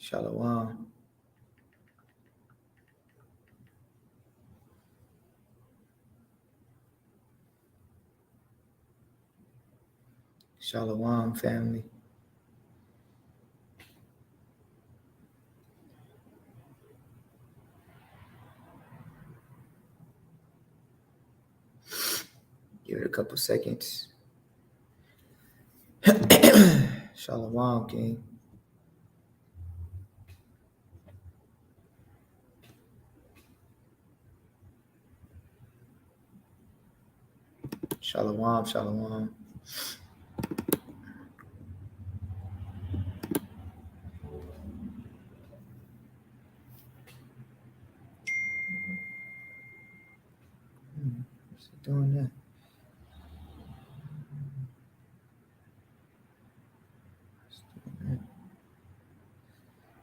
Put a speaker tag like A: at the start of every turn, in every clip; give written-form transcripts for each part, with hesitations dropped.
A: Shalom. Shalom, family. Give it a couple seconds. Shalom, King. Shalom, shalom. What's it doing that?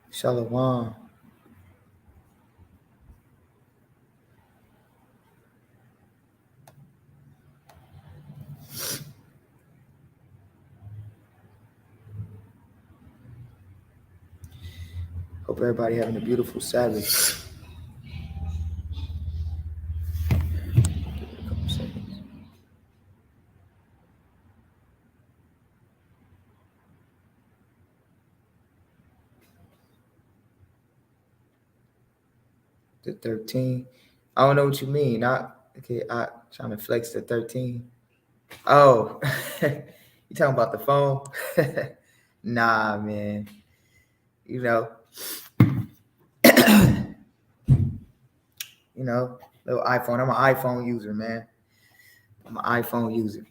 A: Shalom. Hope everybody having a beautiful Sabbath. Give it a couple seconds. The 13. I don't know what you mean. I trying to flex the 13. Oh, you talking about the phone? Nah, man. You know, little iPhone. I'm an iPhone user, man. I'm an iPhone user.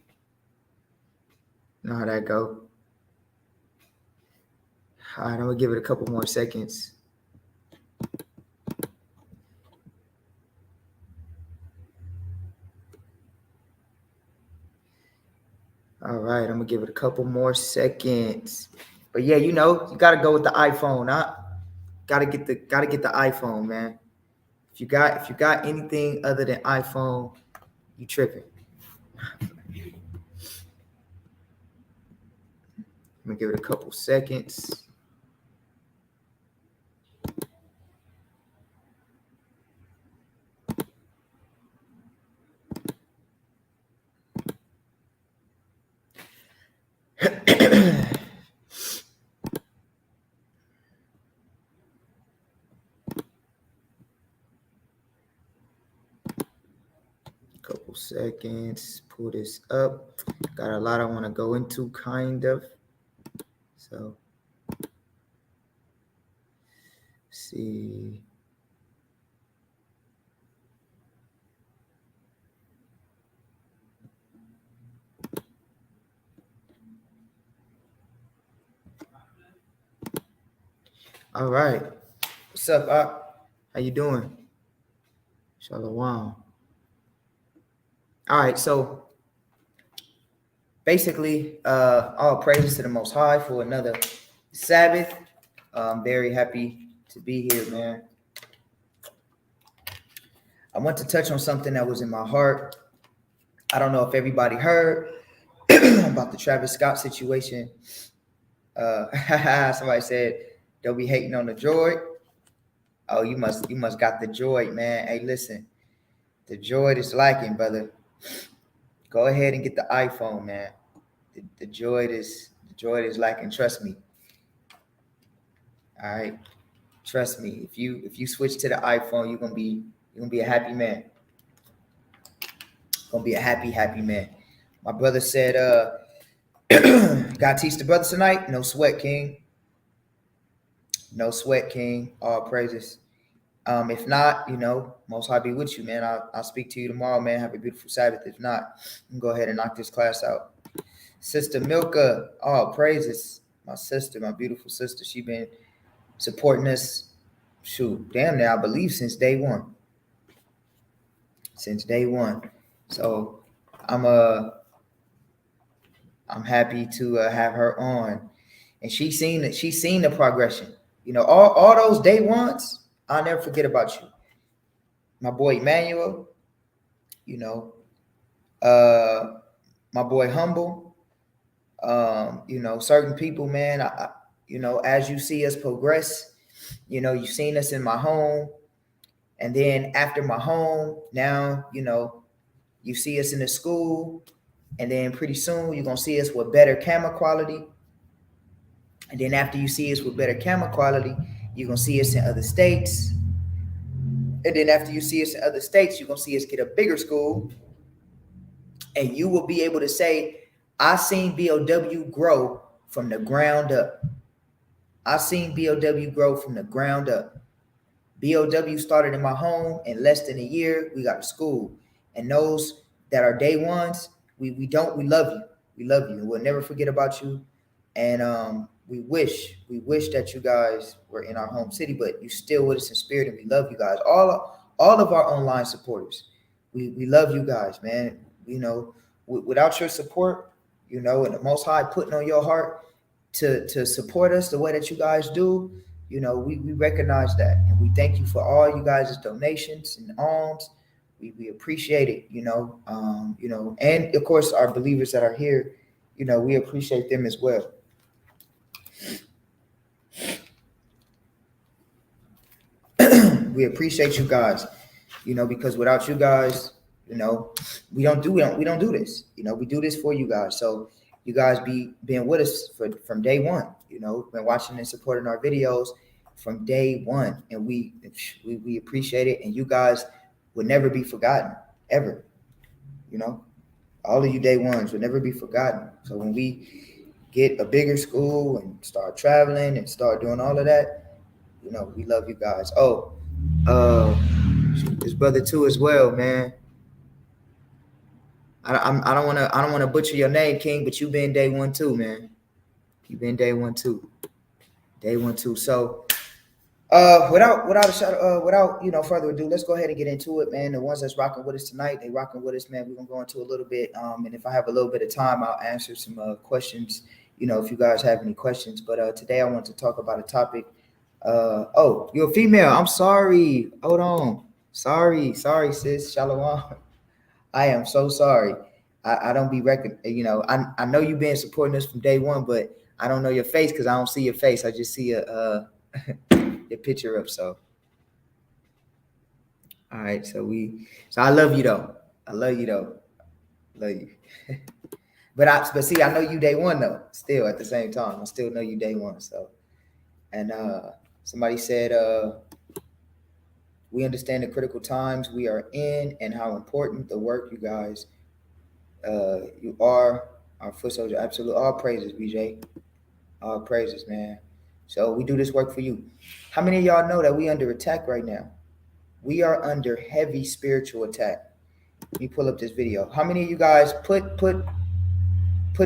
A: You know how that go. All right, I'm gonna give it a couple more seconds. All right, I'm gonna give it a couple more seconds. But yeah, you gotta go with the iPhone. Huh? Gotta get the iPhone, man. If you got anything other than iPhone, you tripping. I'm gonna give it a couple seconds. Couple seconds. Pull this up. Got a lot I want to go into, kind of. So, see. All right. What's up, Op? How you doing? Shalom. All right, so basically, all praises to the Most High for another Sabbath. I'm very happy to be here, man. I want to touch on something that was in my heart. I don't know if everybody heard about the Travis Scott situation. Somebody said they'll be hating on the droid. Oh, you must got the droid, man. Hey, listen, the droid is lacking, brother. Go ahead and get the iPhone, man. The droid is lacking. Trust me. All right, trust me. If you switch to the iPhone, you're gonna be a happy man. Gonna be a happy man. My brother said, "Gotta teach the brothers tonight. No sweat, King. No sweat, King. All praises. If not, Most High be with you, man. I'll speak to you tomorrow, man. Have a beautiful Sabbath. If not, you can go ahead and knock this class out." Sister Milka, all praises. My sister, my beautiful sister. She been supporting us, shoot, damn near, I believe, since day one. Since day one. So I'm happy to have her on, and she's seen the progression. All those day ones. I'll never forget about you, my boy Emmanuel. My boy Humble. Certain people, man. As you see us progress, You know, you've seen us in my home. And then after my home, now, you know, you see us in the school. And then pretty soon you're going to see us with better camera quality. And then after you see us with better camera quality, you're going to see us in other states. And then after you see us in other states, you're going to see us get a bigger school. And you will be able to say, I seen BOW grow from the ground up. I seen BOW grow from the ground up. BOW started in my home. In less than a year, we got a school. And those that are day ones, we love you. We love you. We'll never forget about you. And we wish that you guys were in our home city, but you still with us in spirit, and we love you guys. All of our online supporters, we love you guys, man. You know, without your support, you know, and the Most High putting on your heart to support us the way that you guys do, you know, we recognize that, and we thank you for all you guys' donations and alms. We appreciate it, you know, and of course our believers that are here, you know, we appreciate them as well. We appreciate you guys, you know, because without you guys, you know, we don't do this. You know, we do this for you guys. So you guys being with us from day one. You know, been watching and supporting our videos from day one, and we appreciate it. And you guys would never be forgotten ever. You know, all of you day ones would never be forgotten. So when we get a bigger school and start traveling and start doing all of that, you know, we love you guys. Oh, his brother too as well, man. I don't want to butcher your name, King, but you've been day one too, man. You've been day one too. Day one too. So without you know further ado, let's go ahead and get into it, man. The ones that's rocking with us tonight, they rocking with us, man. We're gonna go into a little bit, and if I have a little bit of time, I'll answer some questions. You know, if you guys have any questions. But today I want to talk about a topic. Oh, you're a female. I'm sorry. Hold on. Sorry, sis. Shalom. I am so sorry. I don't be you know, I know you've been supporting us from day one, but I don't know your face because I don't see your face. I just see your picture up. So all right, so I love you though. I love you though. Love you. but see, I know you day one though. Still at the same time, I still know you day one. So and somebody said we understand the critical times we are in and how important the work you guys you are our foot soldier. Absolute all praises, BJ. All praises, man. So we do this work for you. How many of y'all know that we under attack right now? We are under heavy spiritual attack. Let me pull up this video. How many of you guys put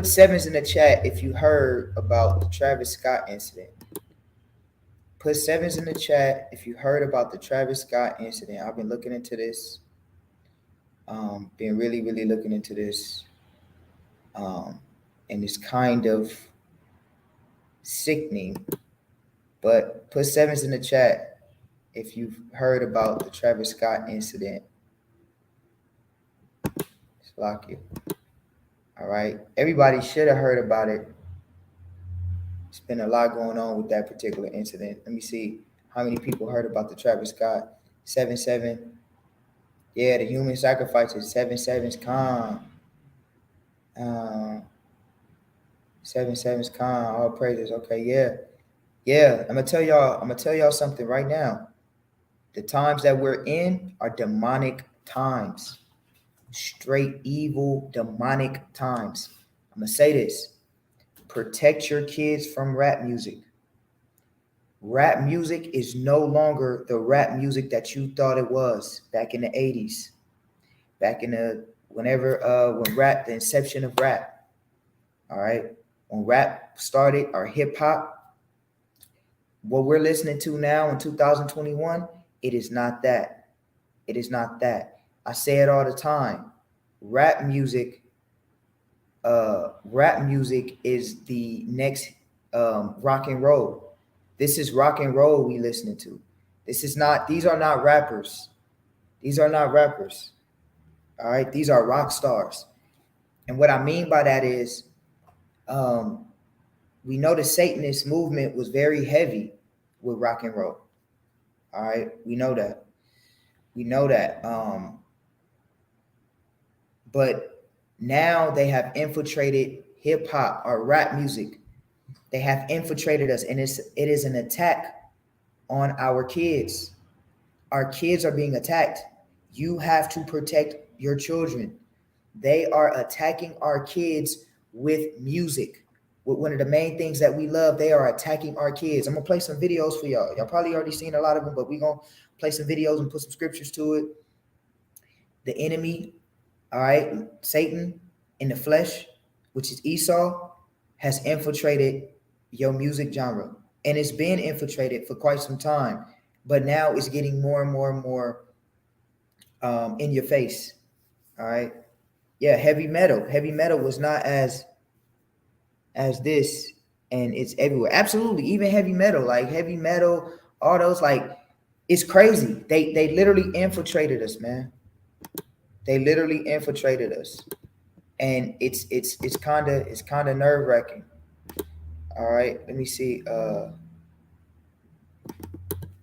A: sevens in the chat if you heard about the Travis Scott incident? Put sevens in the chat if you heard about the Travis Scott incident. I've been looking into this. Been really looking into this. And it's kind of sickening. But put sevens in the chat if you've heard about the Travis Scott incident. Let's lock you. All right. Everybody should have heard about it. It's been a lot going on with that particular incident. Let me see how many people heard about the Travis Scott 7-7. Yeah, the human sacrifices 7-7's calm. 7-7's calm. All praises. Okay, yeah. I'm gonna tell y'all something right now. The times that we're in are demonic times. Straight evil, demonic times. I'm gonna say this. Protect your kids from rap music. Rap music is no longer the rap music that you thought it was back in the 80s. Back in the when rap, the inception of rap. All right. When rap started, or hip hop, what we're listening to now in 2021, it is not that. It is not that. I say it all the time. Rap music is the next rock and roll. This is rock and roll we listening to. These are not rappers. These are not rappers. All right. These are rock stars. And what I mean by that is we know the Satanist movement was very heavy with rock and roll. All right, we know that. We know that. But now they have infiltrated hip hop or rap music. They have infiltrated us, and it is an attack on our kids. Our kids are being attacked. You have to protect your children. They are attacking our kids with music. With one of the main things that we love, they are attacking our kids. I'm gonna play some videos for y'all. Y'all probably already seen a lot of them, but we're gonna play some videos and put some scriptures to it. The enemy, all right, Satan in the flesh, which is Esau, has infiltrated your music genre. And it's been infiltrated for quite some time. But now it's getting more and more and more in your face. All right. Yeah, heavy metal. Heavy metal was not as this, and it's everywhere. Absolutely, even heavy metal, like heavy metal, all those, like, it's crazy. They literally infiltrated us, man. They literally infiltrated us, and it's kind of nerve wracking. All right, let me see.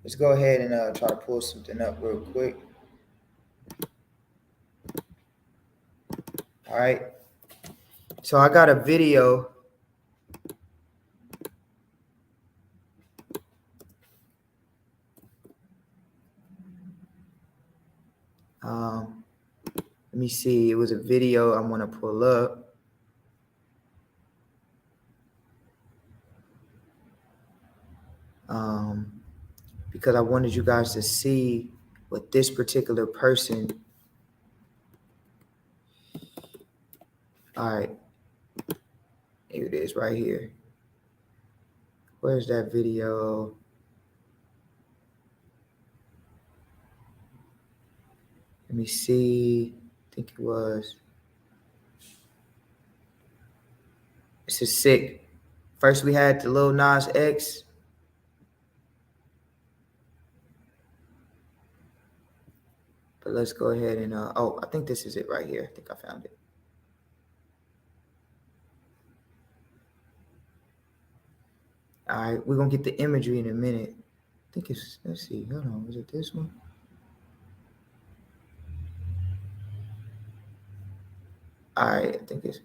A: Let's go ahead and try to pull something up real quick. All right, so I got a video. Let me see. It was a video I'm gonna pull up. Because I wanted you guys to see what this particular person. All right, here it is right here. Where's that video? Let me see. I think it was. This is sick. First we had the Lil Nas X. But let's go ahead and oh, I think this is it right here. I think I found it. All right, we're gonna get the imagery in a minute. I think it's, let's see, hold on, was it this one? All right, I think it's,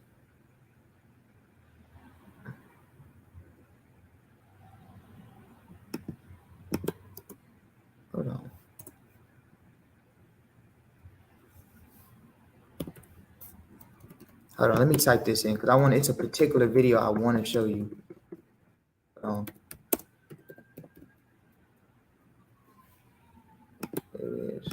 A: hold on. Hold on, let me type this in because it's a particular video I want to show you. There it is.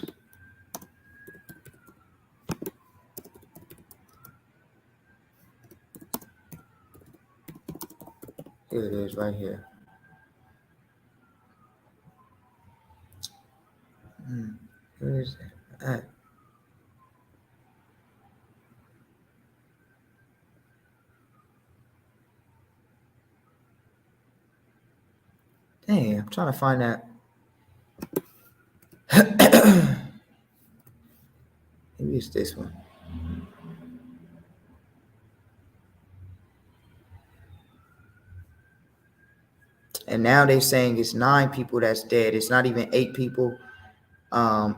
A: Here it is right here. Where is it at? Dang, I'm trying to find that. Maybe it's this one. And now they're saying it's 9 people that's dead. It's not even 8 people.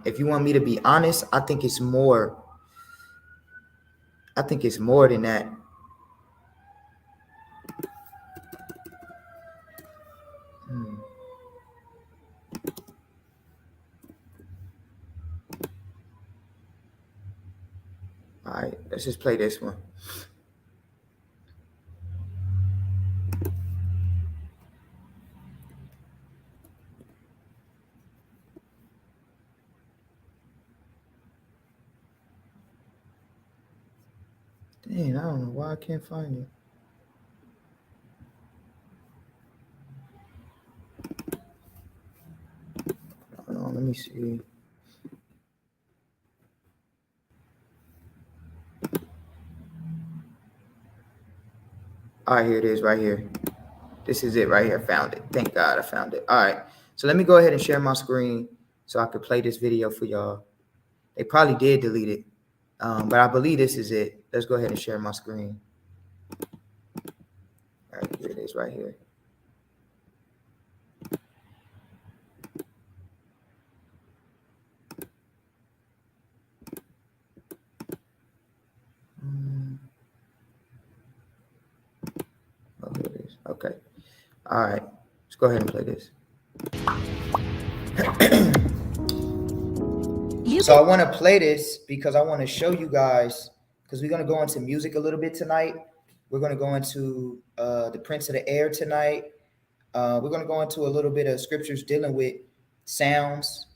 A: If you want me to be honest, I think it's more. I think it's more than that. All right, let's just play this one. Dang, I don't know why I can't find it. Hold on, let me see. All right, here it is right here. This is it right here. Found it. Thank God I found it. All right, so let me go ahead and share my screen so I could play this video for y'all. They probably did delete it, but I believe this is it. Let's go ahead and share my screen. All right, here it is right here. All right, let's go ahead and play this. So I want to play this because I want to show you guys, because we're going to go into music a little bit tonight. We're going to go into the Prince of the Air tonight. We're going to go into a little bit of scriptures dealing with sounds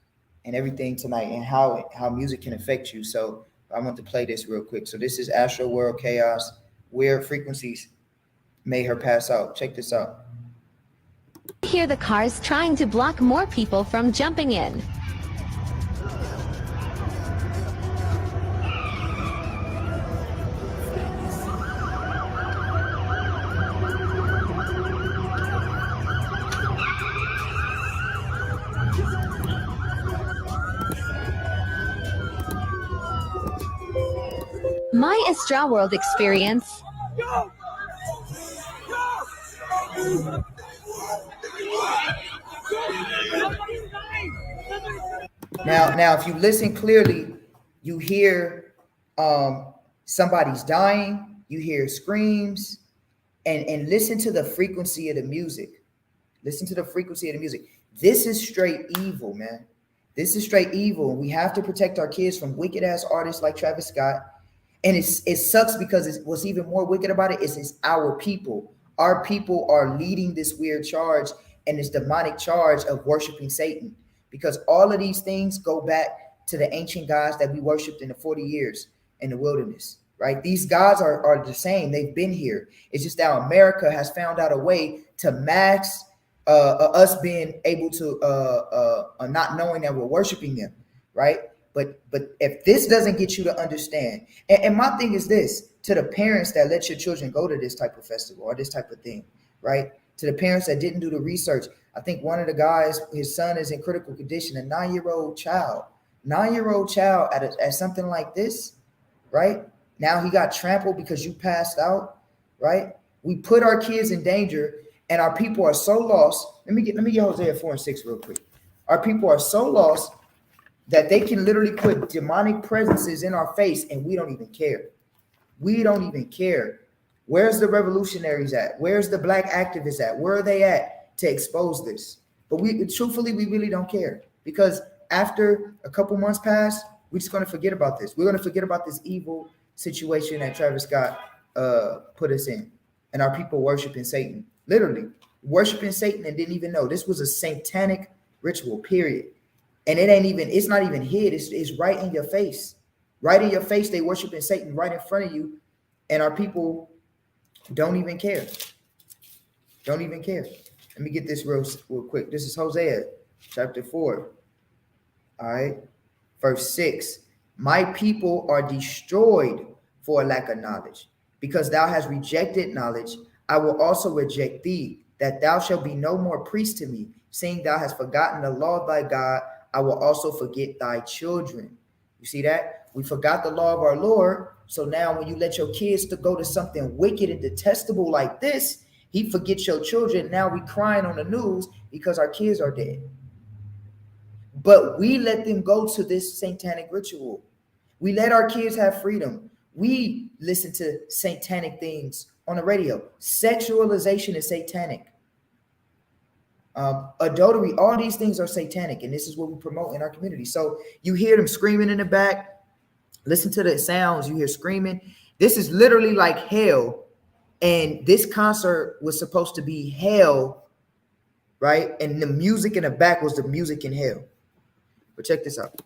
A: and everything tonight, and how music can affect you. So I want to play this real quick. So this is Astro World Chaos, Weird Frequencies Made Her Pass Out. Check this out.
B: Hear the cars trying to block more people from jumping in. My Astra World experience.
A: Now, if you listen clearly, you hear somebody's dying, you hear screams, and listen to the frequency of the music. Listen to the frequency of the music. This is straight evil, man. This is straight evil. We have to protect our kids from wicked ass artists like Travis Scott. And it sucks because what's even more wicked about it is it's our people. Our people are leading this weird charge and this demonic charge of worshiping Satan, because all of these things go back to the ancient gods that we worshiped in the 40 years in the wilderness, right? These gods are the same. They've been here. It's just that America has found out a way to mask us being able to not knowing that we're worshiping them, right? But if this doesn't get you to understand, and my thing is this, to the parents that let your children go to this type of festival or this type of thing, right? To the parents that didn't do the research. I think one of the guys, his son is in critical condition, a 9-year-old child at something like this, right? Now he got trampled because you passed out, right? We put our kids in danger, and our people are so lost. Let me get Hosea 4:6 real quick. Our people are so lost that they can literally put demonic presences in our face and we don't even care. We don't even care. Where's the revolutionaries at? Where's the black activists at? Where are they at to expose this? But truthfully, we really don't care, because after a couple months pass, we're just going to forget about this. We're going to forget about this evil situation that Travis Scott put us in, and our people worshiping Satan, literally worshiping Satan, and didn't even know this was a satanic ritual, period. And it's not even hid. It's right in your face. Right in your face, they worshiping Satan right in front of you. And our people don't even care. Don't even care. Let me get this real quick. This is Hosea chapter 4. All right. Verse 6. My people are destroyed for a lack of knowledge. Because thou hast rejected knowledge, I will also reject thee, that thou shalt be no more priest to me. Seeing thou hast forgotten the law of thy God, I will also forget thy children. You see that? We forgot the law of our Lord. So now when you let your kids to go to something wicked and detestable like this, he forgets your children. Now we crying on the news because our kids are dead. But we let them go to this satanic ritual. We let our kids have freedom. We listen to satanic things on the radio. Sexualization is satanic. Adultery, all these things are satanic, and this is what we promote in our community. So you hear them screaming in the back. Listen to the sounds. You hear screaming. This is literally like hell, and this concert was supposed to be hell, right? And the music in the back was the music in hell. But check this out.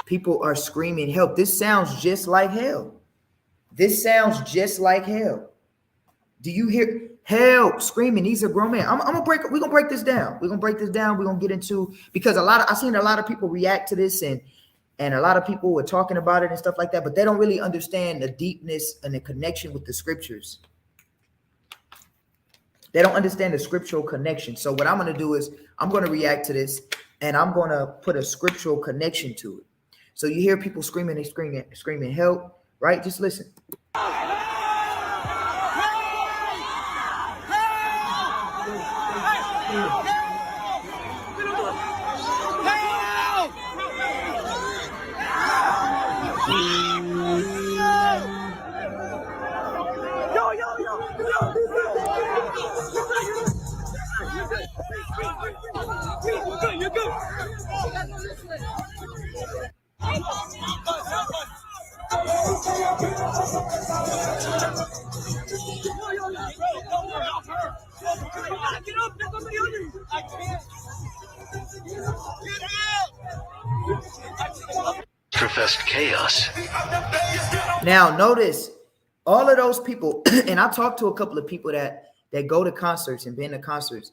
A: People are screaming help. This sounds just like hell. This sounds just like hell. Do you hear help screaming? These are grown men. We're gonna break this down. We're gonna get into, because I've seen a lot of people react to this, and a lot of people were talking about it and stuff like that, but they don't really understand the deepness and the connection with the scriptures. They don't understand the scriptural connection. So what I'm going to do is I'm going to react to this, and I'm going to put a scriptural connection to it. So you hear people screaming and screaming help, right? Just listen.
C: Professed chaos.
A: Now notice all of those people, and I talked to a couple of people that go to concerts and been to concerts,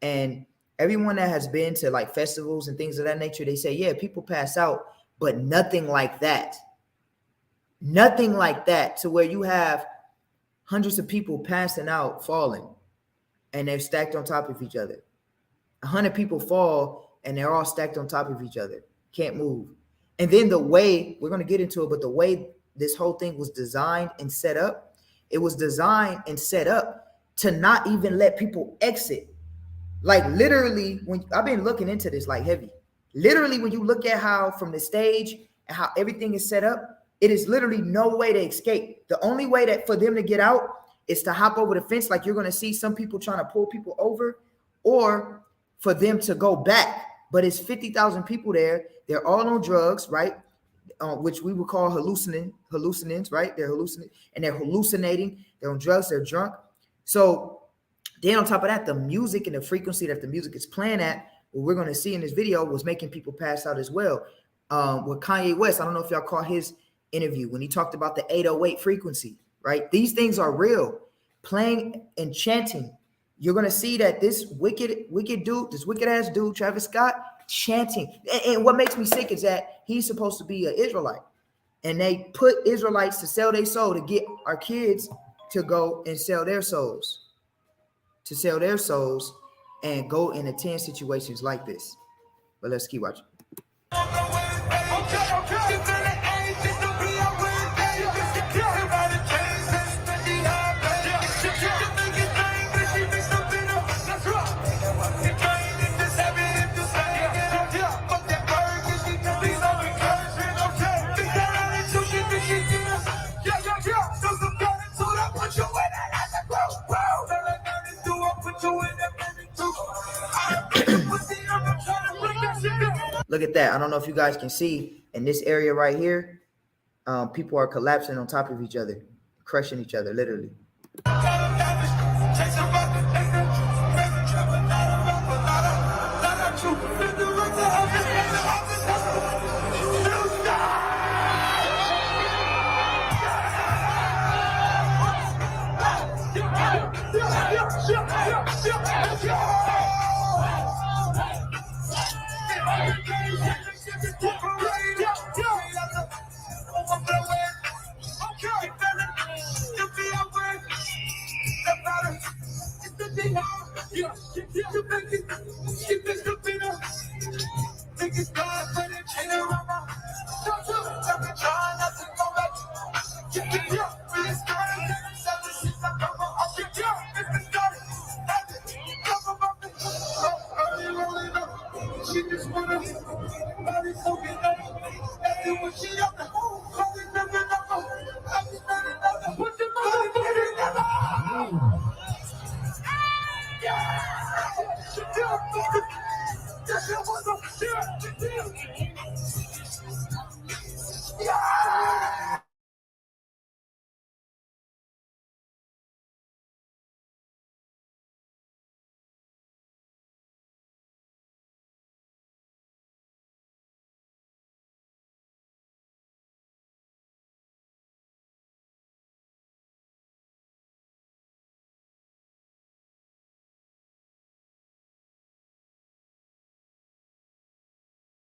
A: and everyone that has been to like festivals and things of that nature, they say, yeah, people pass out, but nothing like that. Nothing like that, to where you have hundreds of people passing out, falling, and they're stacked on top of each other. 100 people fall and they're all stacked on top of each other, can't move. And then the way, we're going to get into it, but the way this whole thing was designed and set up, it was designed and set up to not even let people exit. Like literally, when I've been looking into this like heavy, literally when you look at how from the stage and how everything is set up, it is literally no way to escape. The only way that for them to get out is to hop over the fence. Like you're going to see some people trying to pull people over, or for them to go back. But it's 50,000 people there. They're all on drugs, right? Which we would call hallucinants, right? They're hallucinating, and they're hallucinating. They're on drugs. They're drunk. So then on top of that, the music and the frequency that the music is playing at, what we're going to see in this video, was making people pass out as well. With Kanye West, I don't know if y'all caught his interview when he talked about the 808 frequency, right? These things are real. Playing and chanting. You're going to see that this wicked dude, this wicked ass dude, Travis Scott, chanting. And what makes me sick is that he's supposed to be an Israelite. And they put Israelites to sell their soul to get our kids to go and sell their souls. And go and attend situations like this. But let's keep watching. Look at that. I don't know if you guys can see in this area right here, people are collapsing on top of each other, crushing each other, literally.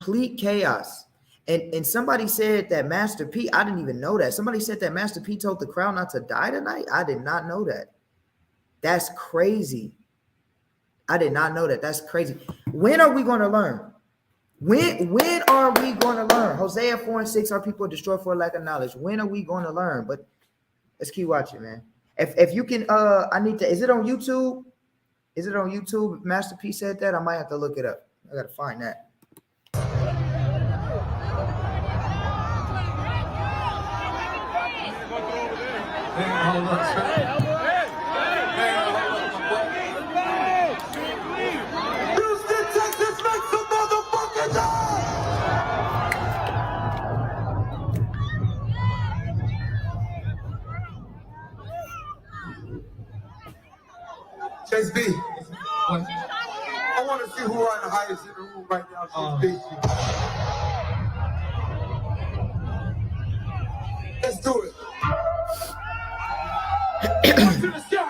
A: Complete chaos. And somebody said that Master P, I didn't even know that. Somebody said that Master P told the crowd not to die tonight. I did not know that. That's crazy. I did not know that. That's crazy. When are we going to learn? When are we going to learn? Hosea 4:6, our people are destroyed for lack of knowledge. When are we going to learn? But let's keep watching, man. If you can, I need to. Is it on YouTube? Is it on YouTube? Master P said that. I might have to look it up. I gotta find that.
C: Houston, Texas, make some motherfucking noise! Chase B. I want to see who are the highest in the room right now. Chase B. Let's do it. Point to the sky.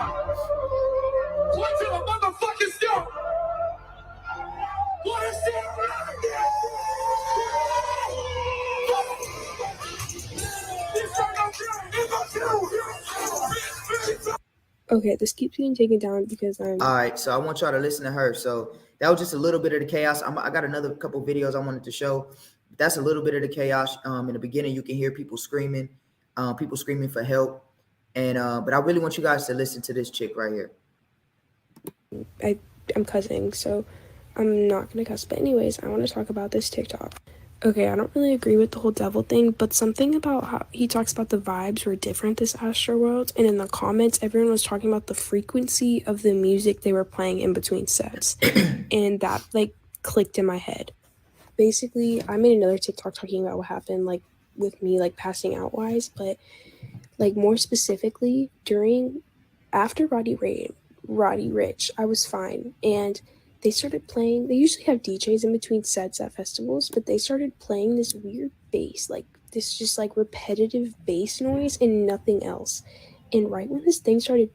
C: Point to the motherfucking sky. Wanna see it right now? This right now,
D: Okay, this keeps getting taken down because I'm...
A: All right, so I want y'all to listen to her. So that was just a little bit of the chaos. I got another couple videos I wanted to show. That's a little bit of the chaos. In the beginning, you can hear people screaming for help. And but I really want you guys to listen to this chick right here.
D: I'm cussing, so I'm not gonna cuss. But anyways, I want to talk about this TikTok. Okay, I don't really agree with the whole devil thing, but something about how he talks about the vibes were different this Astroworld, and in the comments, everyone was talking about the frequency of the music they were playing in between sets, and that, like, clicked in my head. Basically, I made another TikTok talking about what happened, like, with me, like, passing out wise, but, like, more specifically, after Roddy Ricch, I was fine, and they started playing. They usually have DJs in between sets at festivals, but they started playing this weird bass, like this just like repetitive bass noise and nothing else. And right when this thing started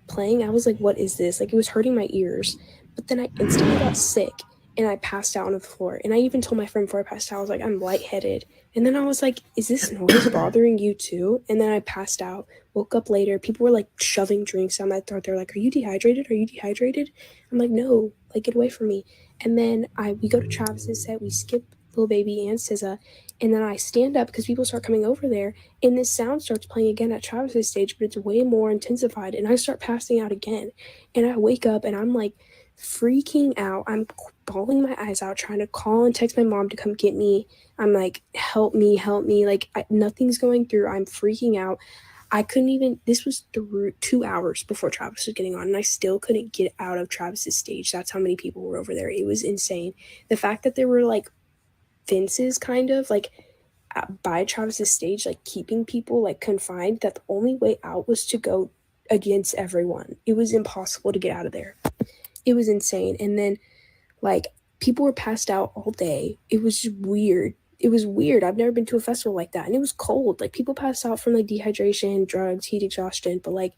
D: playing, I was like, what is this? Like, it was hurting my ears. But then I instantly got sick and I passed out on the floor. And I even told my friend before I passed out, I was like, I'm lightheaded. And then I was like, is this noise bothering you too? And then I passed out, woke up later. People were like shoving drinks down my throat. They're like, are you dehydrated? Are you dehydrated? I'm like, no, like, get away from me. And then we go to Travis's set. We skip Lil Baby and SZA. And then I stand up because people start coming over there. And this sound starts playing again at Travis's stage, but it's way more intensified. And I start passing out again. And I wake up and I'm like freaking out. I'm bawling my eyes out, trying to call and text my mom to come get me. I'm like, help me. Like, nothing's going through. I'm freaking out. I couldn't even, this was through 2 hours before Travis was getting on, and I still couldn't get out of Travis's stage. That's how many people were over there. It was insane. The fact that there were like fences kind of like by Travis's stage, like keeping people like confined, that the only way out was to go against everyone. It was impossible to get out of there. It was insane. And then like people were passed out all day. It was just weird. It was weird. I've never been to a festival like that. And it was cold. Like, people passed out from like dehydration, drugs, heat exhaustion. But like,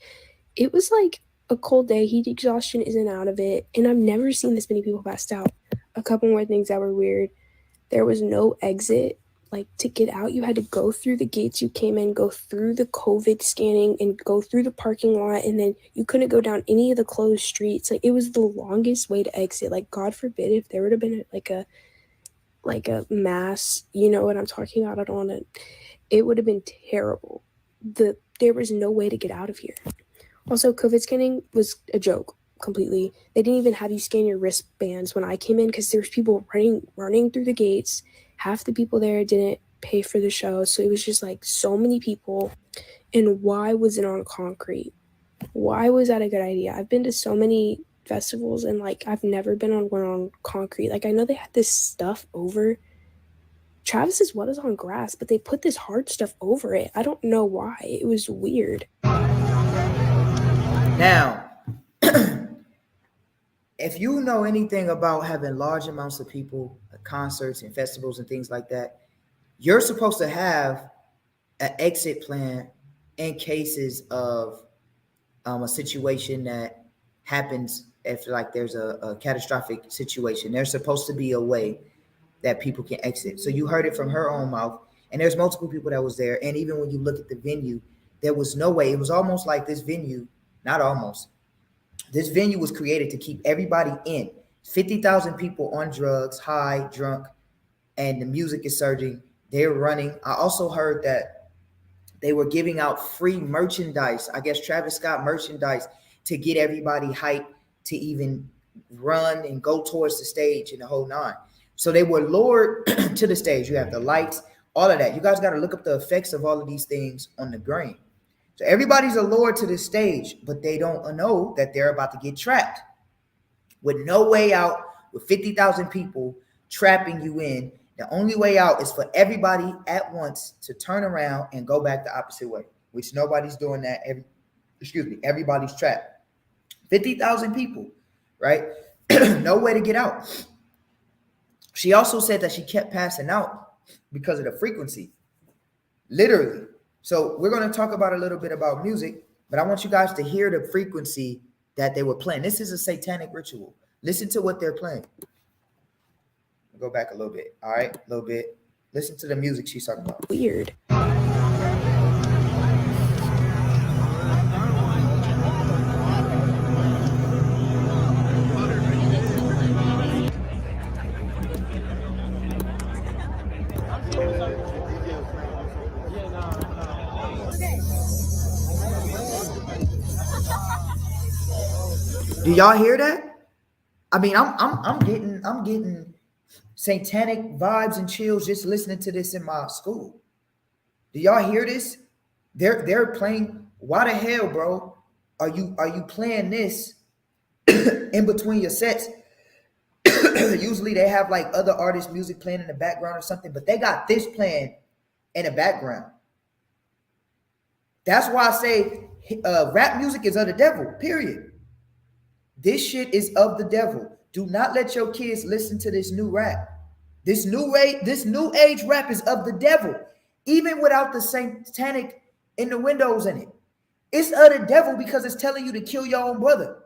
D: it was like a cold day. Heat exhaustion isn't out of it. And I've never seen this many people passed out. A couple more things that were weird. There was no exit. Like, to get out, you had to go through the gates you came in, go through the COVID scanning, and go through the parking lot. And then you couldn't go down any of the closed streets. Like, it was the longest way to exit. Like, God forbid if there would have been like a mass, you know what I'm talking about? I don't want to, it would have been terrible. There was no way to get out of here. Also, COVID scanning was a joke completely. They didn't even have you scan your wristbands when I came in because there was people running through the gates. Half the people there didn't pay for the show. So it was just like so many people. And why was it on concrete? Why was that a good idea? I've been to so many festivals and like I've never been on one on concrete. Like, I know they had this stuff over Travis's what is on grass, but they put this hard stuff over it. I don't know why. It was weird.
A: Now, if you know anything about having large amounts of people at concerts and festivals and things like that, you're supposed to have an exit plan in cases of a situation that happens. If like there's a catastrophic situation, there's supposed to be a way that people can exit. So you heard it from her own mouth, and there's multiple people that was there. And even when you look at the venue, there was no way. It was almost like this venue, not almost. This venue was created to keep everybody in. 50,000 people on drugs, high, drunk, and the music is surging. They're running. I also heard that they were giving out free merchandise. I guess Travis Scott merchandise to get everybody hyped to even run and go towards the stage and the whole nine. So they were lured to the stage. You have the lights, all of that. You guys got to look up the effects of all of these things on the grain. So everybody's allured to the stage, but they don't know that they're about to get trapped with no way out, with 50,000 people trapping you in. The only way out is for everybody at once to turn around and go back the opposite way, which nobody's doing that. Everybody's trapped. 50,000 people, right? No way to get out. She also said that she kept passing out because of the frequency, literally. So we're going to talk about a little bit about music, but I want you guys to hear the frequency that they were playing. This is a satanic ritual. Listen to what they're playing. Go back a little bit. All right, a little bit. Listen to the music she's talking about.
D: Weird.
A: Do y'all hear that? I mean, I'm getting satanic vibes and chills just listening to this in my school. Do y'all hear this? They're playing. Why the hell, bro? Are you playing this in between your sets? Usually they have like other artists' music playing in the background or something, but they got this playing in the background. That's why I say rap music is of the devil, period. This shit is of the devil. Do not let your kids listen to this new rap. This new age rap is of the devil, even without the satanic in the windows in it. It's of the devil because it's telling you to kill your own brother,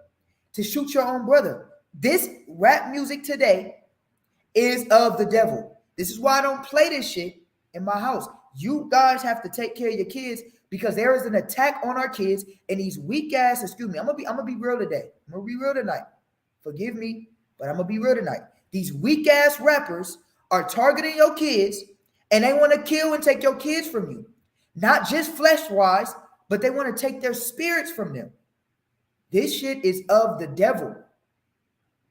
A: to shoot your own brother. This rap music today is of the devil. This is why I don't play this shit in my house. You guys have to take care of your kids because there is an attack on our kids and these weak ass, excuse me, I'm gonna be real today. I'm gonna be real tonight. Forgive me, but I'm gonna be real tonight. These weak ass rappers are targeting your kids and they want to kill and take your kids from you. Not just flesh-wise, but they want to take their spirits from them. This shit is of the devil.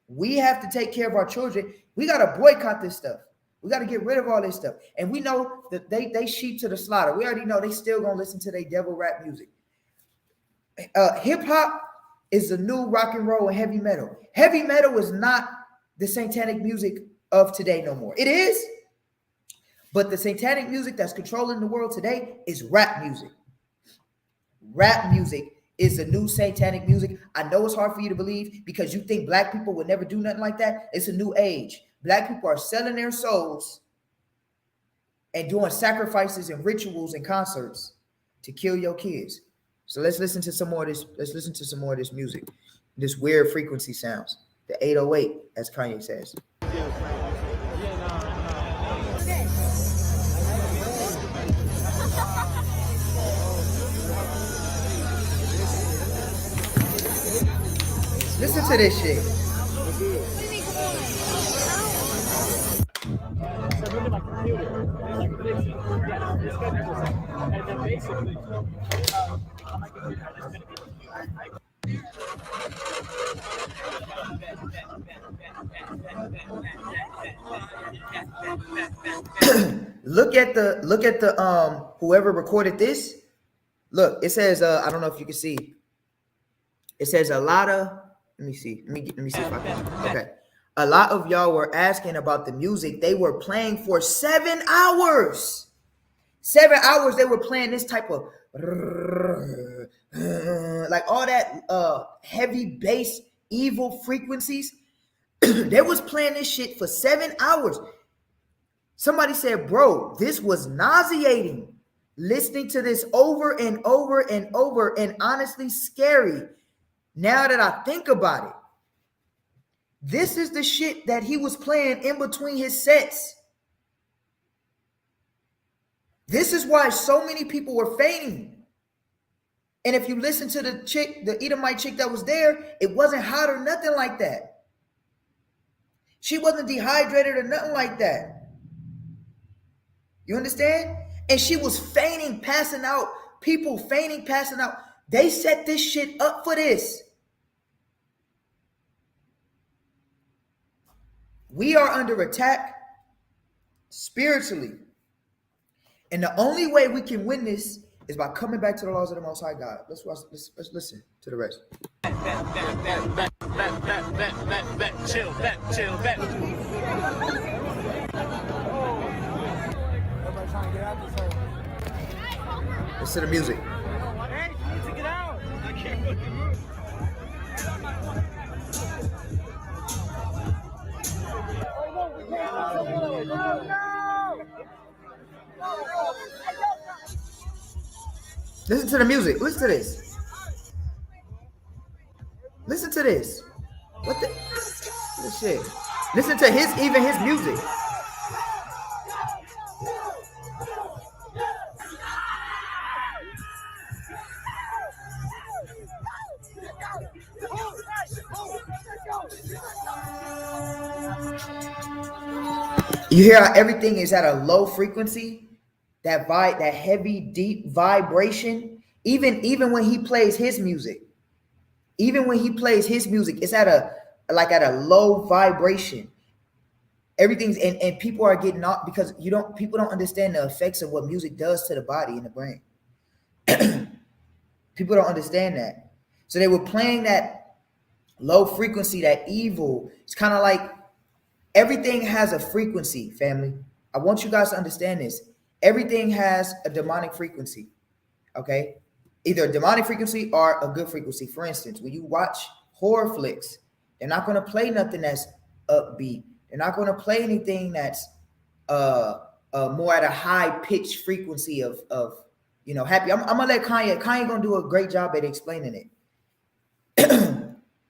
A: We have to take care of our children. We got to boycott this stuff. We got to get rid of all this stuff. And we know that they sheep to the slaughter. We already know they still going to listen to their devil rap music. Hip-hop is the new rock and roll and heavy metal. Heavy metal is not the satanic music of today no more. It is, but the satanic music that's controlling the world today is rap music. Rap music is the new satanic music. I know it's hard for you to believe because you think black people would never do nothing like that. It's a new age. Black people are selling their souls and doing sacrifices and rituals and concerts to kill your kids. So let's listen to some more of this. Let's listen to some more of this music. This weird frequency sounds. The 808, as Kanye says. Listen to this shit. Look at the whoever recorded this. Look, it says I don't know if you can see. It says a lot of, let me see if I can. Okay. A lot of y'all were asking about the music. They were playing for 7 hours. 7 hours they were playing this type of like all that heavy bass evil frequencies. They was playing this shit for 7 hours. Somebody said, bro, this was nauseating. Listening to this over and over and over, and honestly scary. Now that I think about it, this is the shit that he was playing in between his sets. This is why so many people were fainting. And if you listen to the chick, the Edomite chick that was there, it wasn't hot or nothing like that. She wasn't dehydrated or nothing like that. You understand? And she was feigning passing out. People feigning passing out. They set this shit up for this. We are under attack spiritually. And the only way we can win this is by coming back to the laws of the Most High God. Let's listen to the rest.
E: Chill, back.
A: Listen to the music.
E: Hey, you need to get out. I can't fucking move.
A: Listen to the music. Listen to this. Listen to this. What the this shit? Listen to his music. You hear how everything is at a low frequency, that heavy, deep vibration. Even when he plays his music, it's at a low vibration. Everything's and people are getting off because people don't understand the effects of what music does to the body and the brain. People don't understand that. So they were playing that low frequency, that evil. It's kind of like everything has a frequency, family. I want you guys to understand this. Everything has a demonic frequency, okay? Either a demonic frequency or a good frequency. For instance, when you watch horror flicks, they're not going to play nothing that's upbeat. They're not going to play anything that's more at a high-pitched frequency of happy. I'm going to let Kanye going to do a great job at explaining it.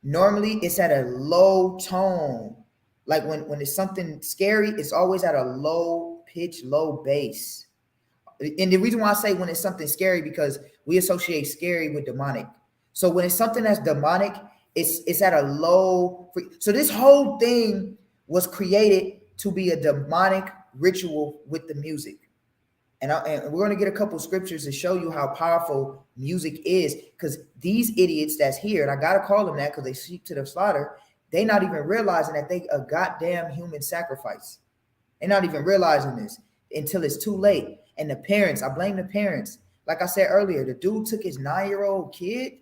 A: Normally, it's at a low tone. Like when it's something scary, it's always at a low pitch, low bass. And the reason why I say when it's something scary, because we associate scary with demonic. So when it's something that's demonic, it's at a low. So this whole thing was created to be a demonic ritual with the music. And we're going to get a couple scriptures to show you how powerful music is, because these idiots that's here, and I got to call them that because they sheep to the slaughter, they not even realizing that they a goddamn human sacrifice. They're not even realizing this until it's too late. And the parents, I blame the parents. Like I said earlier, the dude took his 9-year-old kid.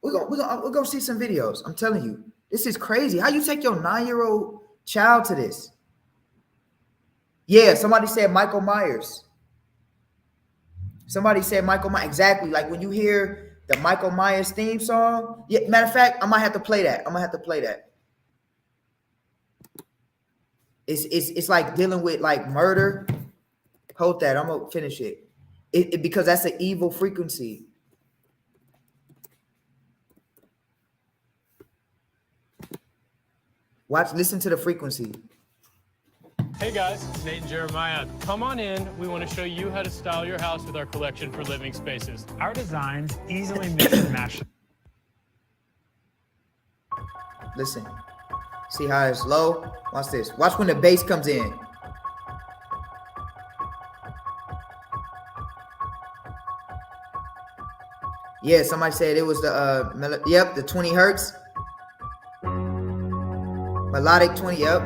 A: We're gonna see some videos. I'm telling you, this is crazy. How you take your 9-year-old child to this? Yeah, somebody said Michael Myers. Somebody said Michael Myers. Exactly. Like when you hear the Michael Myers theme song. Yeah, matter of fact, I might have to play that. It's like dealing with like murder. Hold that. I'm gonna finish it. Because that's an evil frequency. Listen to the frequency.
F: Hey guys, it's Nate and Jeremiah. Come on in. We want to show you how to style your house with our collection for living spaces.
G: Our designs easily mix and match.
A: Listen. See how it's low? Watch this. Watch when the bass comes in. Yeah, somebody said it was the the 20 hertz. Melodic 20, yep.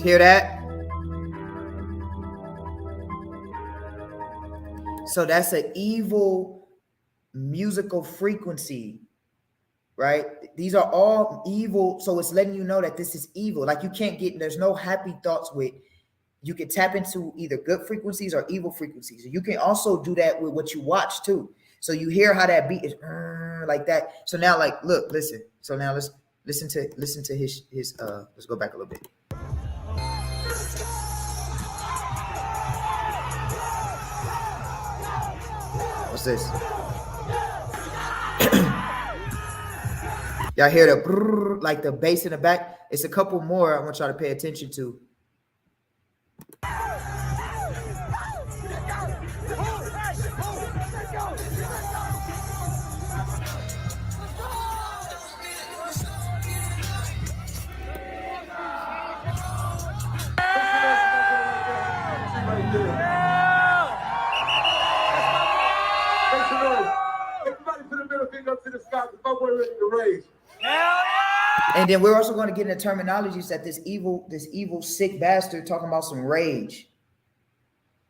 A: Hear that? So that's an evil musical frequency, right? These are all evil. So it's letting you know that this is evil. Like there's no happy thoughts with, you can tap into either good frequencies or evil frequencies. You can also do that with what you watch too. So you hear how that beat is like that. So now like, look, listen. So now let's listen to his let's go back a little bit. What's this? Y'all hear the brrr, like the bass in the back? It's a couple more I want y'all to pay attention to.
C: Right there. Make some noise. Everybody put a middle finger up to the sky because my boy ready to rage.
A: And then we're also going to get into terminologies that this evil, sick bastard talking about some rage.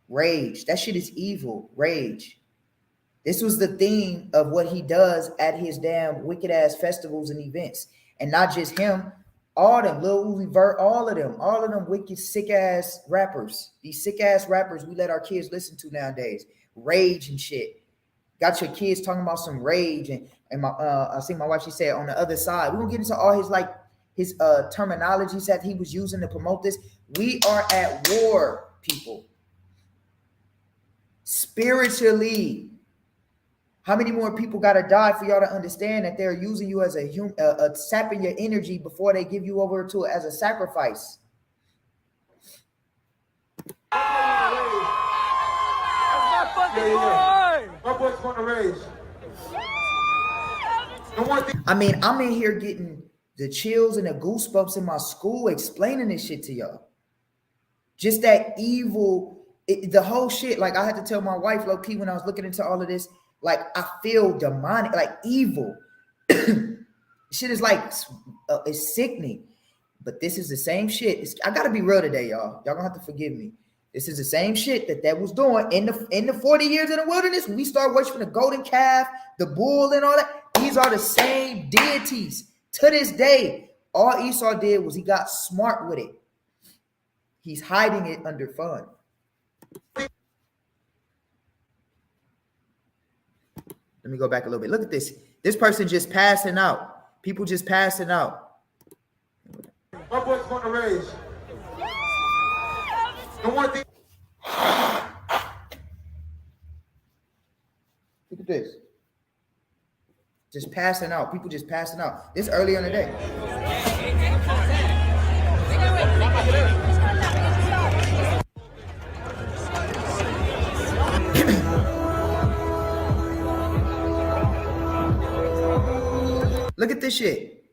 A: Rage. That shit is evil. Rage. This was the theme of what he does at his damn wicked ass festivals and events. And not just him, all them, Lil Uzi Vert, all of them wicked sick ass rappers. These sick ass rappers we let our kids listen to nowadays. Rage and shit. Got your kids talking about some rage and my I see my wife, she said on the other side. We're gonna get into all his terminologies that he was using to promote this. We are at war, people. Spiritually. How many more people got to die for y'all to understand that they're using you as a human, sapping your energy before they give you over to it as a sacrifice?
C: My boy's going to rage.
A: I mean, I'm in here getting the chills and the goosebumps in my school explaining this shit to y'all. Just that evil, the whole shit. Like I had to tell my wife, low key, when I was looking into all of this. Like I feel demonic, like evil. Shit is like it's sickening. But this is the same shit. I gotta be real today, y'all. Y'all gonna have to forgive me. This is the same shit that was doing in the 40 years in the wilderness. When we start worshiping the golden calf, the bull, and all that. These are the same deities to this day. All Esau did was he got smart with it. He's hiding it under fun. Let me go back a little bit. Look at this. This person just passing out. People just passing out.
C: My boy's going to rage. The one thing.
A: Look at this. Just passing out. People just passing out. This earlier in the day. Look at this shit.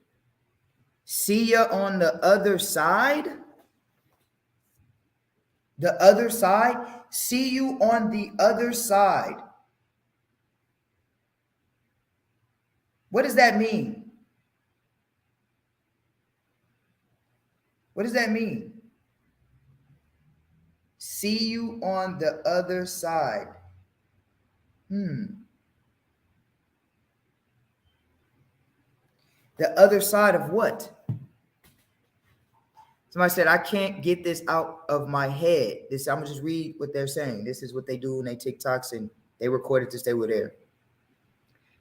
A: See ya on the other side. The other side. See you on the other side. What does that mean? What does that mean? See you on the other side. The other side of what? Somebody said, I can't get this out of my head. I'm gonna just read what they're saying. This is what they do in their TikToks, and they recorded this, they were there.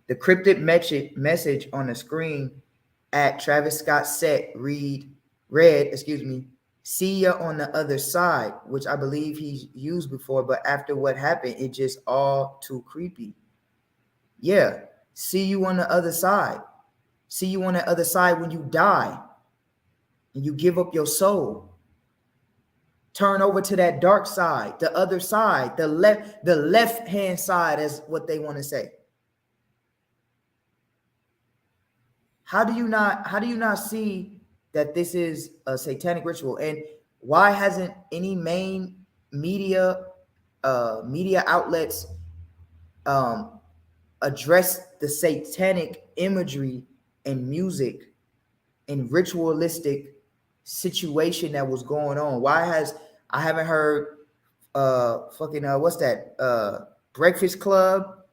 A: The cryptic message on the screen at Travis Scott set read, see ya on the other side, which I believe he's used before, but after what happened, it just all too creepy. Yeah, see you on the other side. See you on the other side when you die and you give up your soul. Turn over to that dark side, the other side, the left-hand side is what they want to say. How do you not see that this is a satanic ritual? And why hasn't any main media outlets addressed the satanic imagery and music and ritualistic situation that was going on? I haven't heard what's that? Breakfast Club,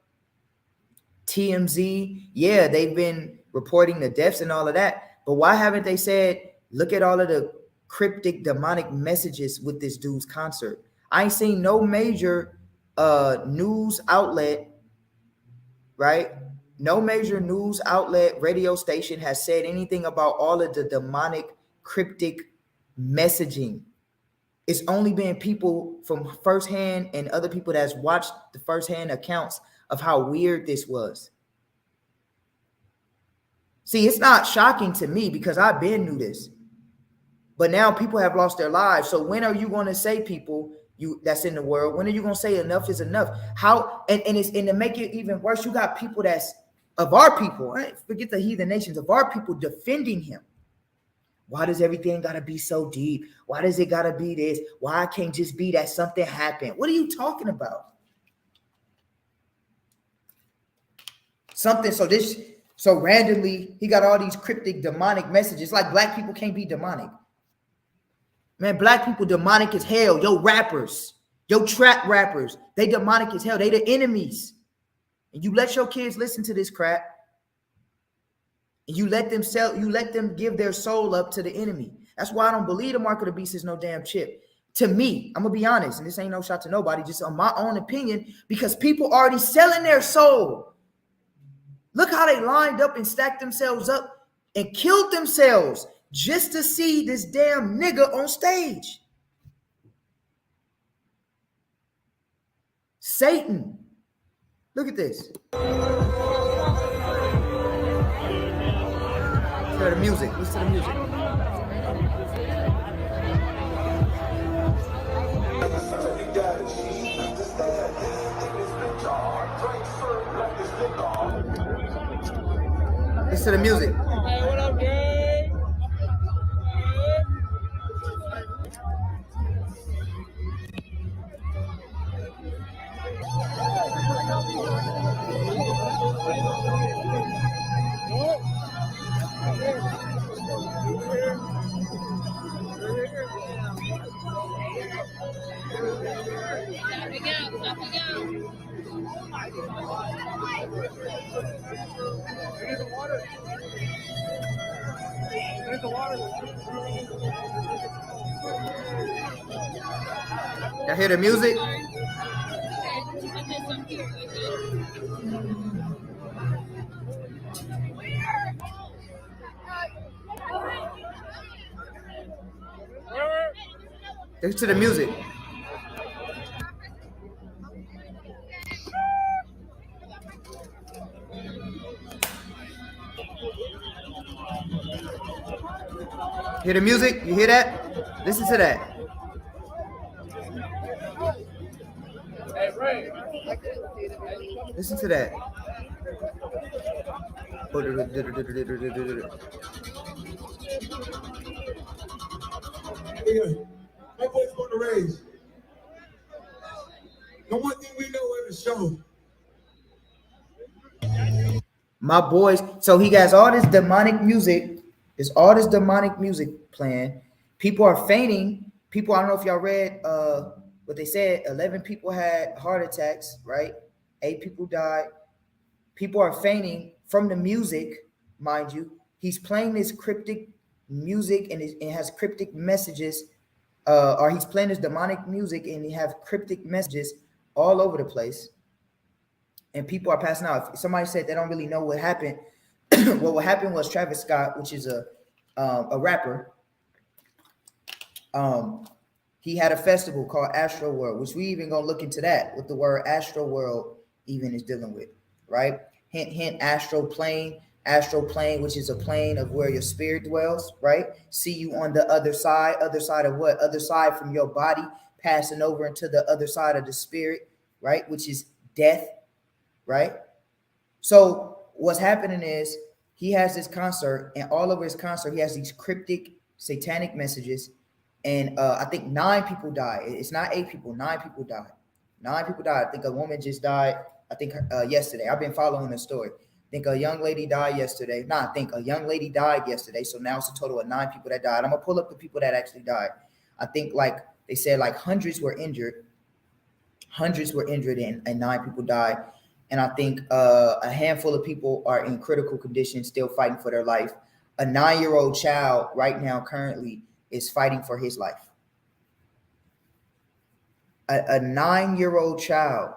A: TMZ. Yeah, they've been reporting the deaths and all of that, but why haven't they said, look at all of the cryptic demonic messages with this dude's concert? I ain't seen no major news outlet, right? No major news outlet, radio station has said anything about all of the demonic cryptic messaging. It's only been people from firsthand and other people that's watched the firsthand accounts of how weird this was. See, it's not shocking to me because I've been knew this. But now people have lost their lives. So when are you going to say, people, that's in the world. When are you gonna say enough is enough? How and to make it even worse, you got people that's of our people, right? Forget the heathen nations, of our people defending him. Why does everything gotta be so deep? Why does it gotta be this? Why can't just be that something happened? What are you talking about? Something so randomly he got all these cryptic demonic messages. Like black people can't be demonic. Man, black people demonic as hell. Yo, rappers, yo, trap rappers, they demonic as hell. They the enemies. And you let your kids listen to this crap. And you let them give their soul up to the enemy. That's why I don't believe the mark of the beast is no damn chip. To me, I'm gonna be honest, and this ain't no shot to nobody, just on my own opinion, because people already selling their soul. Look how they lined up and stacked themselves up and killed themselves just to see this damn nigga on stage. Satan. Look at this. Listen to the music. Listen to the music. Listen to the music.
E: Hey, what up, gang?
A: Y'all hear the music? Listen to the music. Hear the music? You hear that? Listen to that. Listen to that.
C: My boy's going to raise. The one thing we know in the show.
A: My boys, so he has all this demonic music. There's all this demonic music playing. People are fainting. People, I don't know if y'all read what they said. 11 people had heart attacks, right? 8 people died. People are fainting from the music, mind you. He's playing this cryptic music and it has cryptic messages, or he's playing this demonic music and he have cryptic messages all over the place. And people are passing out. If somebody said they don't really know what happened. What happened was Travis Scott, which is a rapper. He had a festival called Astro World, which we even gonna look into that, what the word Astro World even is dealing with, right? Hint, hint, astral plane, which is a plane of where your spirit dwells, right? See you on the other side of what? Other side from your body, passing over into the other side of the spirit, right? Which is death, right? So what's happening is he has this concert, and all over his concert, he has these cryptic satanic messages. And I think 9 people died. It's not 8 people, 9 people died. 9 people died. I think a woman just died, I think yesterday. I've been following the story. I think a young lady died yesterday. A young lady died yesterday. So now it's a total of 9 people that died. I'm gonna pull up the people that actually died. I think like they said like hundreds were injured. And 9 people died. And I think a handful of people are in critical condition, still fighting for their life. A 9-year-old child right now currently is fighting for his life. A 9-year-old child.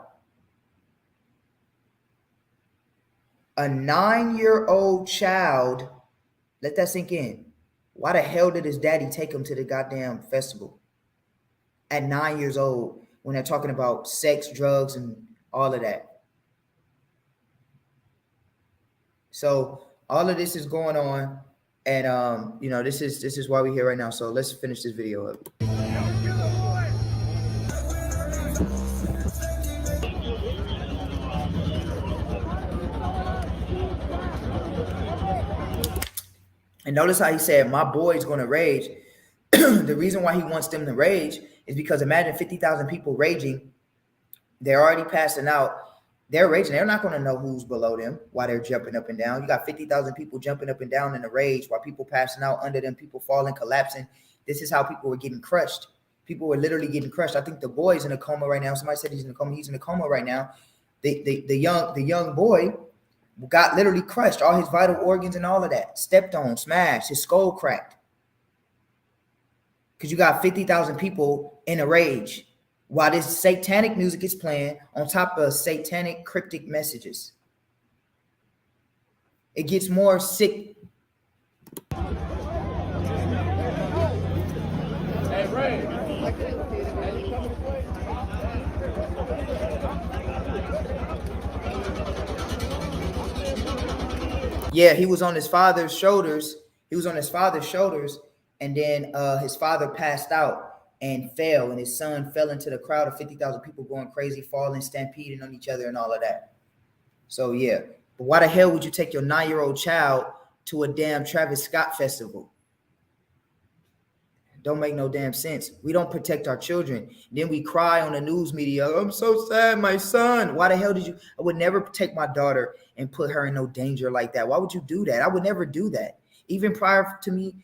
A: A 9-year-old child. Let that sink in. Why the hell did his daddy take him to the goddamn festival at 9 years old when they're talking about sex, drugs, and all of that? So all of this is going on, and this is why we're here right now. So let's finish this video up. And notice how he said, my boy's going to rage. The reason why he wants them to rage is because imagine 50,000 people raging. They're already passing out. They're raging. They're not going to know who's below them while they're jumping up and down. You got 50,000 people jumping up and down in a rage while people passing out under them, people falling, collapsing. This is how people were getting crushed. People were literally getting crushed. I think the boy's in a coma right now. Somebody said he's in a coma. He's in a coma right now. The young boy got literally crushed. All his vital organs and all of that. Stepped on, smashed, his skull cracked. Because you got 50,000 people in a rage while this satanic music is playing on top of satanic cryptic messages. It gets more sick.
F: Hey, Ray.
A: Yeah, he was on his father's shoulders. And then his father passed out and fell, and his son fell into the crowd of 50,000 people going crazy, falling, stampeding on each other and all of that. So, yeah. But why the hell would you take your 9-year-old child to a damn Travis Scott festival? Don't make no damn sense. We don't protect our children. Then we cry on the news media. I'm so sad, my son. Why the hell did you? I would never take my daughter and put her in no danger like that. Why would you do that? I would never do that. Even prior to me,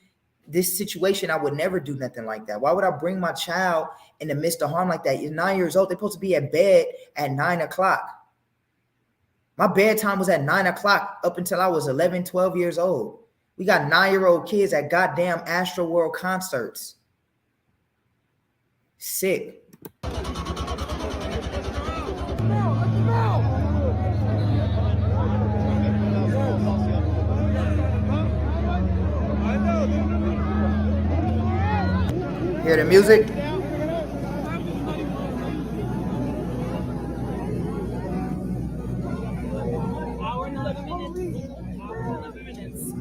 A: this situation, I would never do nothing like that. Why would I bring my child in the midst of harm like that? You're 9 years old. They're supposed to be at bed at 9 o'clock. My bedtime was at 9 o'clock up until I was 11, 12 years old. We got 9-year-old kids at goddamn Astroworld concerts. Sick. Hear the music?
E: Hour and 11 minutes. Hour and 11 minutes.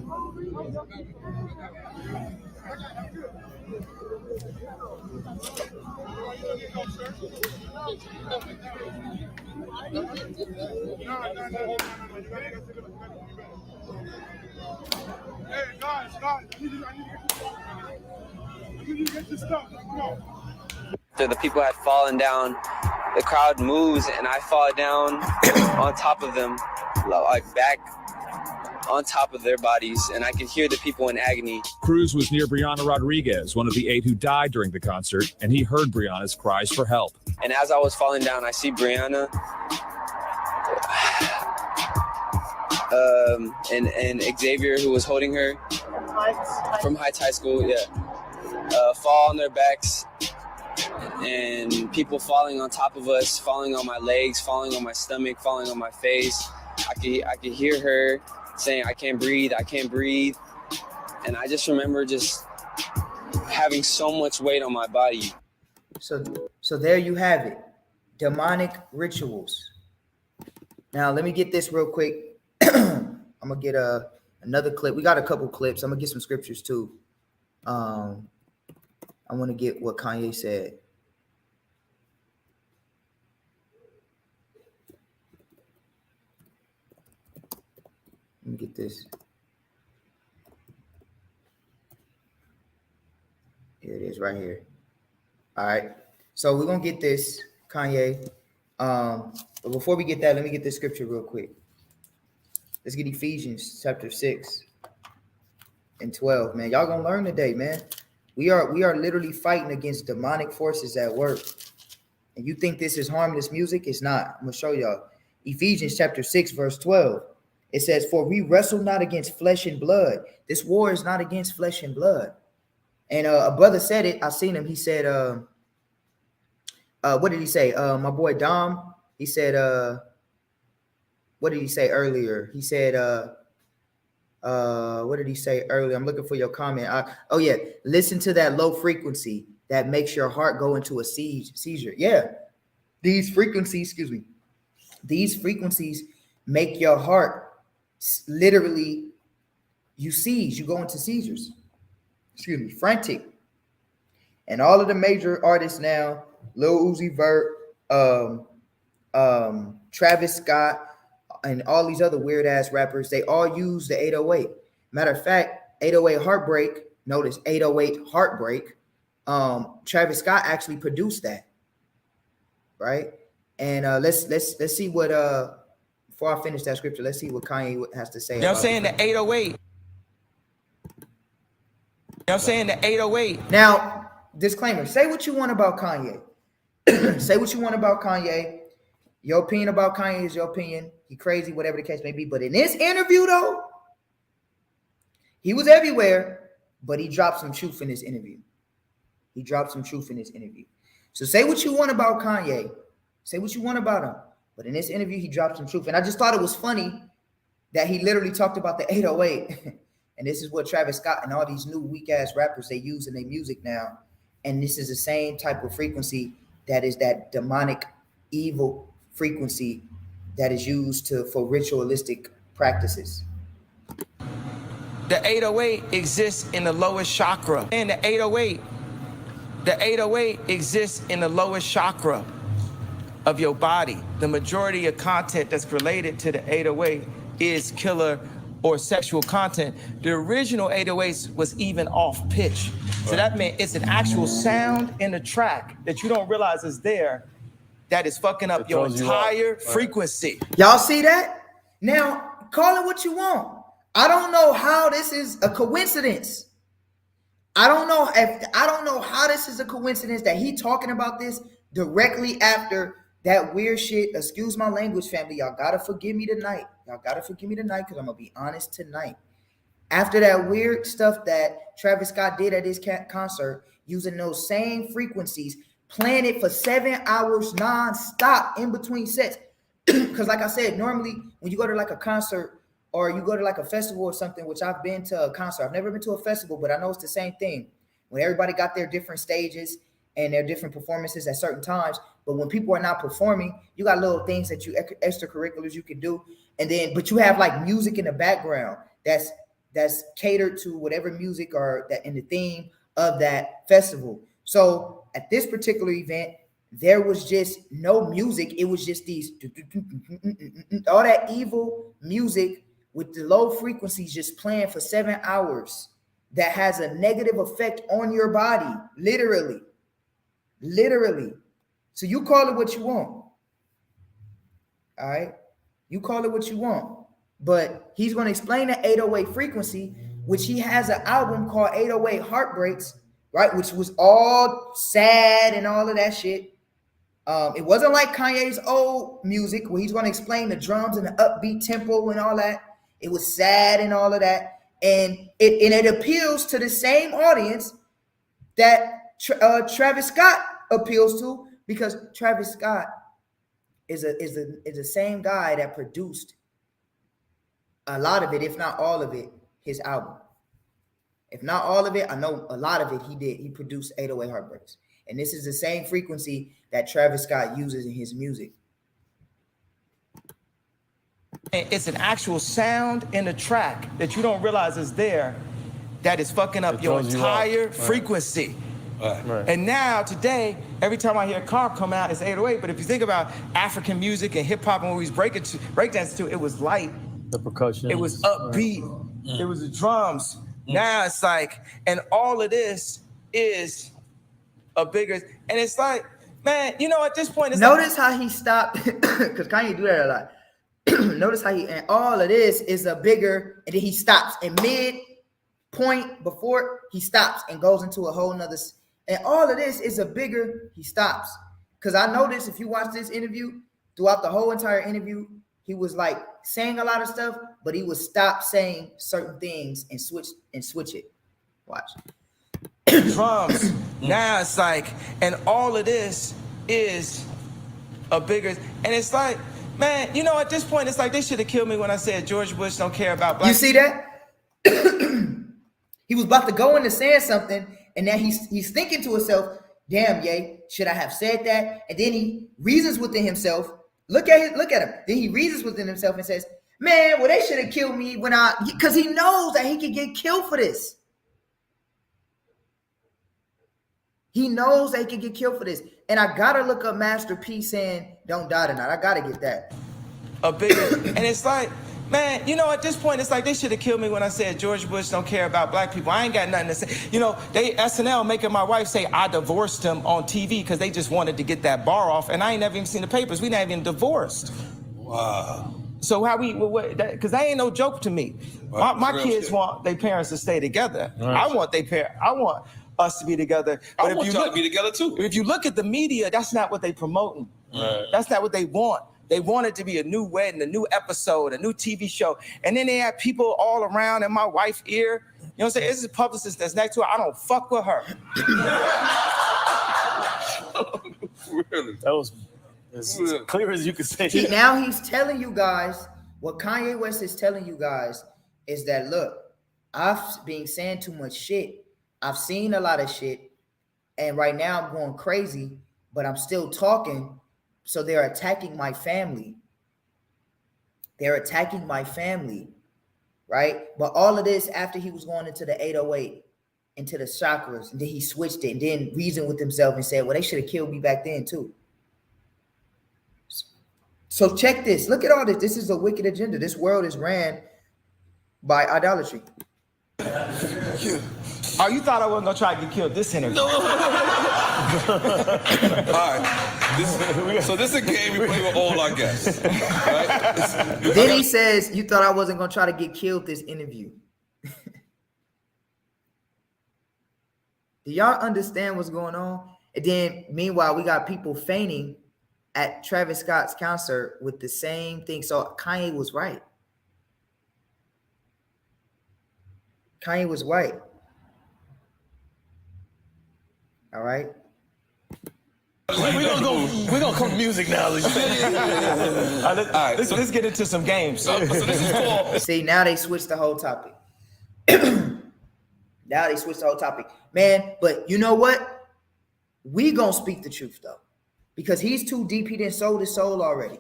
C: Hey, guys, I need you to get this stuff. Come on.
H: After the people had fallen down, the crowd moves and I fall down on top of them, like back on top of their bodies, and I could hear the people in agony.
I: Cruz was near Brianna Rodriguez, one of the 8 who died during the concert, and he heard Brianna's cries for help.
H: And as I was falling down, I see Brianna and Xavier, who was holding her from Heights High School, fall on their backs, and people falling on top of us, falling on my legs, falling on my stomach, falling on my face. I could hear her saying, I can't breathe. And I just remember just having so much weight on my body.
A: So there you have it. Demonic rituals. Now, let me get this real quick. I'm going to get another clip. We got a couple clips. I'm going to get some scriptures too. I want to get what Kanye said. Let me get this. Here it is right here. All right. So we're going to get this, Kanye. But before we get that, let me get this scripture real quick. Let's get Ephesians chapter 6 and 12, man. Y'all going to learn today, man. We are literally fighting against demonic forces at work. And you think this is harmless music? It's not. I'm going to show y'all. Ephesians chapter 6, verse 12. It says, for we wrestle not against flesh and blood. This war is not against flesh and blood. And a brother said it. I seen him. He said, what did he say? My boy Dom, he said, what did he say earlier? He said, what did he say earlier? I'm looking for your comment. Oh yeah. Listen to that low frequency that makes your heart go into a seizure. Yeah. These frequencies make your heart literally, you seize, you go into seizures. Frantic. And all of the major artists now, Lil Uzi Vert, Travis Scott, and all these other weird ass rappers, they all use the 808. Matter of fact, 808 Heartbreak, notice 808 Heartbreak, Travis Scott actually produced that, right? And let's see what before I finish that scripture, let's see what Kanye has to say.
J: You know what I'm saying? The 808. You know what I'm saying? The 808.
A: Now, disclaimer, say what you want about Kanye. Say what you want about Kanye. Your opinion about Kanye is your opinion. He crazy, whatever the case may be. But in this interview, though, he was everywhere, but he dropped some truth in this interview. He dropped some truth in this interview. So say what you want about Kanye. Say what you want about him. But in this interview, he dropped some truth. And I just thought it was funny that he literally talked about the 808. And this is what Travis Scott and all these new weak-ass rappers, they use in their music now. And this is the same type of frequency that is that demonic, evil frequency that is used for ritualistic practices.
J: The 808 exists in the lowest chakra. And the 808 exists in the lowest chakra of your body. The majority of content that's related to the 808 is killer or sexual content. The original 808s was even off pitch. So that meant it's an actual sound in the track that you don't realize is there that is fucking up your entire frequency.
A: Y'all see that? Now, call it what you want. I don't know how this is a coincidence. I don't know how this is a coincidence that he talking about this directly after that weird shit. Excuse my language, family. Y'all gotta forgive me tonight. Because I'm gonna be honest tonight. After that weird stuff that Travis Scott did at his concert, using those same frequencies, playing it for 7 hours non-stop in between sets. Because like I said, normally when you go to like a concert or you go to like a festival or something, which I've been to a concert. I've never been to a festival, but I know it's the same thing. When everybody got their different stages and their different performances at certain times. But when people are not performing, you got little things that you extracurriculars you can do. And then, but you have like music in the background that's catered to whatever music or that in the theme of that festival. So at this particular event, there was just no music. It was just these all that evil music with the low frequencies just playing for 7 hours that has a negative effect on your body, literally. So you call it what you want. All right? You call it what you want. But he's going to explain the 808 frequency, which he has an album called 808 Heartbreaks, right? Which was all sad and all of that shit. It wasn't like Kanye's old music where he's going to explain the drums and the upbeat tempo and all that. It was sad and all of that. And it appeals to the same audience that Travis Scott appeals to, because Travis Scott is the same guy that produced a lot of it, if not all of it, his album. If not all of it, I know a lot of it he did. He produced 808 Heartbreaks. And this is the same frequency that Travis Scott uses in his music.
J: It's an actual sound in the track that you don't realize is there that is fucking up your entire frequency. Right. And now, today, every time I hear a car come out, it's 808. But if you think about African music and hip-hop and what we was breakdancing to, it was light. The percussion. It was upbeat. It was the drums. Now it's like, and all of this is a bigger, and it's like, man, you know, at this point, it's
A: notice how he stopped, because Kanye do that a lot. Notice how and all of this is a bigger, and then he stops in mid point before he stops and goes into a whole nother, and all of this is a bigger, he stops. Because I noticed if you watch this interview, throughout the whole entire interview, he was like saying a lot of stuff, but he would stop saying certain things and switch it. Watch.
J: Drums. Now it's like, and all of this is a bigger, and it's like, man, you know, at this point, it's like they should have killed me when I said George Bush don't care about black.
A: You see that? He was about to go into saying something, and now he's thinking to himself, damn, Ye, should I have said that? And then he reasons within himself. Look at him. Then he reasons within himself and says, man, well, they should have killed me because he knows that he could get killed for this. He knows that he could get killed for this. And I gotta look up Master P saying, don't die tonight. I gotta get that.
J: A bigger, and it's like, Man, you know, at this point, it's like they should have killed me when I said George Bush don't care about black people. I ain't got nothing to say. You know, they SNL making my wife say I divorced him on TV because they just wanted to get that bar off, and I ain't never even seen the papers. We not even divorced.
C: Wow.
J: So how we, because that ain't no joke to me. My kids want their parents to stay together. Right. I want us to be together. But
C: I want y'all to be together too.
J: If you look at the media, that's not what they promoting. Right. That's not what they want. They want it to be a new wedding, a new episode, a new TV show. And then they have people all around in my wife's ear. You know what I'm saying? This is a publicist that's next to her. I don't fuck with her.
C: Really?
E: That was as clear as you could say.
A: See, now he's telling you guys, what Kanye West is telling you guys is that, look, I've been saying too much shit. I've seen a lot of shit. And right now I'm going crazy, but I'm still talking. So they're attacking my family. They're attacking my family, right? But all of this after he was going into the 808, into the chakras, and then he switched it and then reasoned with himself and said, well, they should have killed me back then too. So check this. Look at all this. This is a wicked agenda. This world is ran by idolatry.
J: Oh, you thought I wasn't gonna try to get killed this interview?
C: No. All right. So this is a game we play with all our guests. Right?
A: Then he says, you thought I wasn't going to try to get killed this interview. Do y'all understand what's going on? And then meanwhile, we got people feigning at Travis Scott's concert with the same thing. So Kanye was right. Kanye was right. All right.
E: We're gonna come to music now.
J: Let's get into some games.
C: So this is called.
A: See, now they switched the whole topic. Now they switched the whole topic. Man, but you know what? We gonna speak the truth though. Because he's too deep. He done sold his soul already.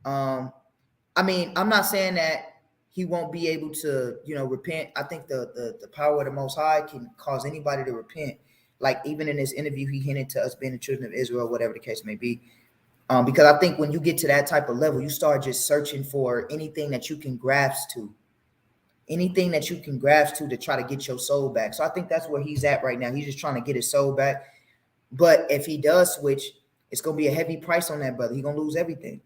A: I mean, I'm not saying that he won't be able to, repent. I think the power of the Most High can cause anybody to repent. Like even in this interview, he hinted to us being the children of Israel, whatever the case may be. Because I think when you get to that type of level, you start just searching for anything that you can grasp to. Anything that you can grasp to try to get your soul back. So I think that's where he's at right now. He's just trying to get his soul back. But if he does switch, it's going to be a heavy price on that brother. He's going to lose everything.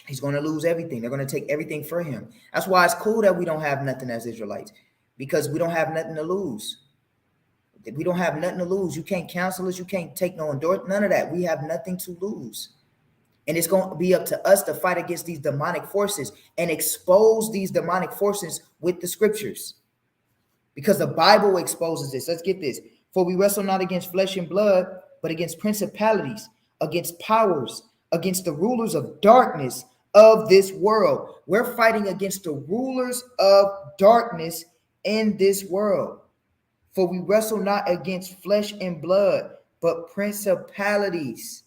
A: He's going to lose everything. They're going to take everything for him. That's why it's cool that we don't have nothing as Israelites, because we don't have nothing to lose. We don't have nothing to lose. You can't cancel us. You can't take no endorsement. None of that. We have nothing to lose. And it's going to be up to us to fight against these demonic forces and expose these demonic forces with the scriptures. Because the Bible exposes this. Let's get this. For we wrestle not against flesh and blood, but against principalities, against powers, against the rulers of darkness of this world. We're fighting against the rulers of darkness in this world. For we wrestle not against flesh and blood, but principalities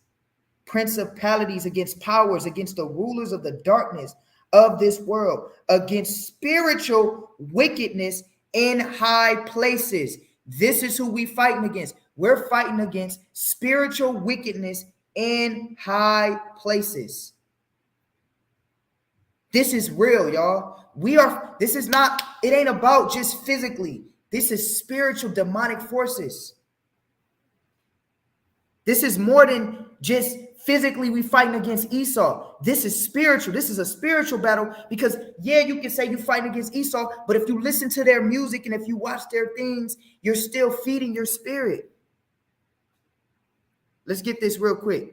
A: against powers, against the rulers of the darkness of this world, against spiritual wickedness in high places. This is who we fighting against. We're fighting against spiritual wickedness in high places. This is real, y'all. This is not, it ain't about just physically. This is spiritual demonic forces. This is more than just physically we fighting against Esau. This is spiritual. This is a spiritual battle because, yeah, you can say you fighting against Esau, but if you listen to their music and if you watch their things, you're still feeding your spirit. Let's get this real quick.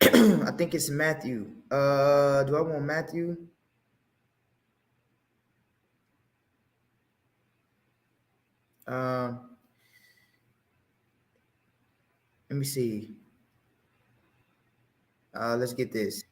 A: I think it's Matthew. Do I want Matthew? Let me see. Let's get this.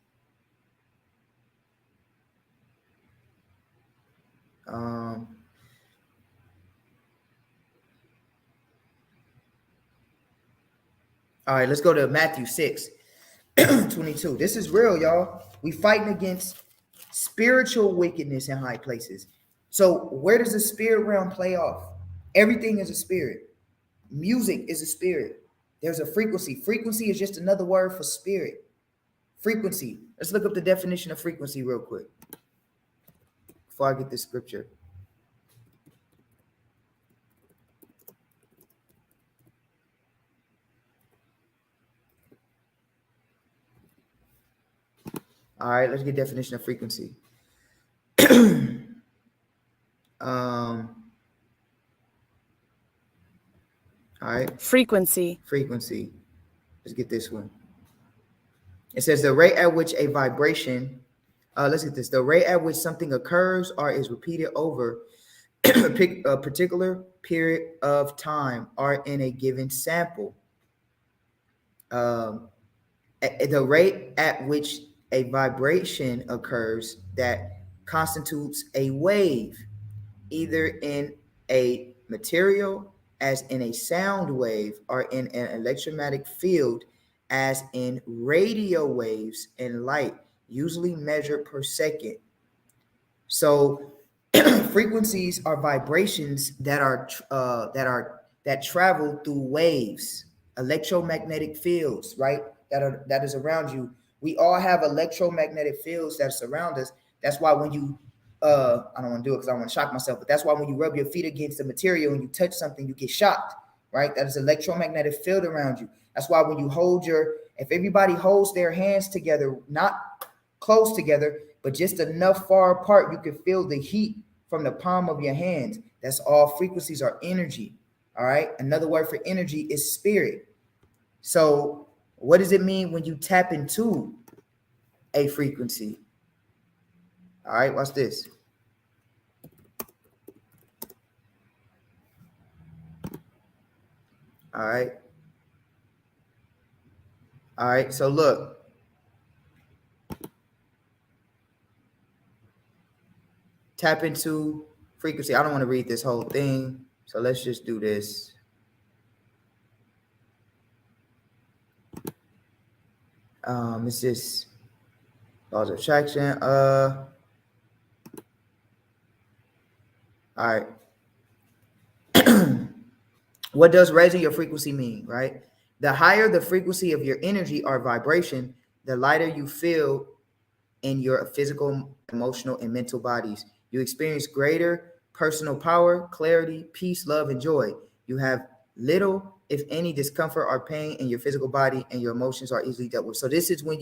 A: All right, let's go to Matthew 6:22. This is real, y'all. We fighting against spiritual wickedness in high places. So where does the spirit realm play off? Everything is a spirit. Music is a spirit. There's a frequency. Frequency is just another word for spirit. Frequency. Let's look up the definition of frequency real quick before I get this scripture. All right, let's get definition of frequency. All right.
K: Frequency.
A: Frequency. Let's get this one. It says the rate at which a vibration, let's get this. The rate at which something occurs or is repeated over a particular period of time or in a given sample. The rate at which a vibration occurs that constitutes a wave, either in a material as in a sound wave or in an electromagnetic field as in radio waves and light, usually measured per second. So frequencies are vibrations that travel through waves, electromagnetic fields, right? That is around you. We all have electromagnetic fields that surround us. That's why when you I don't want to do it because I want to shock myself, but that's why when you rub your feet against the material and you touch something, you get shocked, right? That is electromagnetic field around you. That's why when you if everybody holds their hands together, not close together, but just enough far apart, you can feel the heat from the palm of your hands. That's all frequencies are energy. All right. Another word for energy is spirit. So what does it mean when you tap into a frequency? All right, watch this. All right. All right, so look. Tap into frequency. I don't want to read this whole thing, so let's just do this. It's just laws of attraction. All right. What does raising your frequency mean, right? The higher the frequency of your energy or vibration, the lighter you feel in your physical, emotional, and mental bodies. You experience greater personal power, clarity, peace, love, and joy. You have little, if any, discomfort or pain in your physical body, and your emotions are easily dealt with. So this is when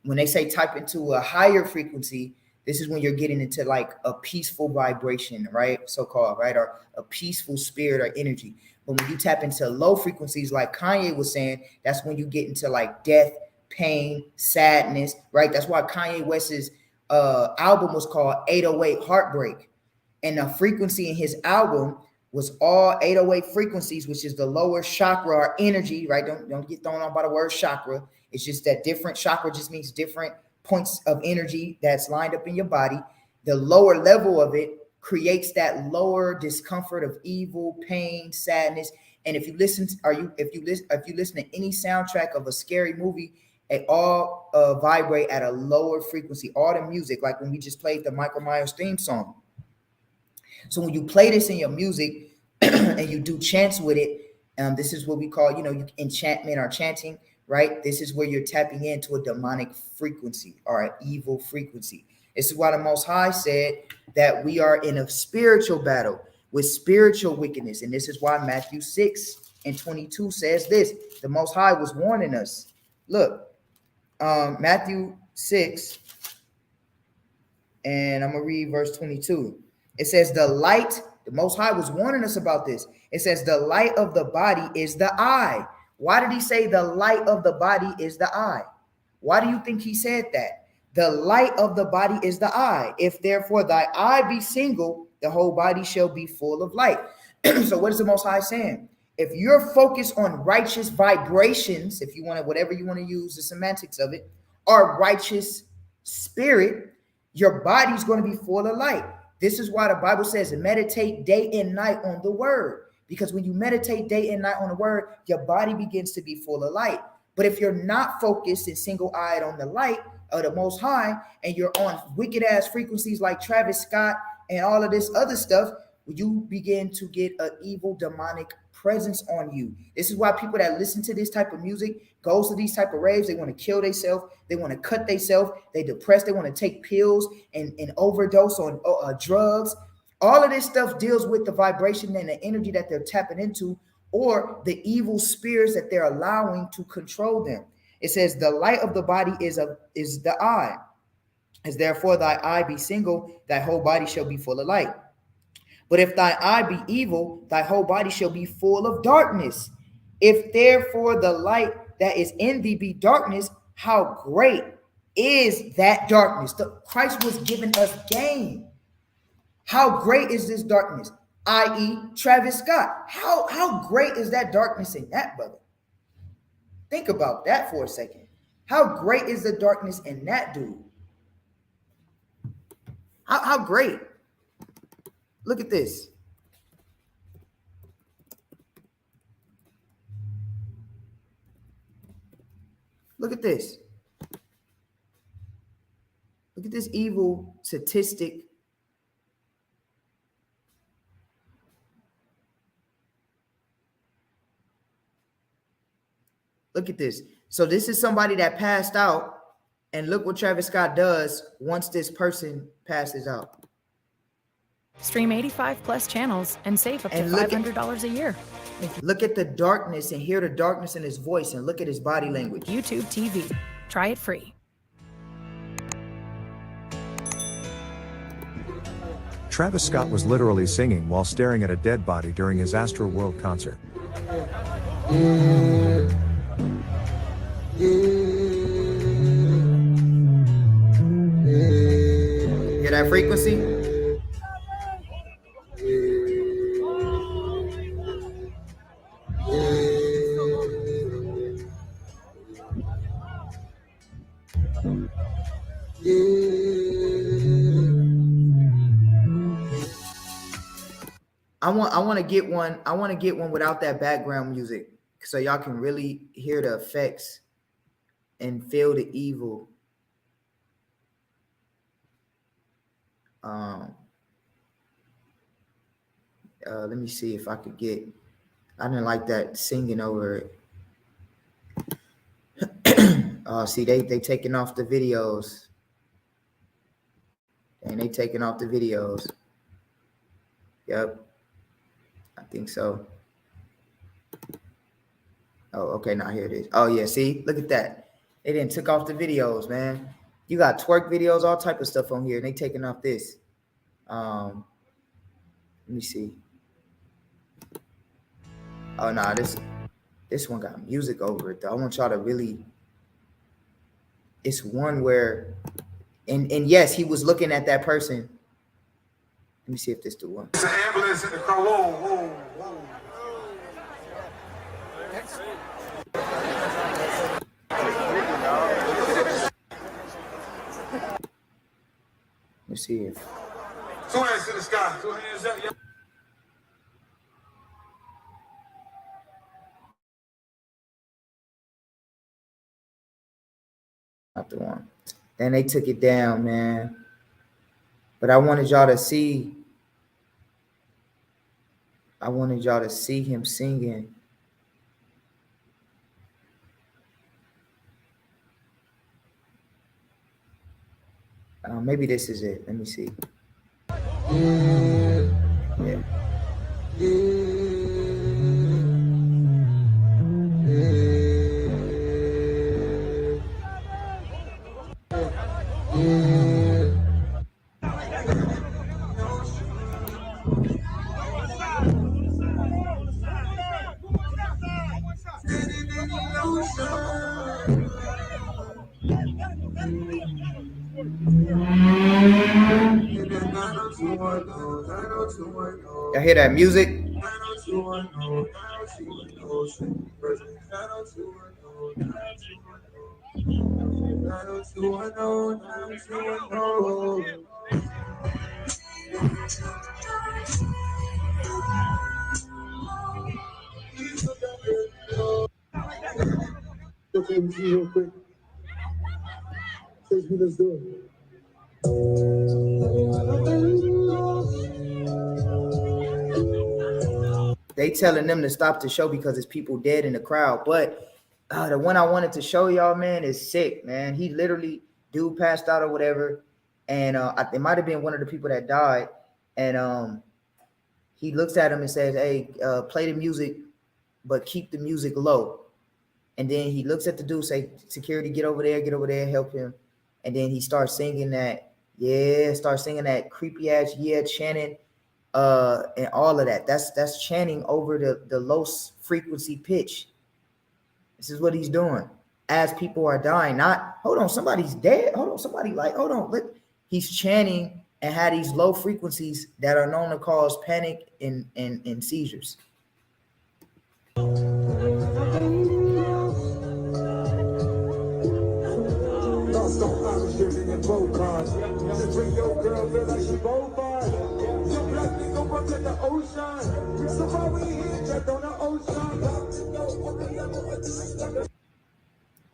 A: they say type into a higher frequency, this is when you're getting into like a peaceful vibration, right? So-called, right? Or a peaceful spirit or energy. But when you tap into low frequencies, like Kanye was saying, that's when you get into like death, pain, sadness, right? That's why Kanye West's album was called 808 Heartbreak. And the frequency in his album was all 808 frequencies, which is the lower chakra or energy, right? Don't get thrown off by the word chakra. It's just that different chakra just means different points of energy that's lined up in your body. The lower level of it creates that lower discomfort of evil, pain, sadness. And if you listen to any soundtrack of a scary movie, they all vibrate at a lower frequency. All the music, like when we just played the Michael Myers theme song. So when you play this in your music and you do chants with it, this is what we call, enchantment or chanting, right? This is where you're tapping into a demonic frequency or an evil frequency. This is why the Most High said that we are in a spiritual battle with spiritual wickedness. And this is why Matthew 6:22 says this. The Most High was warning us. Look, Matthew 6, and I'm going to read verse 22. It says the Most High was warning us about this. It says the light of the body is the eye. Why did he say the light of the body is the eye? Why do you think he said that? The light of the body is the eye. If therefore thy eye be single, the whole body shall be full of light. So what is the Most High saying? If you're focused on righteous vibrations, if you want to, whatever you want to use, the semantics of it, or righteous spirit, your body's going to be full of light. This is why the Bible says meditate day and night on the word. Because when you meditate day and night on the word, your body begins to be full of light. But if you're not focused and single-eyed on the light of the Most High, and you're on wicked-ass frequencies like Travis Scott and all of this other stuff, you begin to get an evil demonic presence on you. This is why people that listen to this type of music, goes to these type of raves, they want to kill themselves, they want to cut themselves, they depressed, they want to take pills and overdose on drugs. All of this stuff deals with the vibration and the energy that they're tapping into, or the evil spirits that they're allowing to control them. It says the light of the body is the eye. As therefore thy eye be single, thy whole body shall be full of light. But if thy eye be evil, thy whole body shall be full of darkness. If therefore the light that is in thee be darkness, how great is that darkness? Christ was giving us game. How great is this darkness? I.e. Travis Scott. How great is that darkness in that, brother? Think about that for a second. How great is the darkness in that dude? How great? Look at this. Look at this. Look at this evil statistic. Look at this. So this is somebody that passed out, and look what Travis Scott does once this person passes out.
K: Stream 85 plus channels and save up to $500 a year.
A: Look at the darkness and hear the darkness in his voice, and look at his body language.
K: YouTube TV. Try it free.
L: Travis Scott was literally singing while staring at a dead body during his Astroworld concert.
A: Hear that frequency? I want to get one. I want to get one without that background music, so y'all can really hear the effects and feel the evil. Let me see if I could get. I didn't like that singing over it. See, they taking off the videos, and they taking off the videos. Yep, I think so. Oh, okay, now here it is. Oh yeah, see, look at that. They didn't took off the videos, man. You got twerk videos, all type of stuff on here, and they taking off this. Let me see. Oh no, this one got music over it though. I want y'all to really. It's one where, and yes, he was looking at that person. Let me see if this the one.
C: It's an ambulance in the car. Whoa, whoa, whoa.
A: Let's see if.
C: Two hands to the sky. Two hands up. Yeah.
A: Not the one. Then they took it down, man. But I wanted y'all to see. I wanted y'all to see him singing. Maybe this is it. Let me see. Yeah. Y'all hear that music?
C: Okay, we see you real quick. Let's do it.
A: they telling them to stop the show because it's people dead in the crowd. But the one I wanted to show y'all, man, is sick, man. He literally, dude passed out or whatever, and it might have been one of the people that died, and he looks at him and says, "Hey, play the music, but keep the music low." And then he looks at the dude, say, "Security, get over there, help him." And then he starts singing that, creepy ass, chanting, and all of that. That's chanting over the low frequency pitch. This is what he's doing as people are dying. Not, hold on, somebody's dead. He's chanting and had these low frequencies that are known to cause panic and seizures.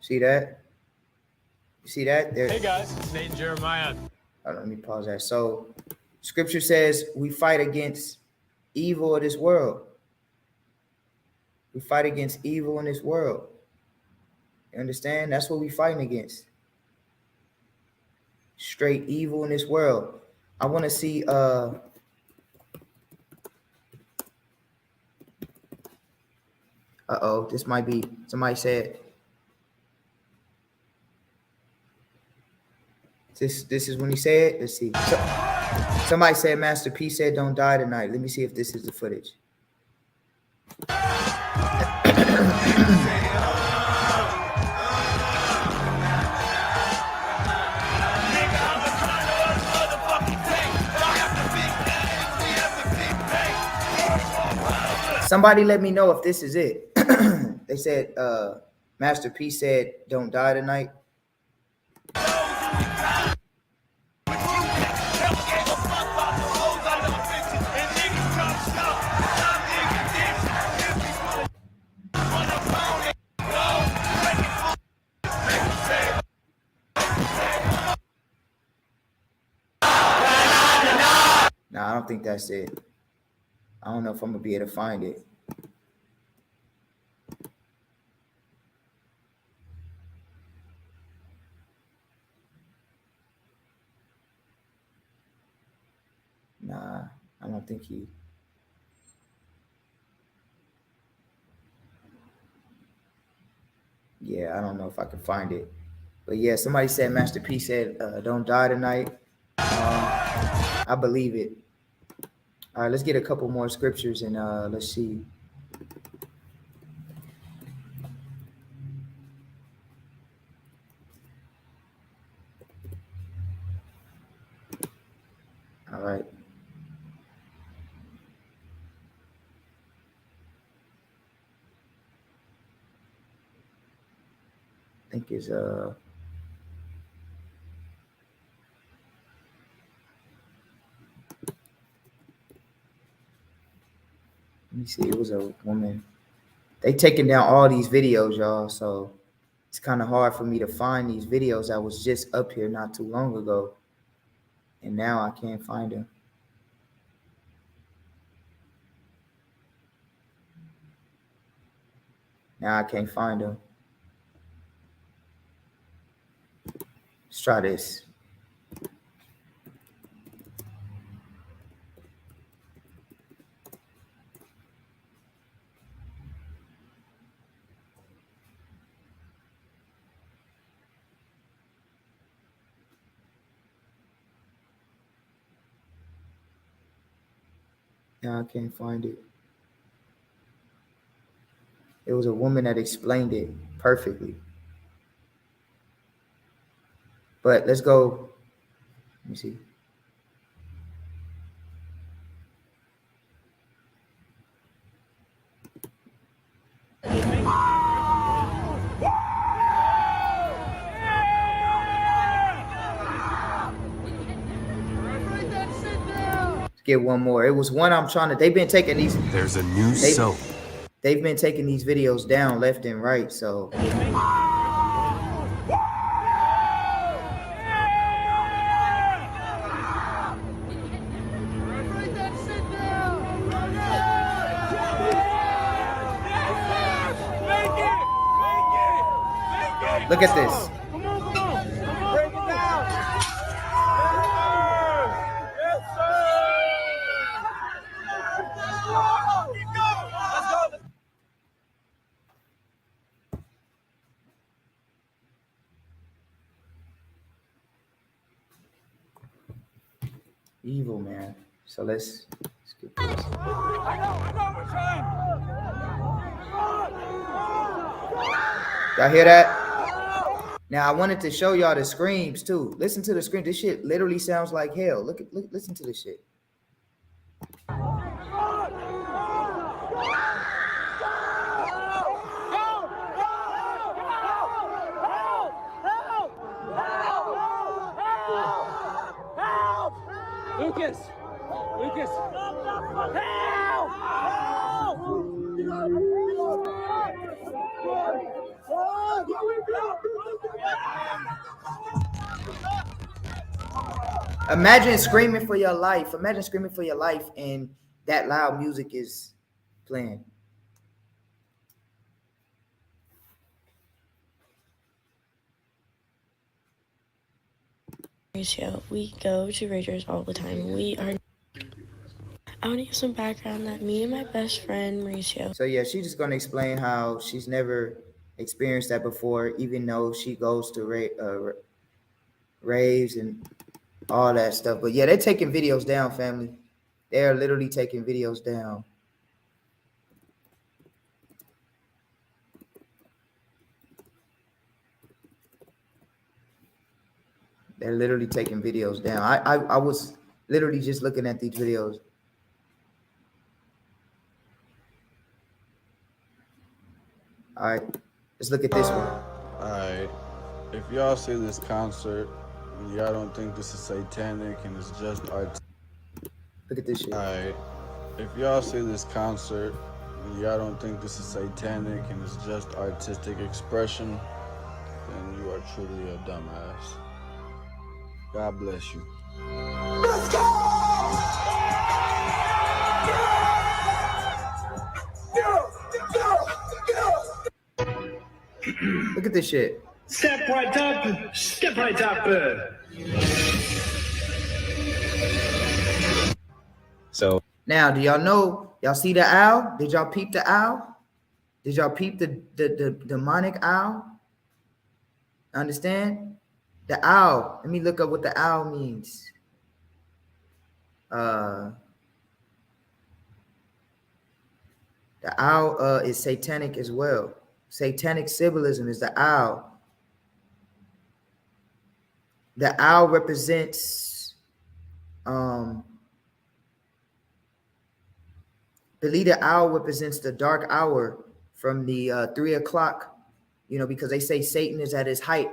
A: See that? You see that? There.
F: Hey guys, it's Nate and Jeremiah.
A: Let me pause that. So, Scripture says we fight against evil of this world. We fight against evil in this world. You understand? That's what we're fighting against. Straight evil in this world. I want to see this might be, somebody said this is when he said, let's see. Somebody said Master P said don't die tonight. Let me see if this is the footage. Somebody let me know if this is it. They said Master P said don't die tonight. Nah, I don't think that's it. I don't know if I'm gonna be able to find it. Nah, I don't think he. Yeah, I don't know if I can find it. But yeah, somebody said Master P said don't die tonight. I believe it. All right, let's get a couple more scriptures and let's see. All right. I think it's let me see, it was a woman. They taking down all these videos, y'all, so it's kind of hard for me to find these videos that was just up here not too long ago. And now I can't find them. Now I can't find them. Let's try this. Now I can't find it. It was a woman that explained it perfectly. But let's go. Let me see. Get one more. It was one I'm trying to. They've been taking these.
M: There's a new soap.
A: They've been taking these videos down left and right. So. Look at this.
E: Come on. Break it down. Yes, sir. Keep going. Let's go.
A: Evil, man. So let's get this.
E: I know, we're trying.
A: Y'all hear that? Now I wanted to show y'all the screams too. Listen to the scream. This shit literally sounds like hell. Listen to this shit.
E: Lucas! Help!
A: Imagine screaming for your life. Imagine screaming for your life and that loud music is playing.
M: Mauricio, we go to Ragers all the time. I want to give some background that me and my best friend Mauricio.
A: So yeah, she's just gonna explain how she's never experienced that before, even though she goes to raves and all that stuff. But yeah, they're taking videos down, family. They are literally taking videos down. They're literally taking videos down. I was literally just looking at these videos. All right, let's look at this one.
N: All right, if y'all see this concert, y'all don't think this is satanic and it's just art.
A: Look at this shit.
N: All right, if y'all see this concert, y'all don't think this is satanic and it's just artistic expression, then you are truly a dumbass. God bless you.
E: Let's go!
A: Look at this shit.
E: Step right up. Step right up.
A: So now, do y'all know? Y'all see the owl? Did y'all peep the owl? Did y'all peep the demonic owl? Understand? The owl. Let me look up what the owl means. The owl is satanic as well. Satanic symbolism is the owl. The owl represents believe the owl represents the dark hour from the 3 o'clock, because they say Satan is at his height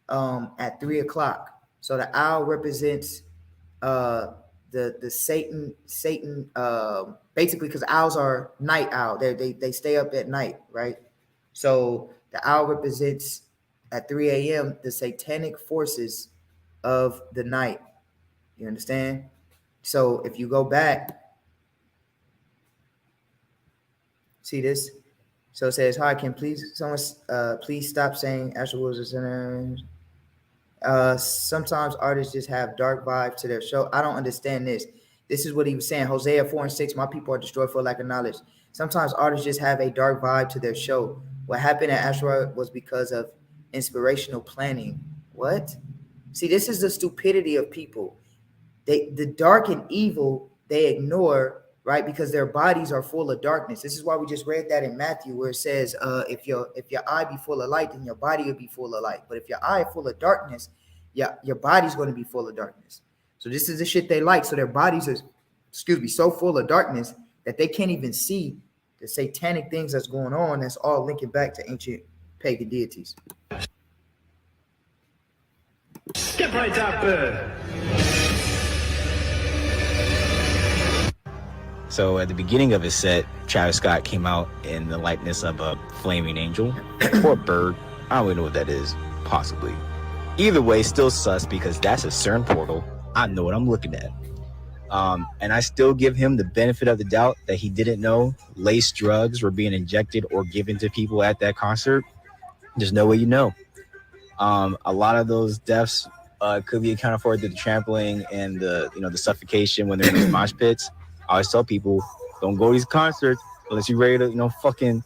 A: at 3 o'clock. So the owl represents the Satan basically, because owls are night owl. They stay up at night, right? So the owl represents at 3 a.m. the satanic forces of the night. You understand? So if you go back, see this? So it says, "Hi, can someone please stop saying Astro World is in sometimes artists just have dark vibes to their show." I don't understand this. This is what he was saying. Hosea 4:6, my people are destroyed for lack of knowledge. Sometimes artists just have a dark vibe to their show. What happened at Astro was because of inspirational planning. What? See, this is the stupidity of people. The dark and evil, they ignore, right? Because their bodies are full of darkness. This is why we just read that in Matthew, where it says, if your eye be full of light, then your body will be full of light. But if your eye is full of darkness, your body's going to be full of darkness. So this is the shit they like. So their bodies are, so full of darkness that they can't even see the satanic things that's going on. That's all linking back to ancient pagan deities.
E: Step right up.
O: So at the beginning of his set, Travis Scott came out in the likeness of a flaming angel or a bird. I don't even know what that is, possibly. Either way, still sus because that's a CERN portal. I know what I'm looking at. And I still give him the benefit of the doubt that he didn't know laced drugs were being injected or given to people at that concert. There's no way you know. A lot of those deaths could be accounted for through the trampling and the suffocation when they're in these mosh pits. I always tell people, don't go to these concerts unless you're ready to fucking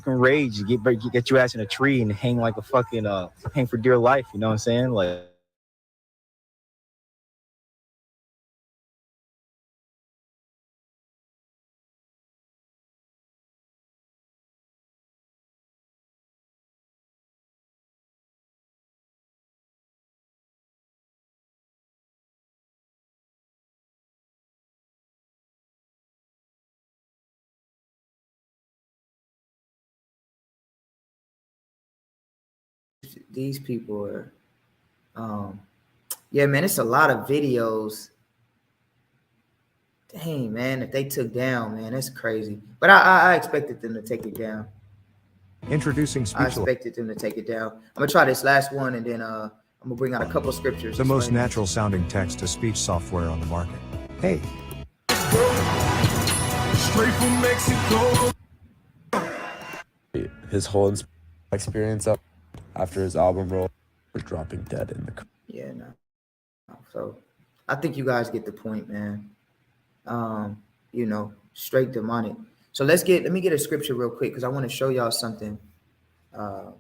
O: rage. You get your ass in a tree and hang like a fucking hang for dear life. You know what I'm saying? Like.
A: These people are, yeah, man, it's a lot of videos. Dang, man, if they took down, man, that's crazy. But I expected them to take it down.
L: Introducing
A: I
L: Speechless,
A: expected them to take it down. I'm gonna try this last one, and then I'm gonna bring out a couple scriptures.
L: the most natural sounding text-to-speech software on the market. Hey,
C: Straight from Mexico.
P: His whole experience up after his album roll was dropping dead in the.
A: Yeah, no. So I think you guys get the point, man. Straight demonic. So let me get a scripture real quick because I want to show y'all something. Let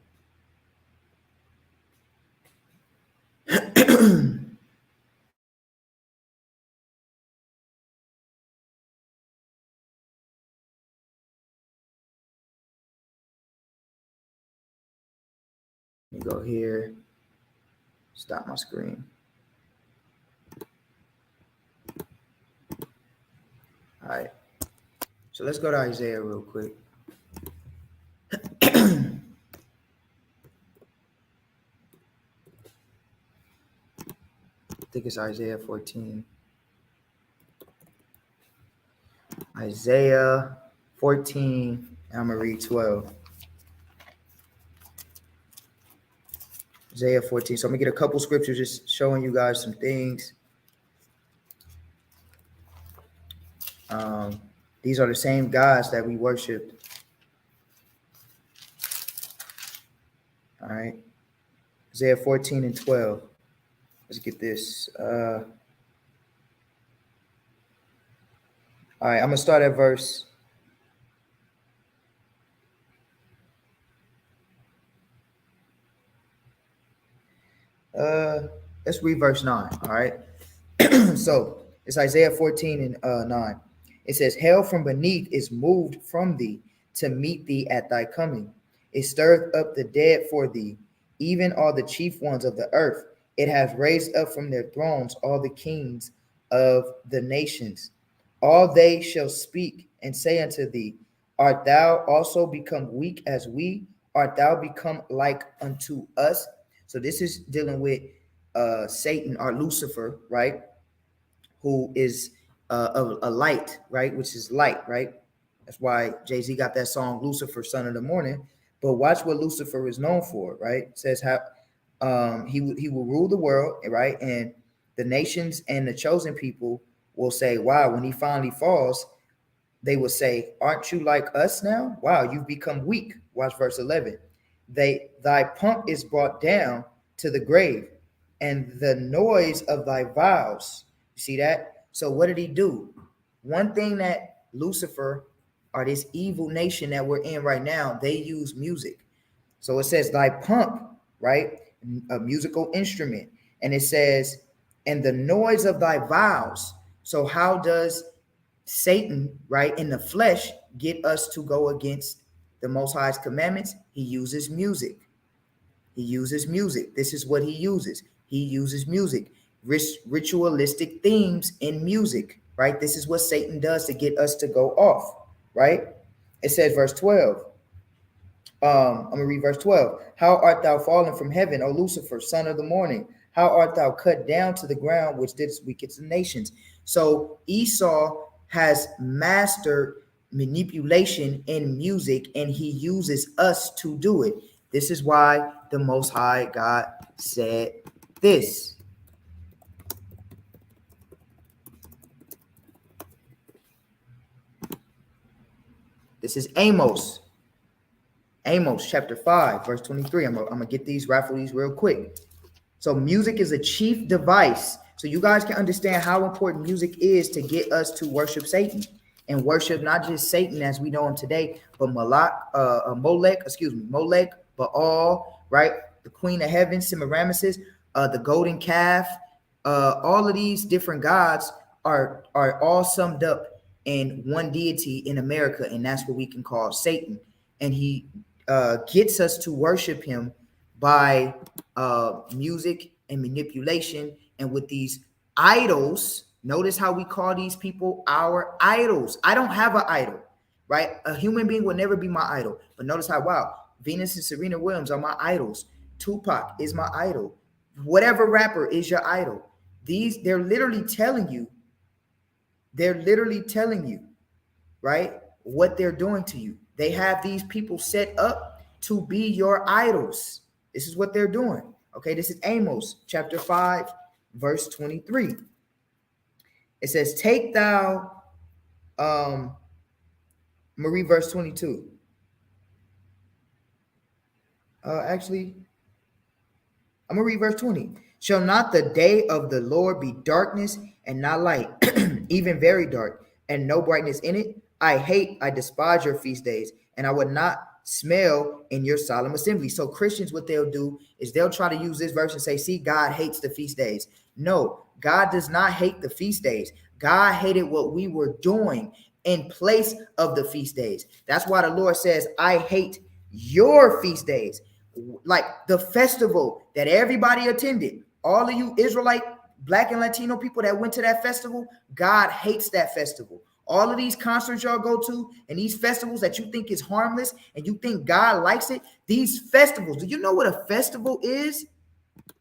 A: me go here. Stop my screen. All right. So let's go to Isaiah real quick. I think it's Isaiah 14. Isaiah 14, and I'm going to read 12. Isaiah 14. So I'm going to get a couple scriptures just showing you guys some things. These are the same gods that we worshiped. All right. Isaiah 14 and 12. Let's get this. All right, I'm going to start at verse. Let's read verse 9. All right. So it's Isaiah 14 and 9. It says, hell from beneath is moved from thee to meet thee at thy coming. It stirreth up the dead for thee, even all the chief ones of the earth. It hath raised up from their thrones all the kings of the nations. All they shall speak and say unto thee, art thou also become weak as we? Art thou become like unto us? So this is dealing with Satan or Lucifer, right? Who is a light, right? Which is light, right? That's why Jay-Z got that song, Lucifer, Son of the Morning. But watch what Lucifer is known for, right? It says how he will rule the world, right? And the nations and the chosen people will say, wow, when he finally falls, they will say, aren't you like us now? Wow, you've become weak. Watch verse 11. Thy pomp is brought down to the grave, and the noise of thy vows. You see that? So what did he do? One thing that Lucifer or this evil nation that we're in right now, they use music. So it says thy pomp, right? A musical instrument. And it says, and the noise of thy vows. So how does Satan, right, in the flesh, get us to go against the Most High's commandments? He uses music. He uses music. This is what he uses. He uses music. Ritualistic themes in music, right? This is what Satan does to get us to go off, right? It says verse 12. I'm going to read verse 12. How art thou fallen from heaven, O Lucifer, son of the morning? How art thou cut down to the ground, which didst weaken the nations? So Esau has mastered manipulation in music, and he uses us to do it. This is why the Most High God said this. This is Amos. Amos chapter 5, verse 23. I'm gonna get raffle these real quick. So music is a chief device. So you guys can understand how important music is to get us to worship Satan and worship not just Satan as we know him today, but Molech, Baal, right? The queen of heaven, Semiramis, the golden calf, all of these different gods are all summed up in one deity in America, and that's what we can call Satan. And he gets us to worship him by music and manipulation, and with these idols. Notice how we call these people our idols. I don't have an idol, right? A human being will never be my idol. But notice how, wow, Venus and Serena Williams are my idols. Tupac is my idol. Whatever rapper is your idol. They're literally telling you, right, what they're doing to you. They have these people set up to be your idols. This is what they're doing. Okay, this is Amos chapter 5, verse 23. It says, take thou, Marie, verse 22. Actually, I'm going to read verse 20. Shall not the day of the Lord be darkness and not light, even very dark, and no brightness in it? I despise your feast days, and I would not smell in your solemn assembly. So Christians, what they'll do is they'll try to use this verse and say, see, God hates the feast days. No, God does not hate the feast days. God hated what we were doing in place of the feast days. That's why the Lord says, I hate your feast days. Like the festival that everybody attended, all of you Israelite, Black and Latino people that went to that festival, God hates that festival. All of these concerts y'all go to and these festivals that you think is harmless and you think God likes it, these festivals, do you know what a festival is?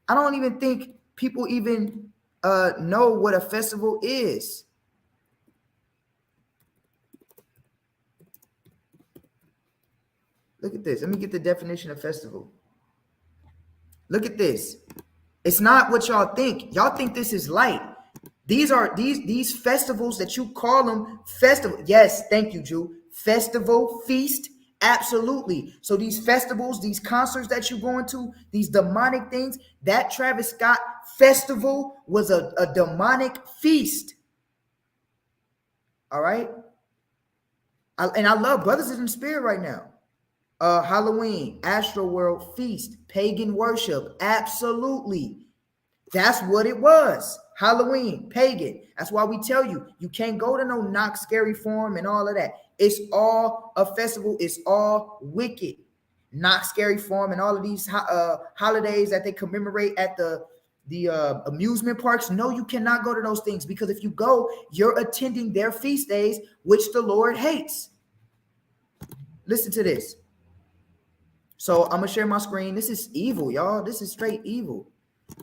A: I don't even think people even know what a festival is. Look at this. Let me get the definition of festival. Look at this. It's not what y'all think. Y'all think this is light. These are these festivals that you call them festival. Yes, thank you, Jew. Festival, feast, absolutely. So these festivals, these concerts that you're going to, these demonic things, that Travis Scott festival was a demonic feast. All right. And I love Brothers in the Spirit right now. Halloween, Astroworld feast, pagan worship, absolutely. That's what it was. Halloween, pagan. That's why we tell you, you can't go to no Knox Scary Farm and all of that. It's all a festival. It's all wicked. Knox Scary Farm and all of these holidays that they commemorate at the amusement parks. No, you cannot go to those things, because if you go, you're attending their feast days, which the Lord hates. Listen to this. So I'm gonna share my screen. This is evil, y'all. This is straight evil.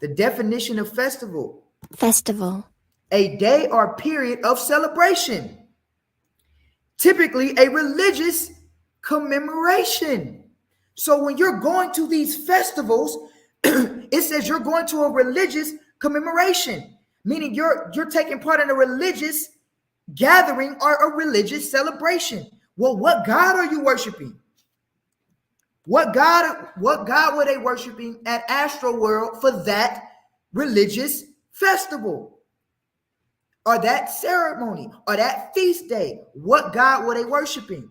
A: The definition of festival.
B: Festival.
A: A day or period of celebration. Typically a religious commemoration. So when you're going to these festivals, it says you're going to a religious commemoration, meaning you're taking part in a religious gathering or a religious celebration. Well, what God are you worshiping? What God were they worshiping at Astroworld for that religious festival or that ceremony or that feast day? What God were they worshiping?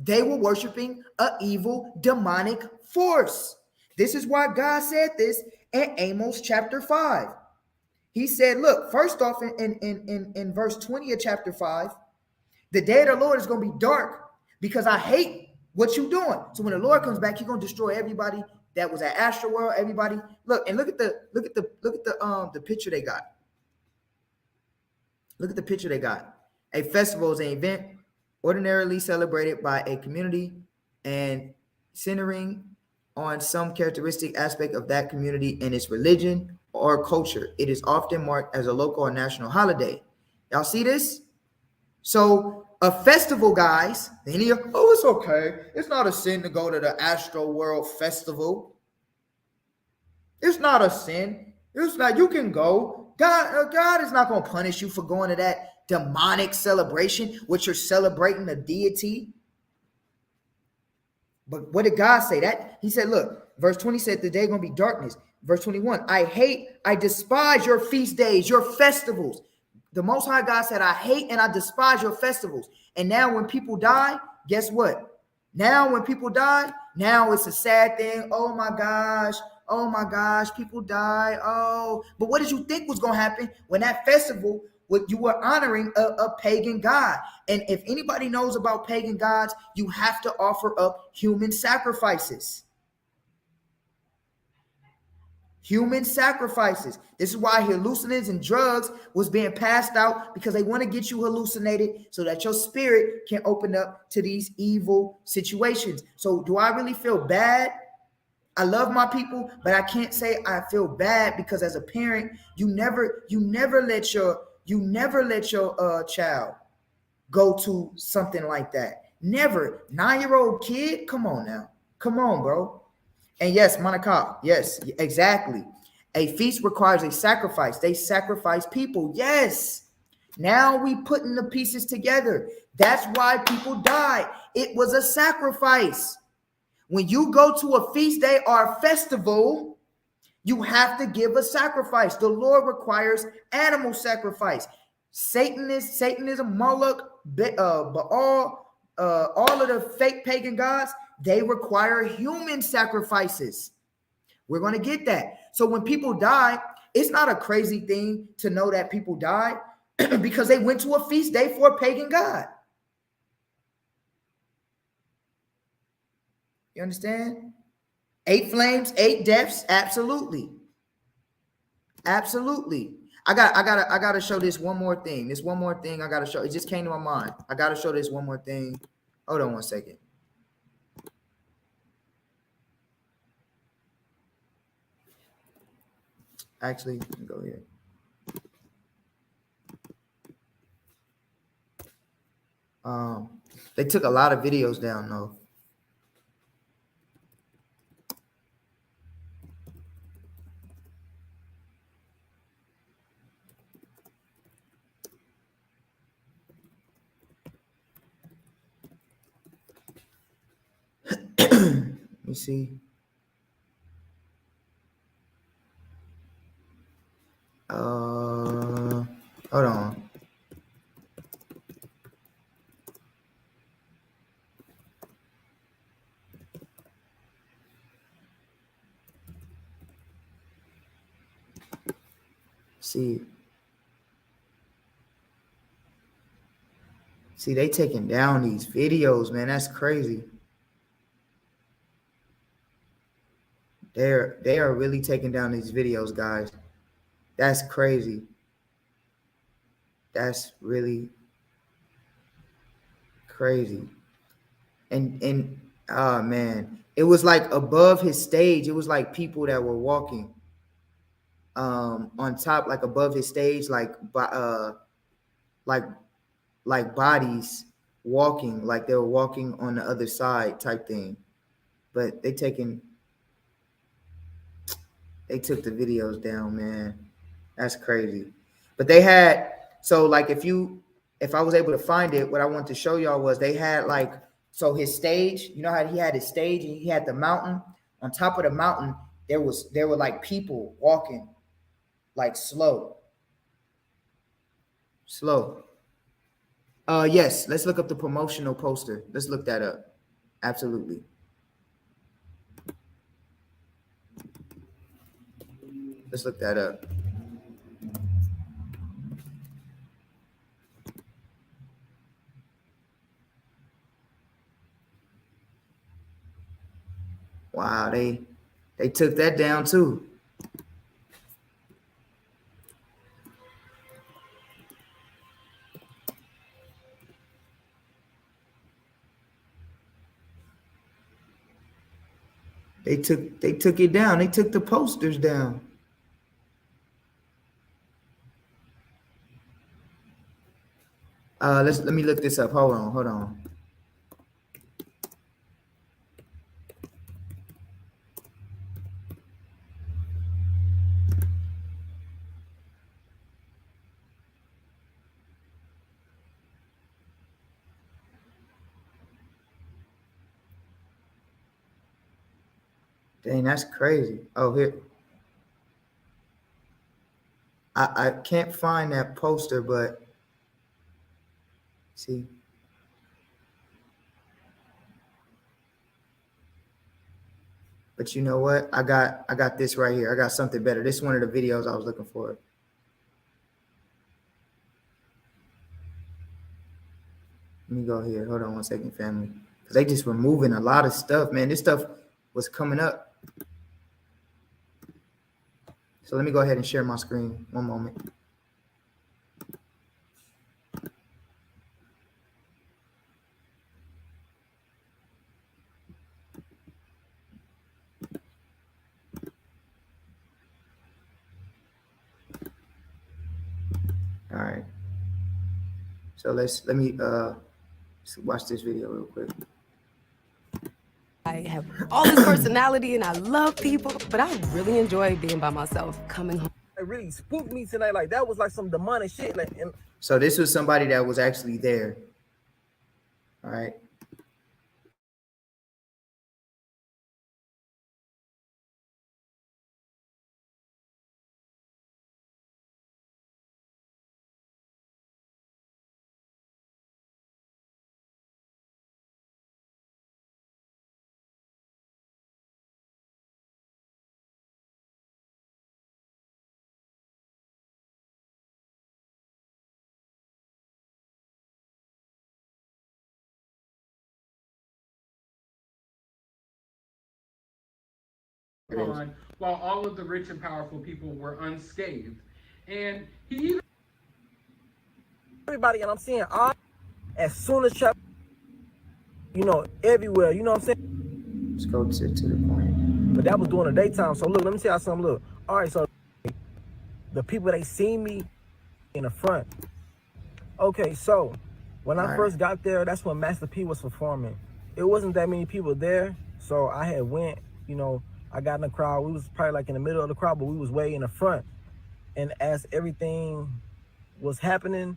A: They were worshiping an evil demonic force. This is why God said this in Amos chapter 5. He said, look, first off in verse 20 of chapter 5, the day of the Lord is going to be dark because I hate what you doing. So when the Lord comes back, he's going to destroy everybody that was at Astroworld, everybody. Look at the picture they got. Look at the picture they got. A festival is an event ordinarily celebrated by a community and centering on some characteristic aspect of that community and its religion or culture. It is often marked as a local or national holiday. Y'all see this? So a festival, guys, and you're, oh, it's okay. It's not a sin to go to the Astroworld Festival. It's not a sin. It's not, you can go. God is not going to punish you for going to that demonic celebration, which you're celebrating a deity. But what did God say? That he said, look, verse 20 said the day gonna be darkness. Verse 21, I despise your feast days, your festivals. The Most High God said, I hate and I despise your festivals. And now when people die, guess what? Now when people die, now it's a sad thing. Oh my gosh, people die. Oh, but what did you think was going to happen when that festival, what you were honoring a pagan god? And if anybody knows about pagan gods, you have to offer up human sacrifices. Human sacrifices. This is why hallucinogens and drugs was being passed out, because they want to get you hallucinated so that your spirit can open up to these evil situations. So do I really feel bad? I love my people, but I can't say I feel bad, because as a parent, you never let your child go to something like that. Never. 9-year-old kid, come on now. Come on, bro. And yes, Monica, yes, exactly. A feast requires a sacrifice. They sacrifice people. Yes. Now we putting the pieces together. That's why people died. It was a sacrifice. When you go to a feast day or a festival, you have to give a sacrifice. The Lord requires animal sacrifice. Satanism, Moloch, Baal, all of the fake pagan gods, they require human sacrifices. We're going to get that. So when people die, it's not a crazy thing to know that people died because they went to a feast day for a pagan god. You understand? 8 flames, 8 deaths. Absolutely. Absolutely. I gotta show this one more thing. This one more thing I gotta show. It just came to my mind. I gotta show this one more thing. Hold on one second. Actually, let me go here. They took a lot of videos down though. Let me see. Hold on. See, they taking down these videos, man. That's crazy. They are really taking down these videos, guys. That's crazy. That's really crazy. And oh man, it was like above his stage. It was like people that were walking on top, like above his stage, like bodies walking, like they were walking on the other side type thing. But they took the videos down, man. That's crazy. But they had, so like if I was able to find it, what I wanted to show y'all was they had like, so his stage, you know how he had his stage and he had the mountain. On top of the mountain, there were like people walking like slow. Yes, let's look up the promotional poster. Let's look that up. Absolutely. Let's look that up. Wow, they took that down too. They took it down. They took the posters down. Let me look this up. Hold on. Dang, that's crazy. Oh, here. I can't find that poster, but see. But you know what? I got this right here. I got something better. This is one of the videos I was looking for. Let me go here. Hold on one second, family. Because they just removing a lot of stuff, man. This stuff was coming up. So let me go ahead and share my screen. One moment. All right. So let me watch this video real quick.
Q: I have all this personality and I love people, but I really enjoy being by myself, coming home.
J: It really spooked me tonight. Like that was like some demonic shit. Like, and
A: so this was somebody that was actually there. All right.
R: on while all of the rich and powerful people were unscathed. And he even
J: everybody, and I'm seeing as soon as Travis, you know, everywhere, you know what I'm saying?
A: Let's go to the point.
J: But that was during the daytime. So look, let me tell you something. Look, all right, so the people, they see me in the front. Okay, so when I first got there, that's when Master P was performing. It wasn't that many people there, so I had went, you know, I got in the crowd. We was probably like in the middle of the crowd, but we was way in the front. And as everything was happening,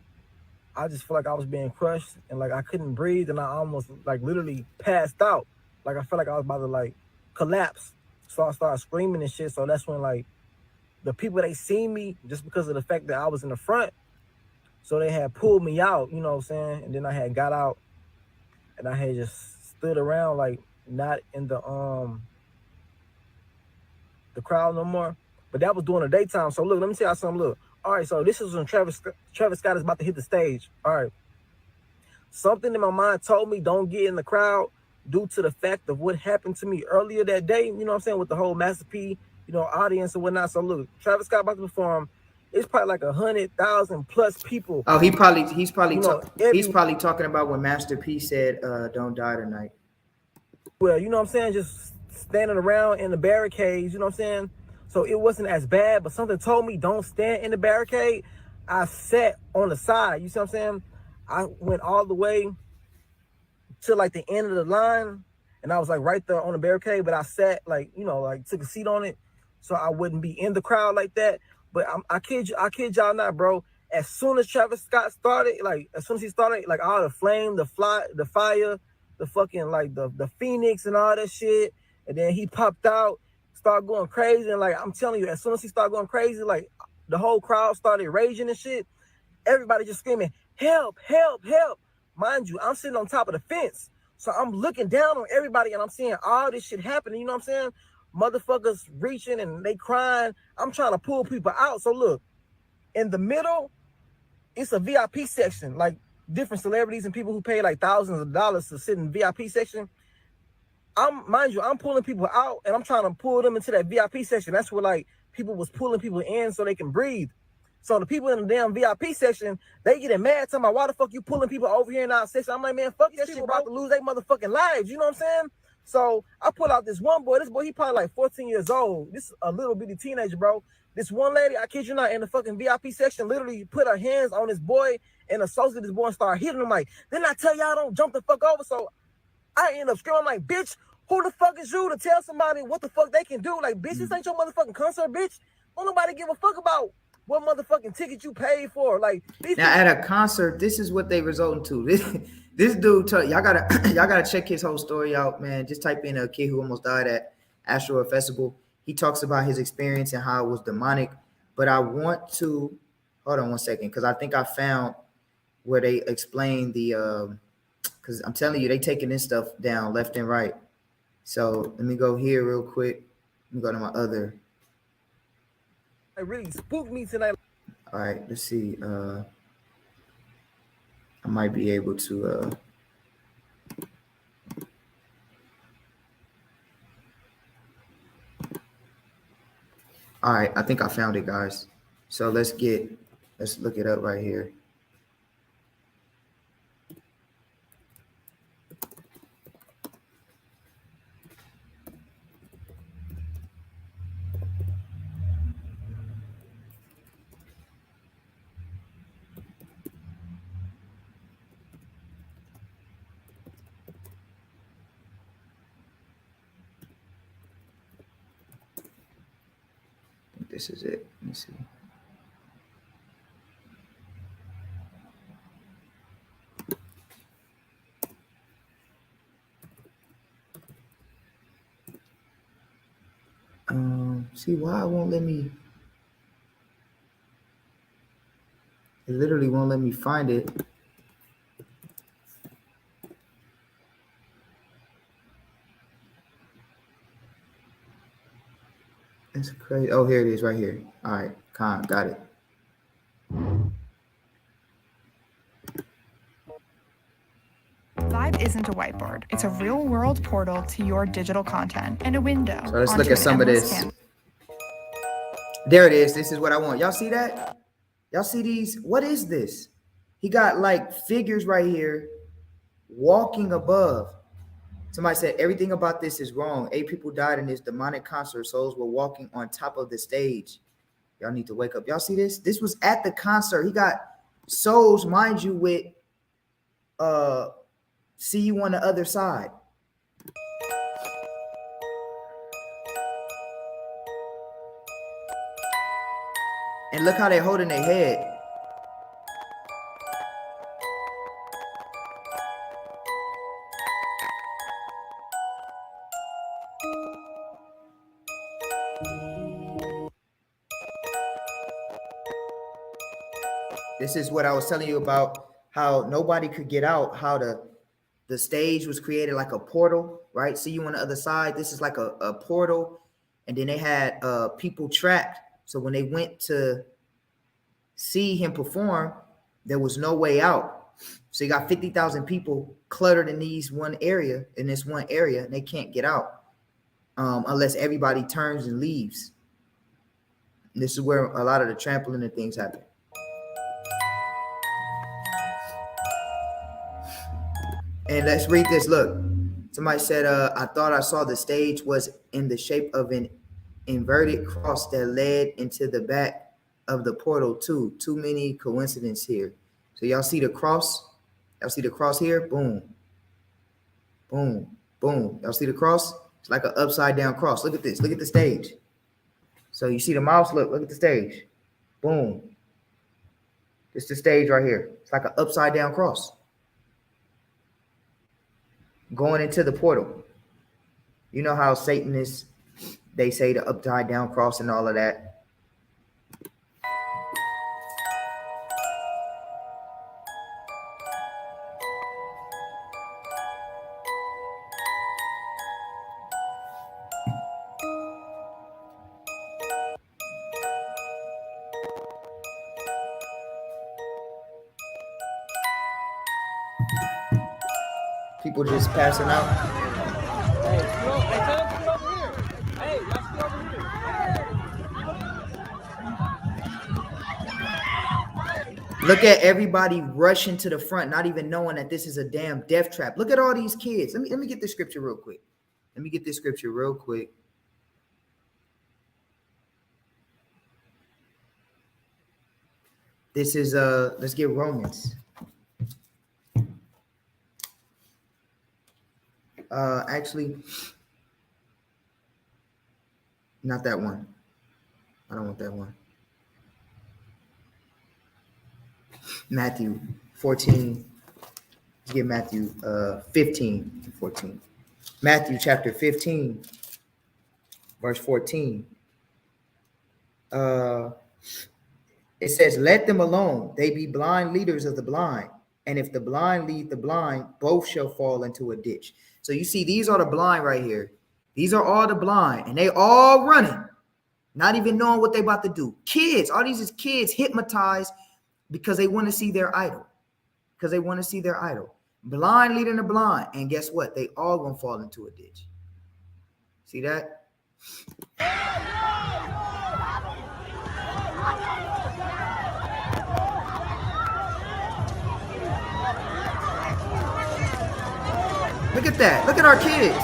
J: I just felt like I was being crushed and like I couldn't breathe, and I almost like literally passed out. Like I felt like I was about to like collapse. So I started screaming and shit. So that's when like the people, they seen me just because of the fact that I was in the front. So they had pulled me out, you know what I'm saying? And then I had got out and I had just stood around, like not in the crowd no more. But that was during the daytime. So look, let me tell you something. Look, all right, so this is when Travis Scott is about to hit the stage. All right. Something in my mind told me don't get in the crowd due to the fact of what happened to me earlier that day, you know what I'm saying, with the whole Master P, you know, audience and whatnot. So look, Travis Scott about to perform. It's probably like 100,000 plus people.
A: Oh, he's probably talking about when Master P said, "Don't die tonight."
J: Well, you know what I'm saying, just standing around in the barricades, you know what I'm saying. So it wasn't as bad, but something told me don't stand in the barricade. I sat on the side, you see what I'm saying. I went all the way to like the end of the line, and I was like right there on the barricade, but I sat like, you know, like took a seat on it so I wouldn't be in the crowd like that. But I kid y'all not, bro. As soon as Travis Scott started, like as soon as he started, like all the flame, the fire, the fucking like the Phoenix and all that shit, and then he popped out, started going crazy, and like I'm telling you, as soon as he started going crazy, like the whole crowd started raging and shit. Everybody just screaming, "Help! Help! Help!" Mind you, I'm sitting on top of the fence, so I'm looking down on everybody, and I'm seeing all this shit happening. You know what I'm saying? Motherfuckers reaching and they crying. I'm trying to pull people out. So look, in the middle, it's a VIP section, like different celebrities and people who pay like thousands of dollars to sit in the VIP section. Mind you, I'm pulling people out and I'm trying to pull them into that VIP section. That's where like people was pulling people in so they can breathe. So the people in the damn VIP section, they getting mad, talking about why the fuck you pulling people over here in our section. I'm like, man, fuck that shit, about to lose their motherfucking lives. You know what I'm saying? So I pull out this one boy. This boy, he probably like 14 years old. This is a little bitty teenager, bro. This one lady, I kid you not, in the fucking VIP section, literally put her hands on this boy and associated this boy and started hitting him like, didn't I tell y'all don't jump the fuck over? So I end up screaming like, bitch, who the fuck is you to tell somebody what the fuck they can do? Like, bitch, this ain't your motherfucking concert, bitch. Don't nobody give a fuck about what motherfucking ticket you paid for. Like,
A: now at a concert, this is what they result into. This dude, y'all gotta check his whole story out, man. Just type in a kid who almost died at Astroworld Festival. He talks about his experience and how it was demonic. But I want to hold on one second because I think I found where they explain the because I'm telling you, they taking this stuff down left and right. So let me go here real quick. Let me go to my other.
S: It really spooked me tonight.
A: All right, let's see. I might be able to. All right, I think I found it, guys. So let's look it up right here. This is it. Let me see. See why it won't let me. It literally won't let me find it. That's crazy. Oh, here it is right here. All right, got it.
K: Vibe isn't a whiteboard. It's a real-world portal to your digital content and a window.
A: So let's look at some of this. There it is. This is what I want. Y'all see that? Y'all see these? What is this? He got like figures right here walking above. Somebody said everything about this is wrong. 8 people died in this demonic concert. Souls were walking on top of the stage. Y'all need to wake up. Y'all see this? This was at the concert. He got souls, mind you, with see you on the other side. And look how they're holding their head. This is what I was telling you about, how nobody could get out, how the stage was created like a portal, right? See you on the other side. This is like a portal. And then they had people trapped. So when they went to see him perform, there was no way out. So you got 50,000 people cluttered in this one area, and they can't get out unless everybody turns and leaves. And this is where a lot of the trampling and things happen. And let's read this. Look, somebody said, I thought I saw the stage was in the shape of an inverted cross that led into the back of the portal too. Too many coincidences here. So y'all see the cross? Y'all see the cross here? Boom. Boom. Boom. Y'all see the cross? It's like an upside down cross. Look at this. Look at the stage. So you see the mouse? Look at the stage. Boom. It's the stage right here. It's like an upside down cross. Going into the portal. You know how Satanists, they say the upside down cross and all of that. People just passing out.
E: Hey, tell them to get over here. Hey, y'all get over here.
A: Look at everybody rushing to the front, not even knowing that this is a damn death trap. Look at all these kids. Let me get this scripture real quick. This is let's get Romans. Actually, not that one. I don't want that one. Matthew 14. Let's get Matthew 15 to 14. Matthew chapter 15. verse 14. It says, let them alone. They be blind leaders of the blind. And if the blind lead the blind, both shall fall into a ditch. So you see, these are the blind right here. These are all the blind, and they all running, not even knowing what they about to do. Kids, all these is kids hypnotized because they want to see their idol. Because they want to see their idol. Blind leading the blind. And guess what? They all gonna fall into a ditch. See that? Look at that. Look at our kids.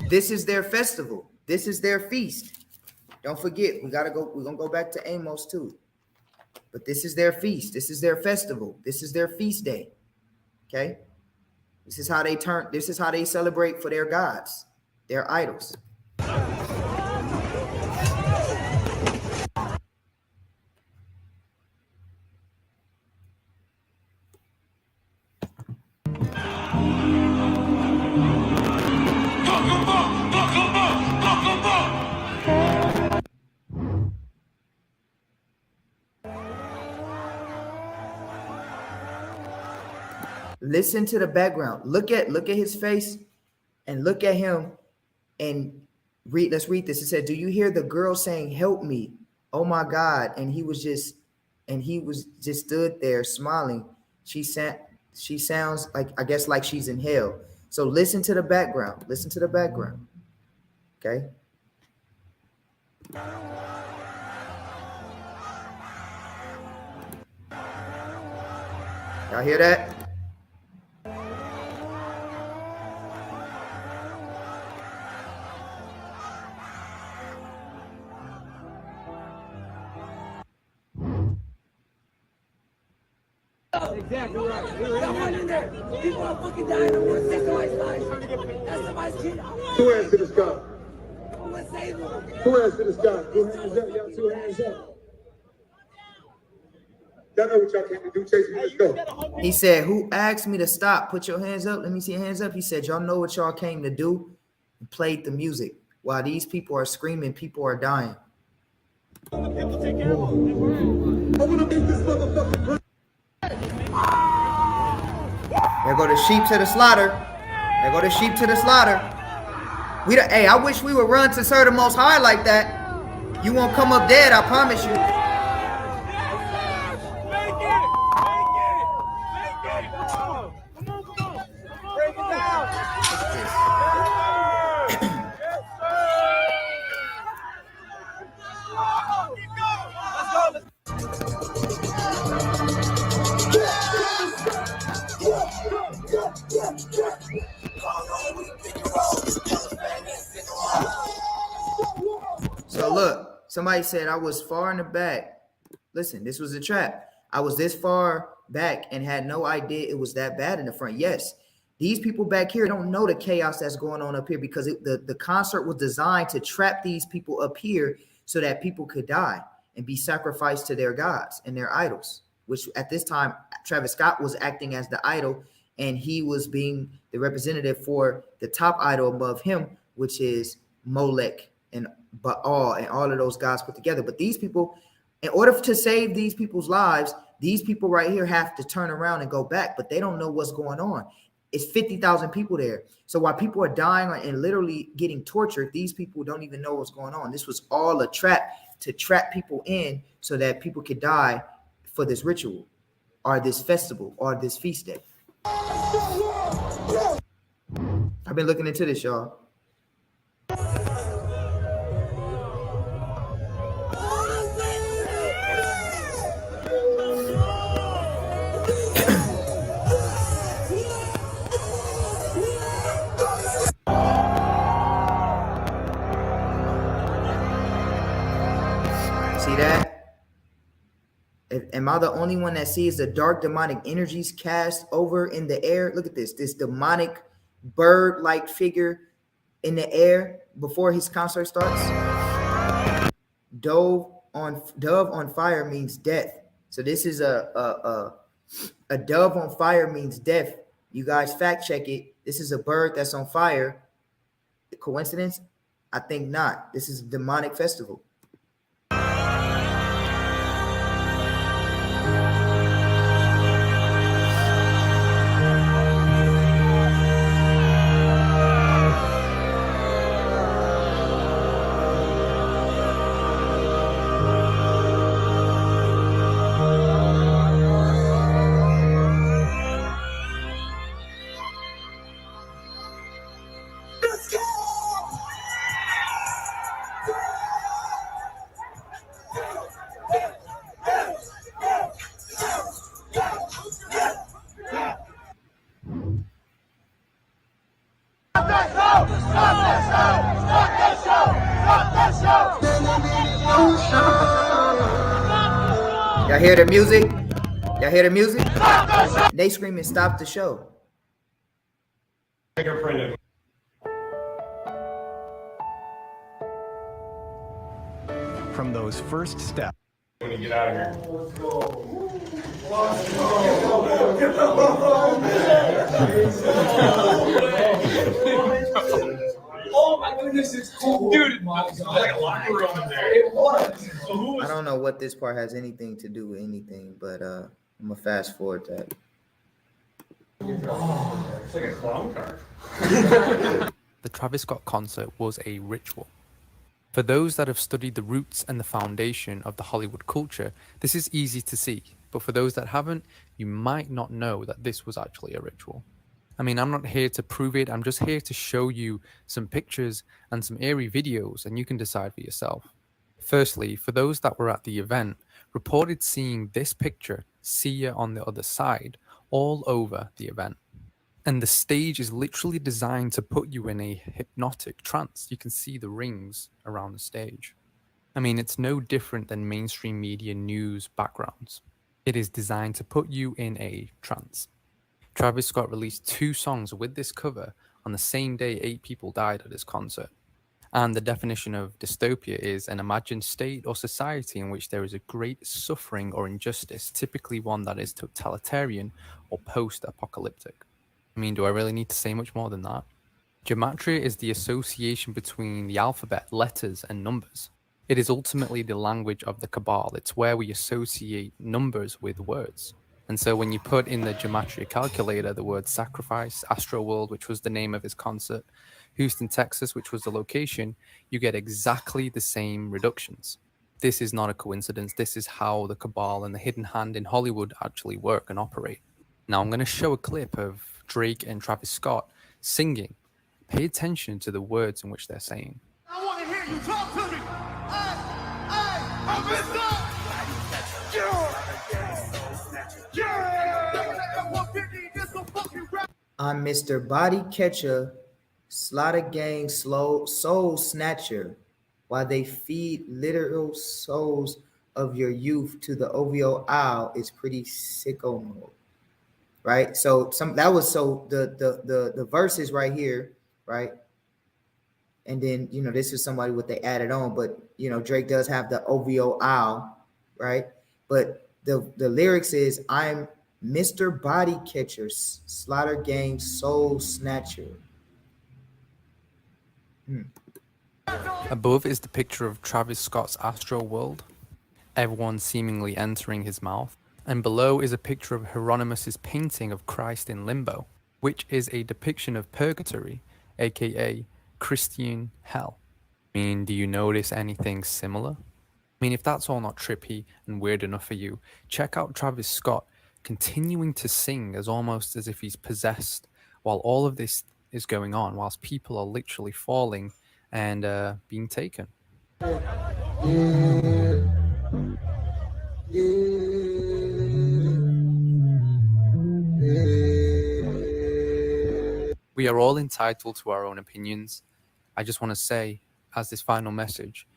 A: This is their festival. This is their feast. Don't forget, we're gonna go back to Amos too. But this is their feast. This is their festival. This is their feast day. Okay, this is how they celebrate for their gods, their idols. Listen to the background. Look at his face and look at him and read. Let's read this. It said, do you hear the girl saying, help me? Oh my God. And he was just stood there smiling. She sounds like, I guess, like she's in hell. So listen to the background. Listen to the background. Okay. Y'all hear that?
S: Exactly right. Someone in there. People are fucking dying. I want to see somebody's life. That's somebody's kid.
C: Two hands to the sky.
S: I want to save them.
C: Two hands to the sky. Two hands up. Y'all two hands up. Y'all know what y'all came to do. Chase me. Let's go.
A: He said, who asked me to stop? Put your hands up. Let me see your hands up. He said, y'all know what y'all came to do? And played the music. While these people are screaming, people are dying.
S: People take care of them. I want to make this motherfucker.
A: There go the sheep to the slaughter. There go the sheep to the slaughter. Hey, I wish we would run to serve the Most High like that. You won't come up dead, I promise you. So look, somebody said I was far in the back. Listen, this was a trap. I was this far back and had no idea it was that bad in the front. Yes, these people back here don't know the chaos that's going on up here because the concert was designed to trap these people up here so that people could die and be sacrificed to their gods and their idols, which at this time, Travis Scott was acting as the idol and he was being the representative for the top idol above him, which is Molech and Baal and all of those gods put together. But these people, in order to save these people's lives, these people right here have to turn around and go back, but they don't know what's going on. It's 50,000 people there. So while people are dying and literally getting tortured, these people don't even know what's going on. This was all a trap to trap people in so that people could die for this ritual or this festival or this feast day. I've been looking into this, y'all. See that? Am I the only one that sees the dark demonic energies cast over in the air? Look at this demonic bird-like figure in the air before his concert starts. Dove on fire means death. So this is a dove on fire means death. You guys fact check it. This is a bird that's on fire. Coincidence? I think not. This is a demonic festival. Y'all hear the music? Y'all hear the music? They screaming, "Stop the show!"
T: From those first steps.
F: When you get out of here.
S: Oh my goodness, it's cool.
F: Dude, it was like a locker room in there.
S: It was.
A: I don't know what this part has anything to do with anything, but I'm gonna fast forward that.
F: Oh, it's like a clown car.
U: The Travis Scott concert was a ritual. For those that have studied the roots and the foundation of the Hollywood culture, this is easy to see. But for those that haven't, you might not know that this was actually a ritual. I mean, I'm not here to prove it. I'm just here to show you some pictures and some eerie videos, and you can decide for yourself. Firstly, for those that were at the event, reported seeing this picture, Sia on the other side, all over the event. And the stage is literally designed to put you in a hypnotic trance. You can see the rings around the stage. I mean, it's no different than mainstream media news backgrounds. It is designed to put you in a trance. Travis Scott released 2 songs with this cover on the same day 8 people died at his concert. And the definition of dystopia is an imagined state or society in which there is a great suffering or injustice, typically one that is totalitarian or post-apocalyptic. I mean, do I really need to say much more than that? Gematria is the association between the alphabet, letters, and numbers. It is ultimately the language of the Cabal. It's where we associate numbers with words. And so when you put in the Gematria calculator the word sacrifice, Astroworld, which was the name of his concert, Houston, Texas, which was the location, you get exactly the same reductions. This is not a coincidence. This is how the Cabal and the hidden hand in Hollywood actually work and operate. Now I'm going to show a clip of Drake and Travis Scott singing. Pay attention to the words in which they're saying.
S: I want to hear you talk to me. I'm Mr.
A: I'm Mr. Body Catcher, Slaughter Gang Soul Snatcher, while they feed literal souls of your youth to the OVO owl is pretty sicko mode. Right? So the verses right here, right? And then, this is somebody what they added on, but Drake does have the OVO owl, right? But the lyrics is, I'm Mr. Body Catcher, Slaughter Gang Soul Snatcher.
U: Above is the picture of Travis Scott's Astroworld, everyone seemingly entering his mouth. And below is a picture of Hieronymus's painting of Christ in limbo, which is a depiction of purgatory, aka Christian hell. I mean, do you notice anything similar? I mean, if that's all not trippy and weird enough for you, check out Travis Scott continuing to sing as almost as if he's possessed while all of this is going on, whilst people are literally falling and being taken. We are all entitled to our own opinions. I just want to say, as this final message,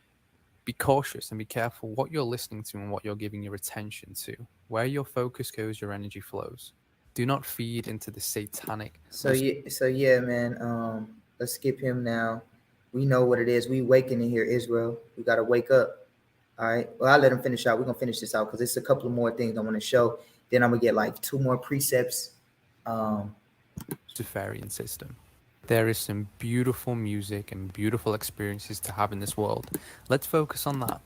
U: be cautious and be careful what you're listening to and what you're giving your attention to. Where your focus goes, your energy flows. Do not feed into the satanic.
A: So yeah, man. Let's skip him now. We know what it is. We waking in here, Israel. We got to wake up. All right. Well, I'll let him finish out. We're going to finish this out because it's a couple of more things I want to show. Then I'm going to get like 2 more precepts.
U: Luciferian system. There is some beautiful music and beautiful experiences to have in this world. Let's focus on that.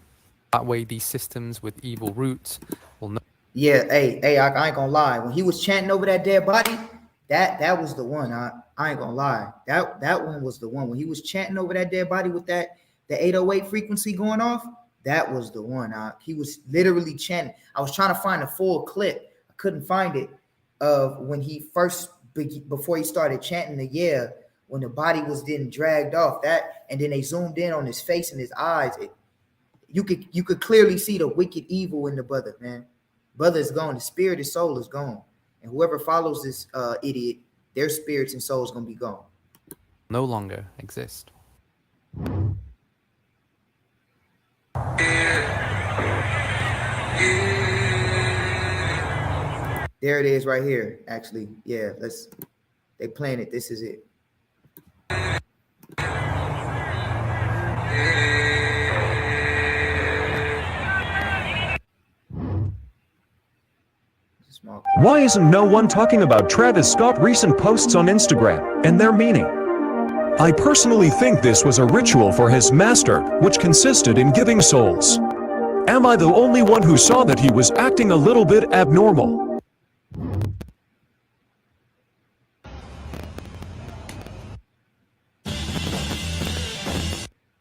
U: That way, these systems with evil roots will know.
A: Yeah, hey, I ain't gonna lie. When he was chanting over that dead body, that was the one. I ain't gonna lie. That one was the one. When he was chanting over that dead body with the 808 frequency going off, that was the one. He was literally chanting. I was trying to find a full clip. I couldn't find it of when he first before he started chanting the when the body was then dragged off and then they zoomed in on his face and his eyes. You could clearly see the wicked evil in the brother, man. Brother is gone. The spirit, his soul is gone. And whoever follows this idiot, their spirits and souls going to be gone.
U: No longer exist.
A: There it is right here, actually. Yeah, they playing it. This is it.
I: Why isn't no one talking about Travis Scott's recent posts on Instagram and their meaning? I personally think this was a ritual for his master, which consisted in giving souls. Am I the only one who saw that he was acting a little bit abnormal?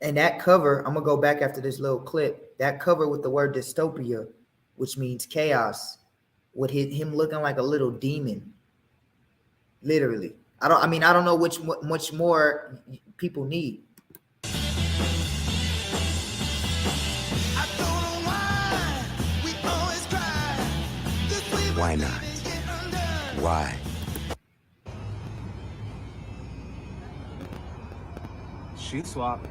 A: And that cover, I'm going to go back after this little clip. That cover with the word dystopia, which means chaos, with him looking like a little demon. Literally. I don't know much more people need.
T: Why not? Why?
E: Shoe swap.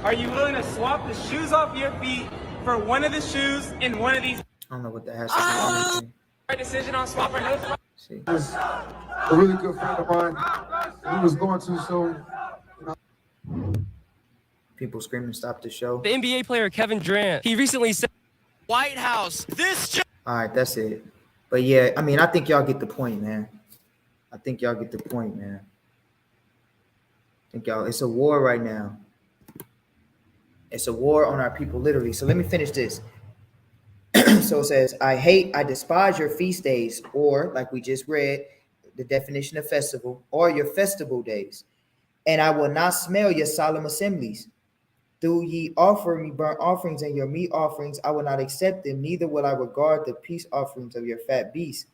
E: Are you willing to swap the shoes off your feet for one of the shoes in one of these?
A: I don't know what that has to do with anything.
E: Right decision on swap or no swap?
C: He was a really good friend of mine. He was going to, so
A: People screaming, stop the show.
E: The NBA player Kevin Durant, he recently said, White House, this.
A: All right, that's it. But yeah, I think y'all get the point, man. I think y'all get the point, man. It's a war right now. It's a war on our people, literally. So let me finish this. So it says, I despise your feast days, or like we just read, the definition of festival, or your festival days. And I will not smell your solemn assemblies. Do ye offer me burnt offerings and your meat offerings? I will not accept them, neither will I regard the peace offerings of your fat beasts.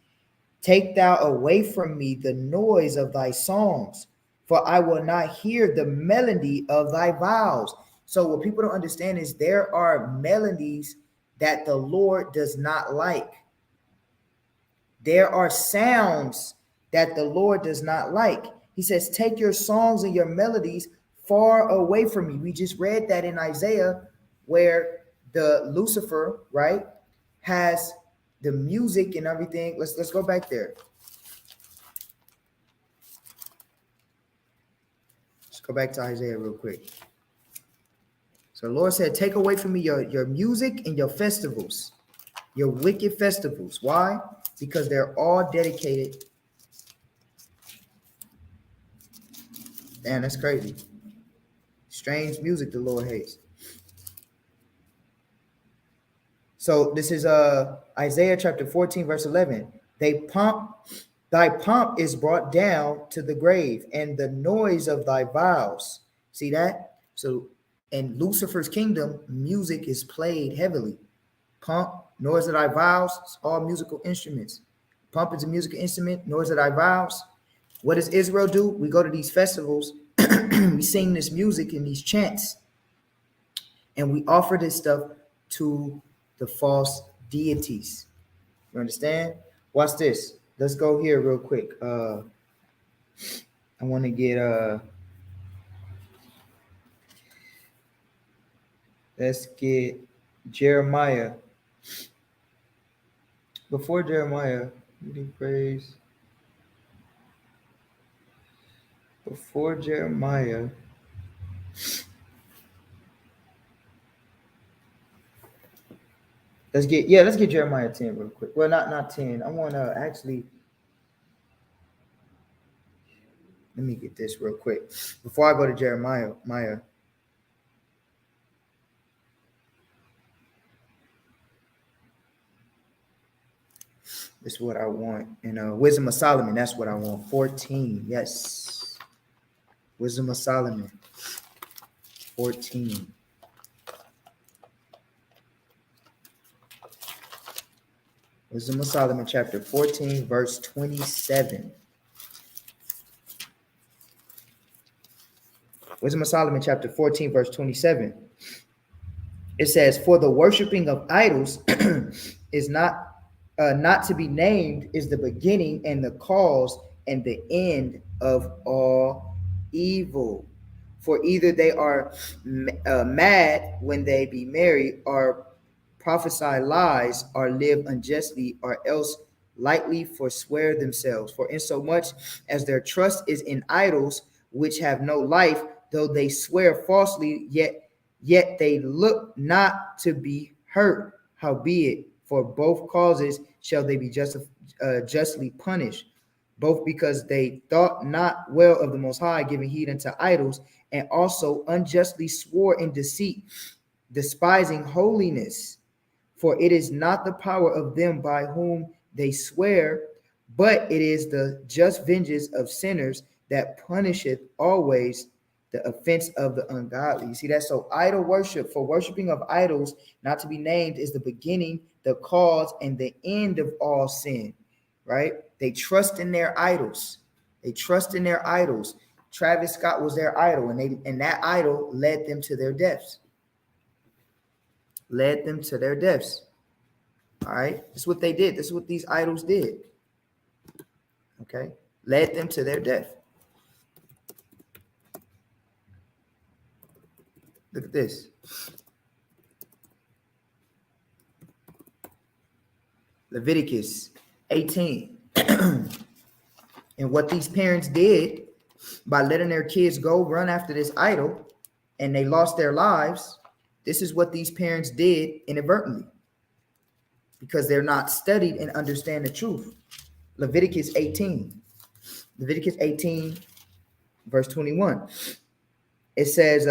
A: Take thou away from me the noise of thy songs, for I will not hear the melody of thy vows. So what people don't understand is there are melodies that the Lord does not like. There are sounds that the Lord does not like. He says, take your songs and your melodies far away from me. We just read that in Isaiah, where the Lucifer, right, has the music and everything. Let's go back there. Let's go back to Isaiah real quick. So the Lord said, take away from me your music and your festivals, your wicked festivals. Why? Because they're all dedicated. Damn, that's crazy. Strange music the Lord hates. So this is Isaiah chapter 14, verse 11. Thy pomp is brought down to the grave, and the noise of thy vows. See that? So in Lucifer's kingdom, music is played heavily. Pomp, noise of thy vows, it's all musical instruments. Pomp is a musical instrument, noise of thy vows. What does Israel do? We go to these festivals, we sing this music and these chants, and we offer this stuff to the false deities. You understand? Watch this. Let's go here real quick. I want to get let's get Jeremiah. Before Jeremiah, praise. Before Jeremiah. Let's get Jeremiah 10 real quick. Well, not 10. I want to actually let me get this real quick before I go to Jeremiah. This is what I want. And Wisdom of Solomon, that's what I want. 14. Yes. Wisdom of Solomon. 14. Wisdom of Solomon, chapter 14, verse 27. Wisdom of Solomon, chapter 14, verse 27. It says, "For the worshiping of idols is not to be named is the beginning and the cause and the end of all evil. For either they are mad when they be merry, or prophesy lies, or live unjustly, or else lightly forswear themselves. For insomuch as their trust is in idols which have no life, though they swear falsely, yet they look not to be hurt. Howbeit, for both causes shall they be justly punished, both because they thought not well of the Most High, giving heed unto idols, and also unjustly swore in deceit, despising holiness. For it is not the power of them by whom they swear, but it is the just vengeance of sinners that punisheth always the offense of the ungodly." You see that? So idol worship, for worshiping of idols not to be named, is the beginning, the cause, and the end of all sin, right? They trust in their idols. They trust in their idols. Travis Scott was their idol, and that idol led them to their deaths. Led them to their deaths. All right? This is what they did. This is what these idols did. Okay? Led them to their death. Look at this. Leviticus 18. And what these parents did by letting their kids go run after this idol, and they lost their lives. This is what these parents did inadvertently, because they're not studied and understand the truth. Leviticus 18. Leviticus 18, verse 21. It says,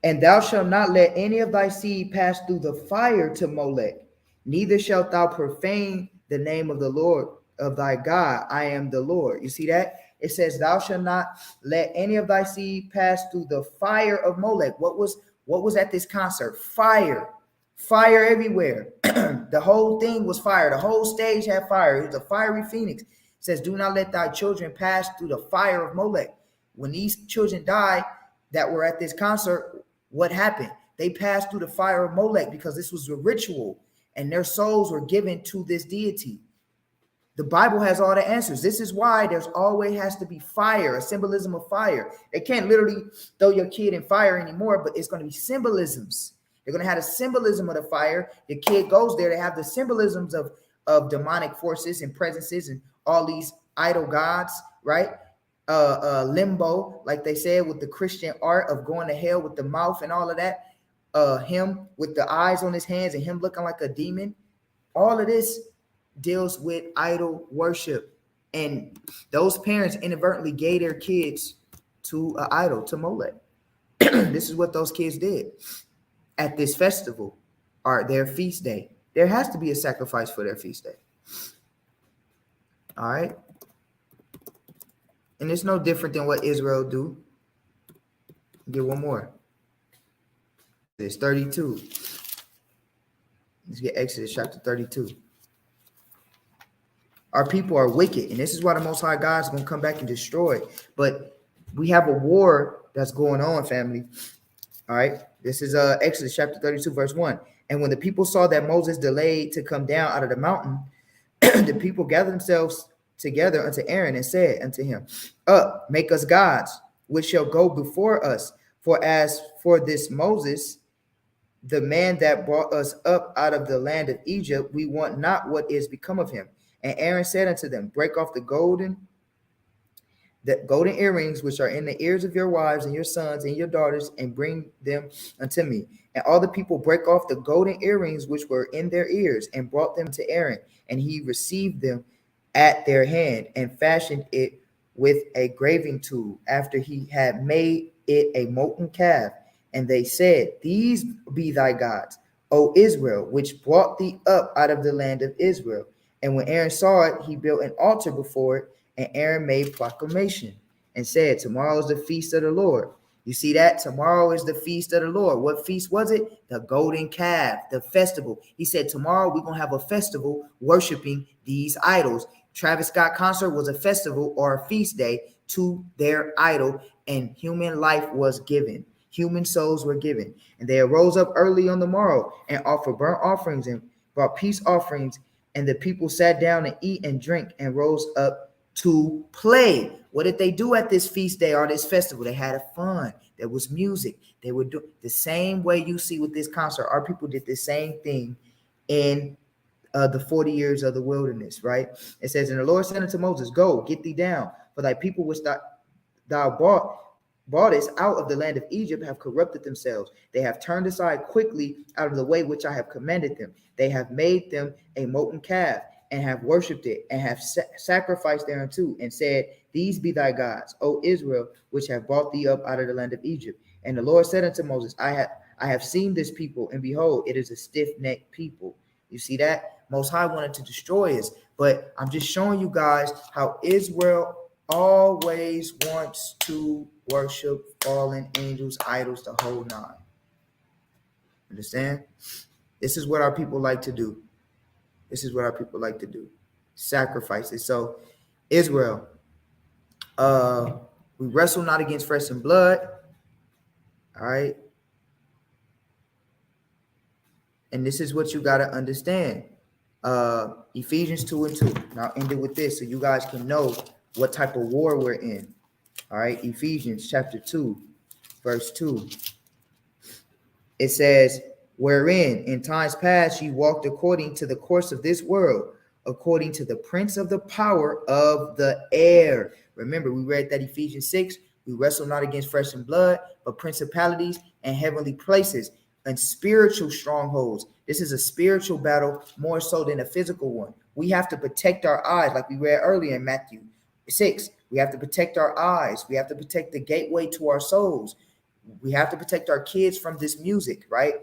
A: "And thou shalt not let any of thy seed pass through the fire to Molech, neither shalt thou profane the name of the Lord of thy God. I am the Lord." You see that? It says, "Thou shalt not let any of thy seed pass through the fire of Molech." What was at this concert? Fire. Fire everywhere. The whole thing was fire. The whole stage had fire. It was a fiery phoenix. It says, "Do not let thy children pass through the fire of Molech." When these children died that were at this concert, what happened? They passed through the fire of Molech, because this was a ritual and their souls were given to this deity. The Bible has all the answers. This is why there's always has to be fire, a symbolism of fire. They can't literally throw your kid in fire anymore, but it's going to be symbolisms. They're going to have a symbolism of the fire. The kid goes there to have the symbolisms of demonic forces and presences and all these idol gods, right? Limbo, like they said, with the Christian art of going to hell with the mouth and all of that. Him with the eyes on his hands and him looking like a demon. All of this deals with idol worship, and those parents inadvertently gave their kids to an idol, to Molech. This is what those kids did at this festival or their feast day. There has to be a sacrifice for their feast day. All right, and it's no different than what Israel do. Get one more. It's 32. Let's get Exodus chapter 32. Our people are wicked, and this is why the Most High God is going to come back and destroy. But we have a war that's going on, family. All right, this is Exodus chapter 32, verse 1. "And when the people saw that Moses delayed to come down out of the mountain, the people gathered themselves together unto Aaron and said unto him, Up, make us gods, which shall go before us. For as for this Moses, the man that brought us up out of the land of Egypt, we want not what is become of him. And Aaron said unto them, Break off the golden the golden earrings which are in the ears of your wives and your sons and your daughters, and bring them unto me. And all the people break off the golden earrings which were in their ears, and brought them to Aaron, and he received them at their hand, and fashioned it with a graving tool, after he had made it a molten calf. And they said, These be thy gods, O Israel, which brought thee up out of the land of Israel. And when Aaron saw it, he built an altar before it, and Aaron made proclamation and said, Tomorrow is the feast of the Lord. You see that? Tomorrow is the feast of the Lord. What feast was it? The golden calf, the festival. He said, tomorrow we're going to have a festival worshiping these idols. Travis Scott concert was a festival or a feast day to their idol, and human life was given. Human souls were given. And they arose up early on the morrow and offered burnt offerings and brought peace offerings. And the people sat down and eat and drink and rose up to play. What did they do at this feast day or this festival? They had a fun. There was music. They would do the same way you see with this concert. Our people did the same thing in the 40 years of the wilderness, right? It says, And the Lord said unto Moses, Go, get thee down, for thy people which thou broughtest out of the land of Egypt have corrupted themselves. They have turned aside quickly out of the way which I have commanded them. They have made them a molten calf, and have worshipped it, and have sacrificed thereunto, and said, These be thy gods, O Israel, which have brought thee up out of the land of Egypt. And the Lord said unto Moses, I have seen this people, and behold, it is a stiff-necked people. You see that? Most High wanted to destroy us, but I'm just showing you guys how Israel always wants to worship fallen angels, idols, the whole nine. Understand? This is what our people like to do. This is what our people like to do. Sacrifices. So Israel, we wrestle not against flesh and blood. All right. And this is what you got to understand. Ephesians 2:2. Now I'll end it with this so you guys can know what type of war we're in. All right. Ephesians chapter 2, verse 2. It says, Wherein in times past ye walked according to the course of this world, according to the prince of the power of the air. Remember, we read that Ephesians 6, we wrestle not against flesh and blood, but principalities and heavenly places and spiritual strongholds. This is a spiritual battle more so than a physical one. We have to protect our eyes, like we read earlier in Matthew 6. We have to protect our eyes. We have to protect the gateway to our souls. We have to protect our kids from this music, right?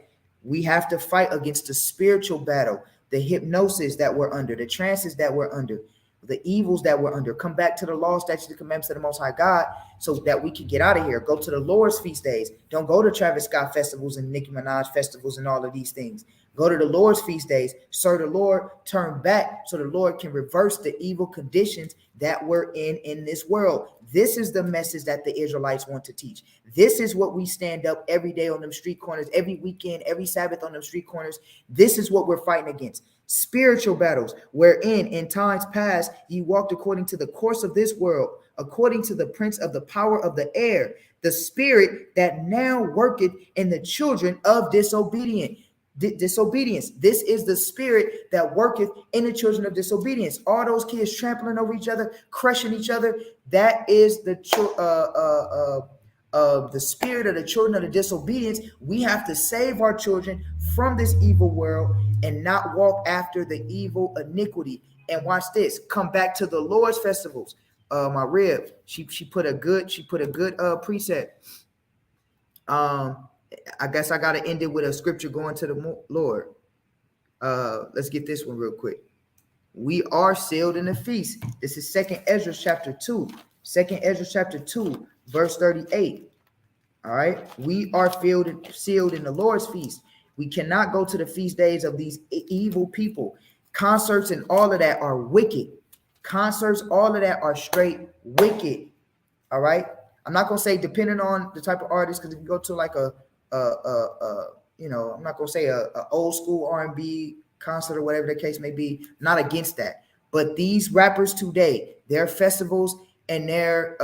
A: We have to fight against the spiritual battle, the hypnosis that we're under, the trances that we're under, the evils that we're under. Come back to the law, statutes, and commandments of the Most High God so that we can get out of here. Go to the Lord's feast days. Don't go to Travis Scott festivals and Nicki Minaj festivals and all of these things. Go to the Lord's feast days. Serve the Lord, turn back so the Lord can reverse the evil conditions that we're in this world. This is the message that the Israelites want to teach. This is what we stand up every day on them street corners, every weekend, every Sabbath on them street corners. This is what we're fighting against. Spiritual battles, wherein in times past ye walked according to the course of this world, according to the prince of the power of the air, the spirit that now worketh in the children of disobedience. This is the spirit that worketh in the children of disobedience. All those kids trampling over each other, crushing each other. That is the spirit of the children of the disobedience. We have to save our children from this evil world and not walk after the evil iniquity. And watch this. Come back to the Lord's festivals. My rib, she put a good precept. I guess I got to end it with a scripture going to the Lord. Let's get this one real quick. We are sealed in the feast. This is 2 Ezra chapter 2. 2 Ezra chapter 2, verse 38. All right. We are sealed in the Lord's feast. We cannot go to the feast days of these evil people. Concerts and all of that are wicked. Concerts, all of that are straight wicked. All right. I'm not going to say depending on the type of artist, because if you go to like I'm not gonna say a old school R&B concert or whatever the case may be, not against that. But these rappers today, their festivals and their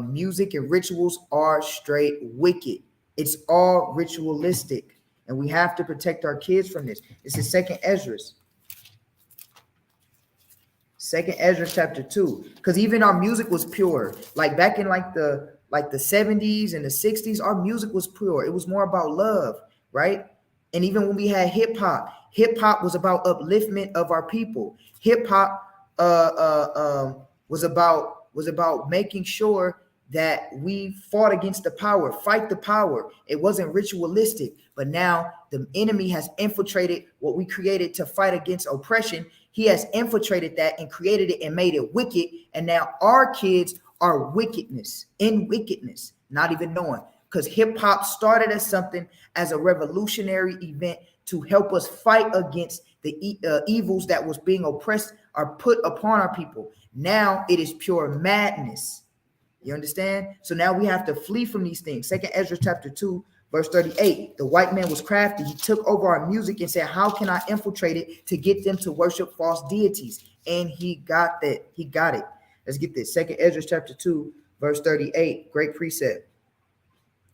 A: music and rituals are straight wicked. It's all ritualistic, and we have to protect our kids from this. This is 2 Ezra. Second Ezra chapter 2. Because even our music was pure. Like back in like the 70s and the 60s, our music was pure. It was more about love, right? And even when we had hip hop was about upliftment of our people. Hip hop was about making sure that we fought against the power, fight the power. It wasn't ritualistic, but now the enemy has infiltrated what we created to fight against oppression. He has infiltrated that and created it and made it wicked. And now our kids are wickedness, not even knowing. Because hip hop started as something as a revolutionary event to help us fight against the evils that was being oppressed or put upon our people. Now it is pure madness. You understand? So now we have to flee from these things. Second Ezra chapter 2, verse 38. The white man was crafty. He took over our music and said, how can I infiltrate it to get them to worship false deities? And he got that. He got it. Let's get this. Second Ezra chapter 2, verse 38. Great precept.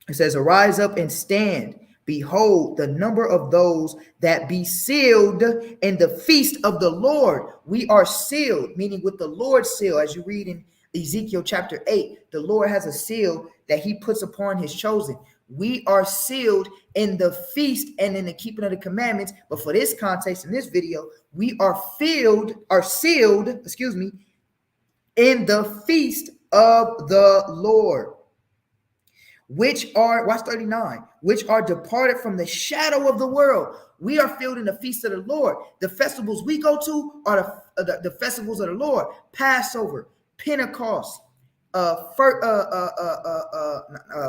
A: It says, arise up and stand. Behold, the number of those that be sealed in the feast of the Lord. We are sealed, meaning with the Lord's seal, as you read in Ezekiel chapter 8, the Lord has a seal that he puts upon his chosen. We are sealed in the feast and in the keeping of the commandments. But for this context in this video, we are sealed, in the feast of the Lord, which are, watch 39, which are departed from the shadow of the world. We are filled in the feast of the Lord. The festivals we go to are the festivals of the Lord. Passover, Pentecost, I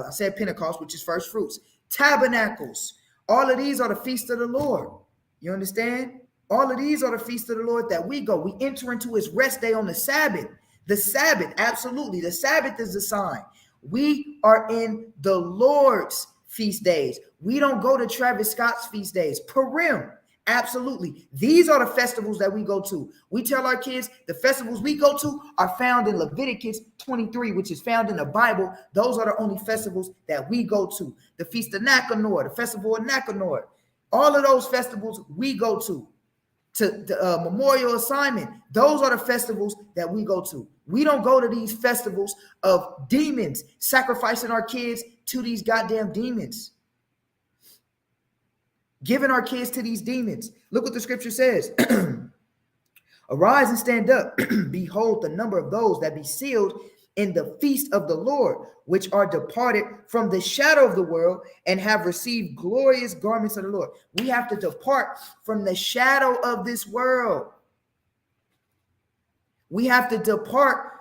A: said Pentecost, which is first fruits, tabernacles. All of these are the feast of the Lord. You understand? All of these are the feast of the Lord that we go. We enter into his rest day on the Sabbath. The Sabbath, absolutely. The Sabbath is the sign. We are in the Lord's feast days. We don't go to Travis Scott's feast days. Purim. Absolutely. These are the festivals that we go to. We tell our kids the festivals we go to are found in Leviticus 23, which is found in the Bible. Those are the only festivals that we go to. The Feast of Nicanor, the Festival of Nicanor. All of those festivals we go to the Memorial Assignment. Those are the festivals that we go to. We don't go to these festivals of demons, sacrificing our kids to these goddamn demons. Giving our kids to these demons. Look what the scripture says. Arise and stand up. Behold, the number of those that be sealed in the feast of the Lord, which are departed from the shadow of the world and have received glorious garments of the Lord. We have to depart from the shadow of this world. We have to depart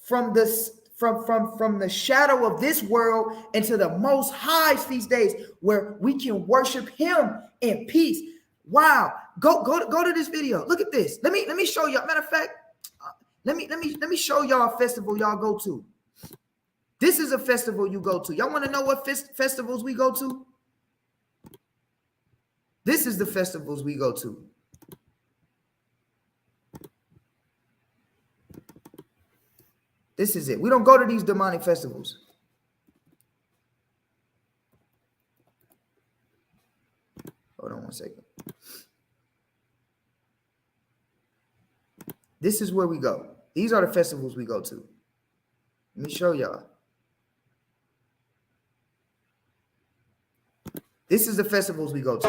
A: from this from the shadow of this world into the most high feast days where we can worship him in peace. Wow. Go to this video. Look at this. Let me show y'all. Matter of fact, let me show y'all a festival y'all go to. This is a festival you go to. Y'all want to know what festivals we go to? This is the festivals we go to. This is it. We don't go to these demonic festivals. Hold on one second. This is where we go. These are the festivals we go to. Let me show y'all. This is the festivals we go to.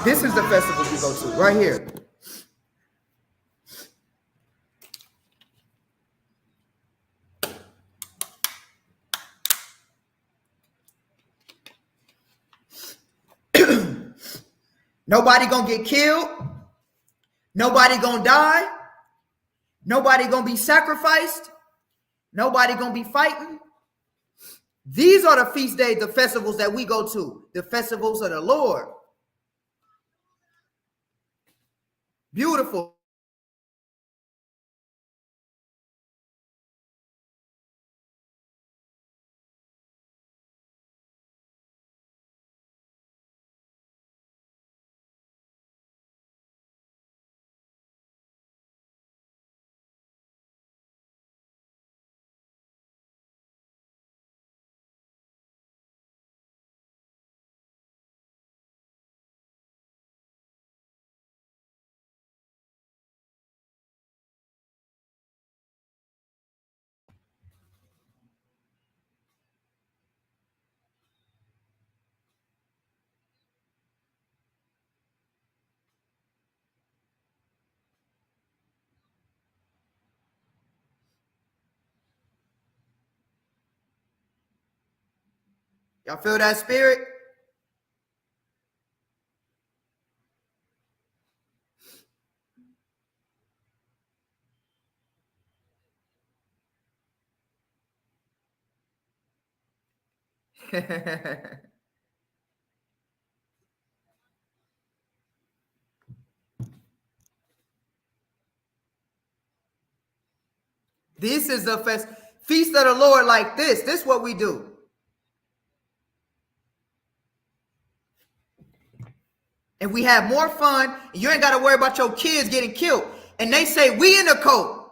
A: This is the festivals we go to right here. Nobody gonna get killed. Nobody gonna die. Nobody gonna be sacrificed. Nobody gonna be fighting. These are the feast days, the festivals that we go to. The festivals of the Lord. Beautiful. Y'all feel that spirit? This is the feast of the Lord like this. This is what we do. And we have more fun. You ain't got to worry about your kids getting killed. And they say, we in the cult.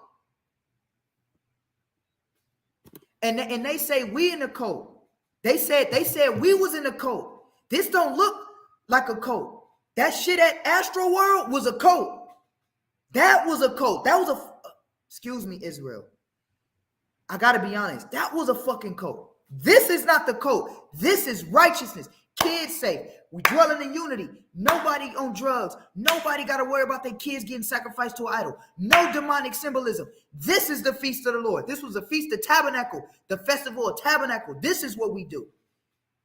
A: And they say, we in the cult. They said we was in the cult. This don't look like a cult. That shit at Astro World was a cult. That was a cult. That was excuse me, Israel. I got to be honest. That was a fucking cult. This is not the cult. This is righteousness. Kids safe. We dwelling in unity. Nobody on drugs. Nobody got to worry about their kids getting sacrificed to an idol. No demonic symbolism. This is the feast of the Lord. This was the feast of tabernacle, the festival of tabernacle. This is what we do.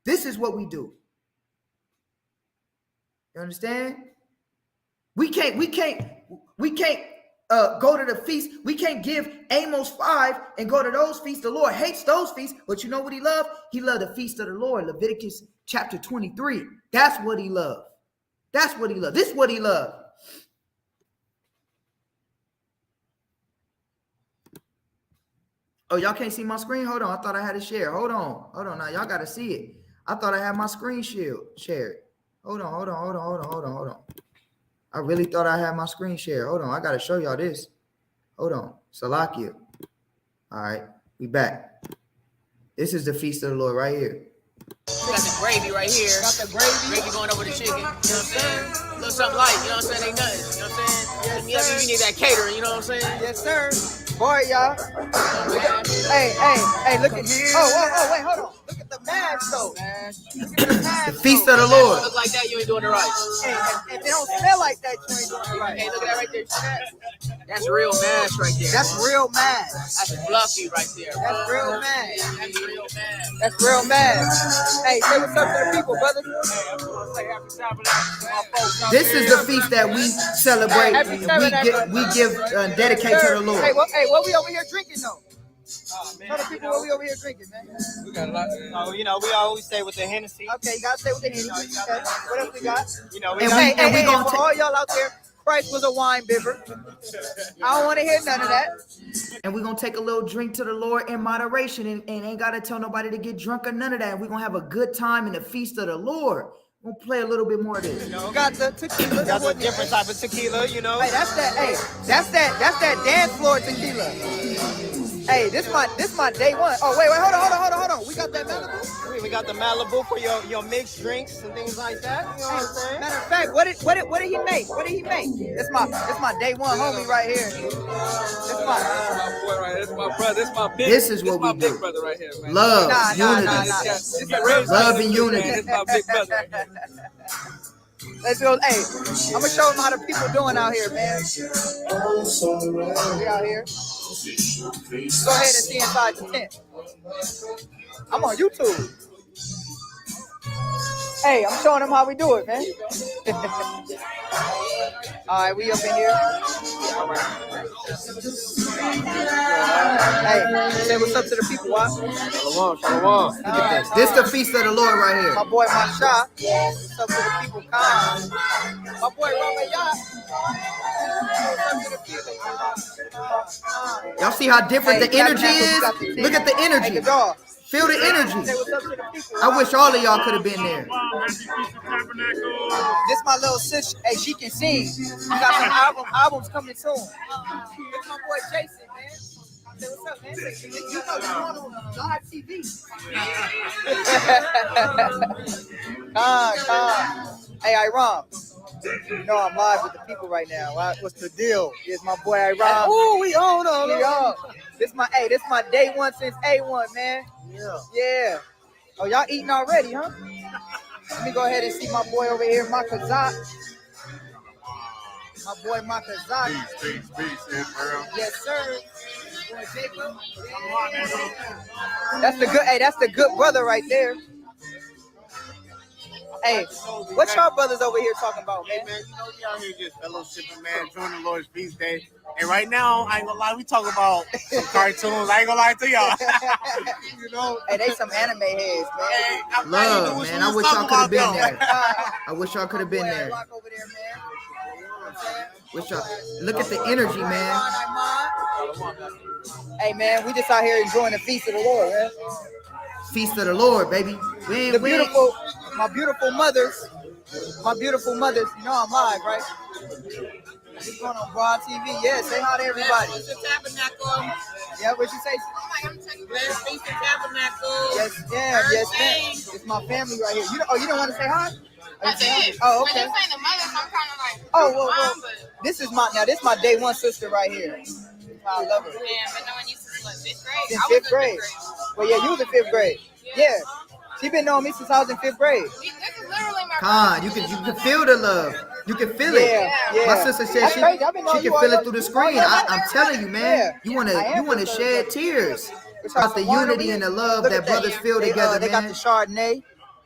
A: This is what we do. You understand? We can't go to the feast. We can't give Amos 5 and go to those feasts. The Lord hates those feasts, but you know what he loved? He loved the feast of the Lord. Leviticus chapter 23. That's what he loved. That's what he loved. This is what he loved. Oh, y'all can't see my screen? Hold on. I thought I had it shared. Hold on. Now y'all got to see it. I thought I had my screen shared. Hold on. I really thought I had my screen shared. Hold on. I got to show y'all this. Hold on. Salakia. All right. We back. This is the feast of the Lord right here.
D: We got the gravy right here. Got the gravy going over the chicken. You know what I'm saying? A little something light. You know what I'm saying? Ain't nothing. You know what I'm saying? Yes, you need that catering. You know what I'm saying?
A: Yes, sir. Boy, y'all. Hey, look at here. Oh, wait, hold on. Look at the mash, though. The feast of the Lord.
D: Look like that, you ain't doing it right.
A: If it don't smell like that, you ain't doing it right.
D: Hey, look at that right there. That's real mash right there.
A: That's real mash.
D: That's fluffy right there.
A: That's real mash.
D: That's real mash.
A: That's real mash. Hey, say what's up to the people, brother. This is the feast that we celebrate. We give dedicate to the Lord.
V: Hey, what we over here drinking though? Tell the people what we over here drinking, man.
D: We got a lot. Oh, you know, we always stay with the Hennessy.
V: Okay, you gotta stay with the Hennessy. Okay. What else we got?
D: You know,
V: for all y'all out there, Christ was a wine bibber. I don't want to hear none of that.
A: And we're gonna take a little drink to the Lord in moderation, and ain't gotta tell nobody to get drunk or none of that. We're gonna have a good time in the feast of the Lord. We'll play a little bit more of this.
V: You know, got the tequila.
D: That's a different type of tequila, you know.
V: Hey, that's that dance floor tequila. Hey, this my day one. Oh, wait, hold on. We got that Malibu.
D: We got the Malibu for your mixed drinks and things like that. You know what I'm saying?
V: Matter of fact, what did he make? This my day one homie right here. This
D: my boy right here. This my brother.
A: This is what we do.
D: Big brother right here, man.
A: Love, unity. Love and unity.
D: This my big brother right here.
V: Let's go. Hey, I'm gonna show them how the people doing out here, man. We out here. Go ahead and see inside the tent. I'm on YouTube. Hey, I'm showing them how we do it, man. All right, we up in here. Hey, say what's up to the people, Why?
D: Shalom.
A: Look at this. This is the feast of the Lord right here.
V: My boy Masha. What's up to the people, Khan? My boy Ramayat.
A: Y'all see how different the energy is? Look at the energy. Feel the energy. I wish all of y'all could have been there.
V: This my little sister. Hey, she can sing. We got some albums coming soon. It's my boy Jason, man. Say what's up, man. You know you're on live TV. Con. Hey, Iram. You know I'm live with the people right now. What's the deal? Here's my boy Iram. Ooh, we on them. We on. This my day one since A1, man. Yeah. Oh, y'all eating already, huh? Let me go ahead and see my boy over here, Makazak. My boy Makazak.
C: Peace, Israel.
V: Yes, sir. Boy Jacob. That's the good brother right there. Hey, what y'all brothers over here talking about, man?
G: Man, you know, we out here just fellowshipping, man, enjoying the Lord's feast day. And right now, I ain't gonna lie, we talk about some cartoons. I ain't gonna lie to y'all. You know?
V: Hey, they some anime heads, man.
G: Hey, I'm
A: Love, man. I wish y'all could have been there. I wish y'all could have been there. Wish y'all look at the energy, man.
V: Hey, man, we just out here enjoying the feast of the Lord, man.
A: Feast of the Lord, baby.
V: My beautiful mothers. You know I'm live, right? What's going on, Broad TV? Yeah, say hi to everybody.
D: Feast of Tabernacle.
V: Yeah, what you say?
D: Let's Feast of Tabernacle.
V: Yes, man. It's my family right here. You don't want to say hi? Oh, okay.
D: When you say the mothers, I'm kind of like,
V: well, this is my day one sister right here. I love her.
D: Yeah, but knowing you since what, 5th grade?
V: Since 5th grade. Well, yeah, you was in 5th grade. Yeah. She been knowing me since I was in 5th grade.
D: This is literally my
A: Con, you can feel the love. You can feel it.
V: Yeah.
A: My sister said she can feel it through the screen. I'm telling you, man. You wanna shed tears about the unity and the love that brothers feel together,
V: They got the
A: man.
V: Chardonnay.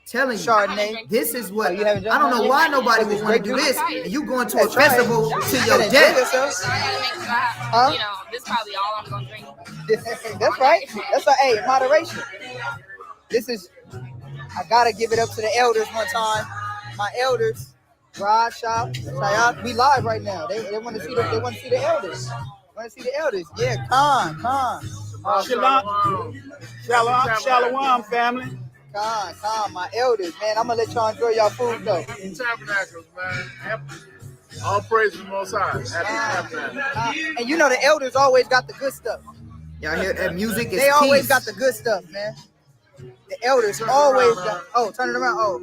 A: Telling you,
V: Chardonnay.
A: this is what I don't know why nobody would want to do this. And you going to a
V: Try it.
A: festival to your
V: Enjoy
A: death.
V: yourself.
D: So I gotta make sure I, you know, this is probably all I'm gonna drink.
V: That's right. That's moderation. This is. I gotta give it up to the elders one time. My elders, Rod Shop, Sayat. We live right now. They want to see the elders. Want to see the elders? Yeah, Khan.
G: Shalom, family.
V: Khan, my elders, man. I'm gonna let y'all enjoy y'all food though.
G: Tabernacles, man. All praise to the Most High. Happy Tabernacle.
V: And you know the elders always got the good stuff.
A: Y'all hear that music?
V: They always got the good stuff, man. The elders always got. Oh, turn it around. Oh,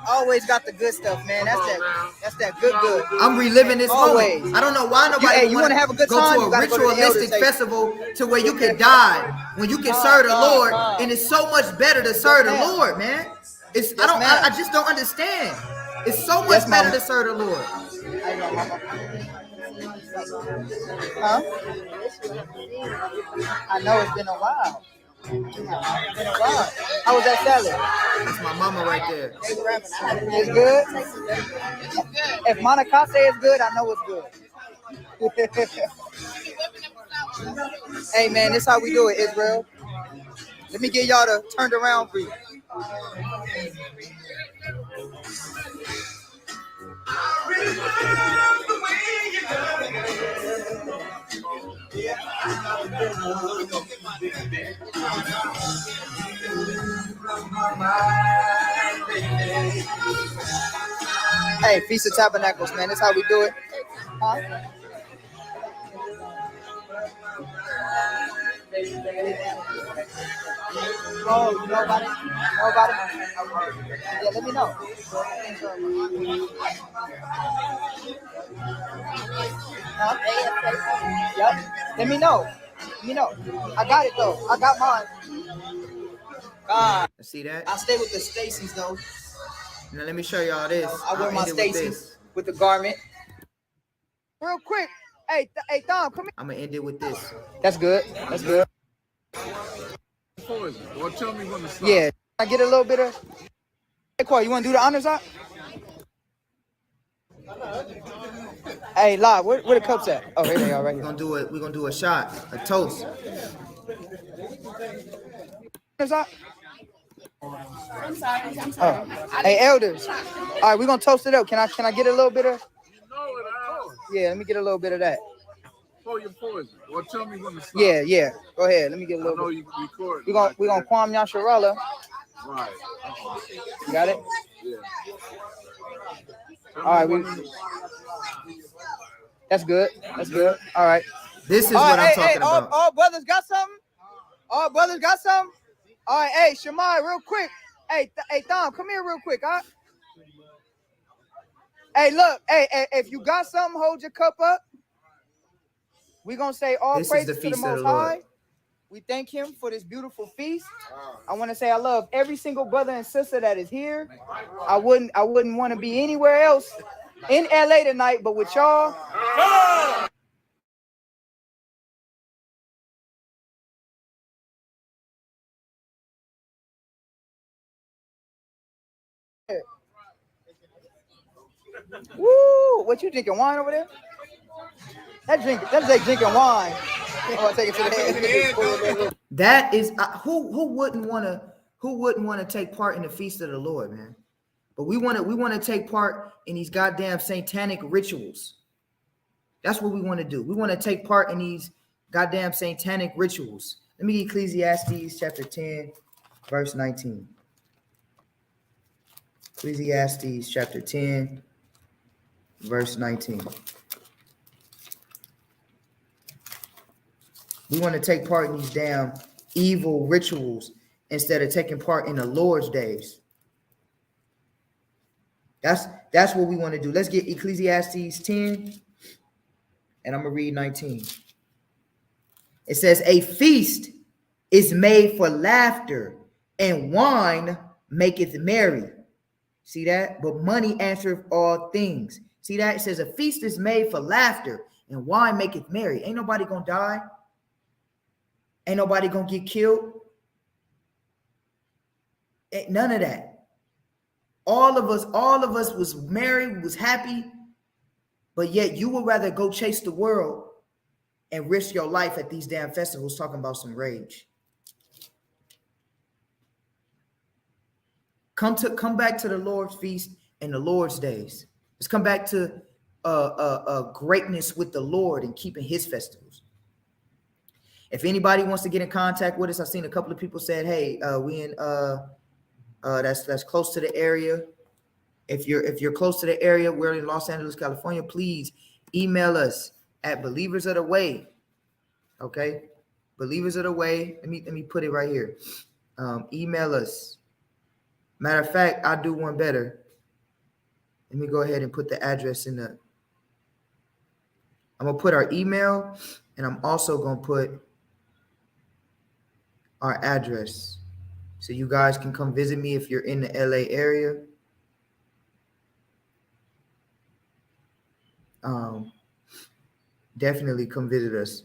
V: always got the good stuff, man. That's that good.
A: I'm reliving this
V: Always.
A: moment. I don't know why nobody
V: you want to have a good
A: go
V: time,
A: to
V: you
A: a
V: gotta go to the
A: ritualistic
V: elders'
A: festival to where you can die when you can serve the Lord, and it's so much better to serve the Lord, man. I just don't understand. It's so much better to serve the Lord.
V: Huh? I know it's been a while. How was that salad?
A: That's my mama right there.
V: It's good? If Monica say it's good, I know it's good. Hey, man, this how we do it, Israel. Let me get y'all to turned around for you. Hey, Feast of Tabernacles, man. That's how we do it. Huh? Oh, you know about it? Yeah, let me know. Huh? Yep. Let me know. I got it though. I got mine.
A: See that?
V: I stay with the Stacy's though.
A: Now let me show y'all this.
V: I wear my Stacy's with the garment. Real quick. Hey, Tom, come here.
A: I'm gonna end it with this.
V: That's good.
G: Well, tell me when to stop.
V: Yeah. I get a little bit of. Hey, Qual, you want to do the honors out? Hey, Live, where the cups at? Oh, here they are, right here.
A: We're gonna do a shot, a toast.
V: Honors out?
D: I'm sorry.
V: Hey, elders. All right, we're gonna toast it up. Can I get a little bit of? Yeah, let me get a little bit of that.
G: For your poison. Well, tell me when to stop.
V: Yeah. Go ahead. Let me get a little bit.
G: You can record.
V: We're gonna Kwam Yasharala.
G: Right.
V: You got it?
G: Yeah.
V: All right, that's good. All right.
A: This is what I'm talking about.
V: All brothers got something? All right, hey, Shamai, real quick. Hey, Tom, come here real quick, huh? Hey, look, if you got something, hold your cup up. We're going to say all praises to the Most High. We thank him for this beautiful feast. I want to say I love every single brother and sister that is here. I wouldn't want to be anywhere else in LA tonight, but with y'all. Woo! What you drinking wine over there? That's like drinking wine. I want to take it to the head.
A: That is who wouldn't want to take part in the feast of the Lord, man. But we want to take part in these goddamn satanic rituals. That's what we want to do. We want to take part in these goddamn satanic rituals. Let me get Ecclesiastes chapter 10, verse 19. Ecclesiastes chapter 10, verse 19. We want to take part in these damn evil rituals instead of taking part in the Lord's days. That's what we want to do. Let's get Ecclesiastes 10, and I'm going to read 19. It says, a feast is made for laughter, and wine maketh merry. See that? But money answereth all things. See that? It says a feast is made for laughter, and wine maketh merry. Ain't nobody going to die. Ain't nobody going to get killed. Ain't none of that. All of us was married, was happy, but yet you would rather go chase the world and risk your life at these damn festivals talking about some rage. Come back to the Lord's feast and the Lord's days. Let's come back to greatness with the Lord and keeping his festivals. If anybody wants to get in contact with us, I've seen a couple of people said, hey, we in that's close to the area. If you're close to the area, we're in Los Angeles, California, please email us at Believers of the Way. Okay, Believers of the Way. Let me put it right here. Email us. Matter of fact, I'll do one better. Let me go ahead and put the address in the. I'm gonna put our email, and I'm also gonna put our address, so you guys can come visit me if you're in the LA area. Definitely come visit us.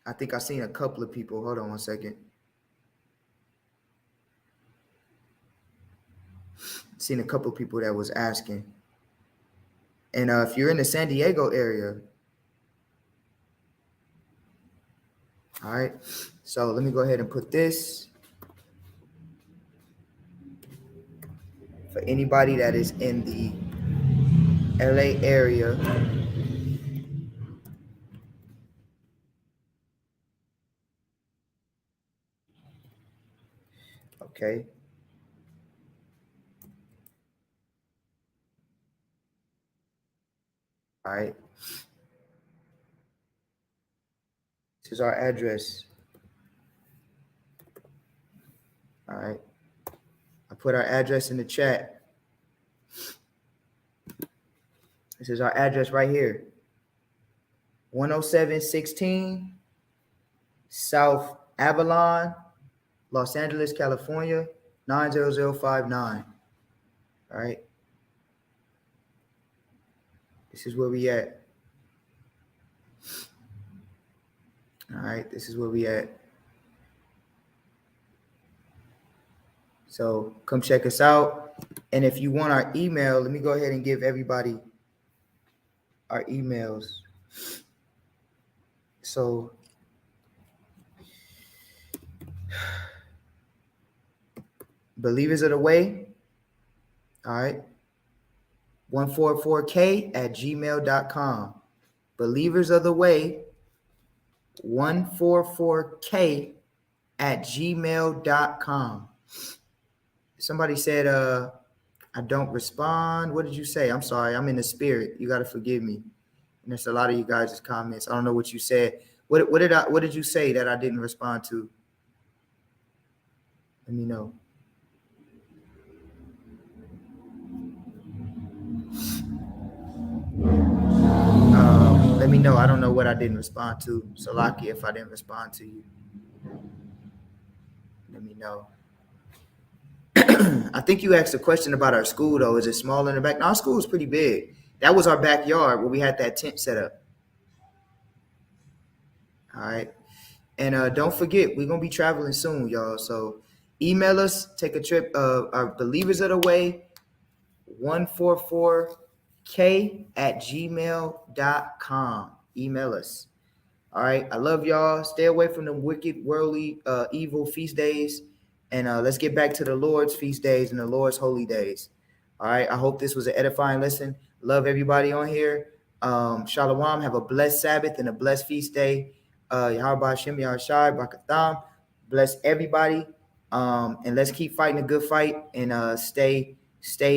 A: I think I've seen a couple of people. Hold on one second. Seen a couple of people that was asking. And if you're in the San Diego area, all right. So let me go ahead and put this. For anybody that is in the LA area, okay. All right. This is our address. All right. I put our address in the chat. This is our address right here. 10716 South Avalon, Los Angeles, California, 90059. All right. This is where we at. All right, this is where we at. So come check us out. And if you want our email, let me go ahead and give everybody our emails. So Believers of the Way, all right, 144k@gmail.com. Believers of the Way, 144k@gmail.com. Somebody said, I don't respond. What did you say? I'm sorry. I'm in the spirit. You got to forgive me. And there's a lot of you guys' comments. I don't know what you said. What did you say that I didn't respond to? Let me know. Let me know. I don't know what I didn't respond to. Salaki, if I didn't respond to you, let me know. I think you asked a question about our school, though. Is it small in the back? No, our school is pretty big. That was our backyard where we had that tent set up. All right. And don't forget, we're going to be traveling soon, y'all. So email us. Take a trip. Our Believers of the Way 144k@gmail.com. Email us. All right. I love y'all. Stay away from the wicked, worldly, evil feast days. And let's get back to the Lord's feast days and the Lord's holy days. All right. I hope this was an edifying lesson. Love everybody on here. Shalom. Have a blessed Sabbath and a blessed feast day. Yahweh Hashem Yahushai Barakatham. Bless everybody. And let's keep fighting a good fight and stay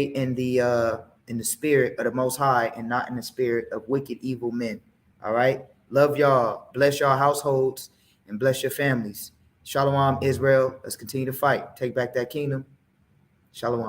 A: in the spirit of the Most High and not in the spirit of wicked, evil men. All right. Love y'all. Bless y'all households and bless your families. Shalom, Israel. Let's continue to fight. Take back that kingdom. Shalom.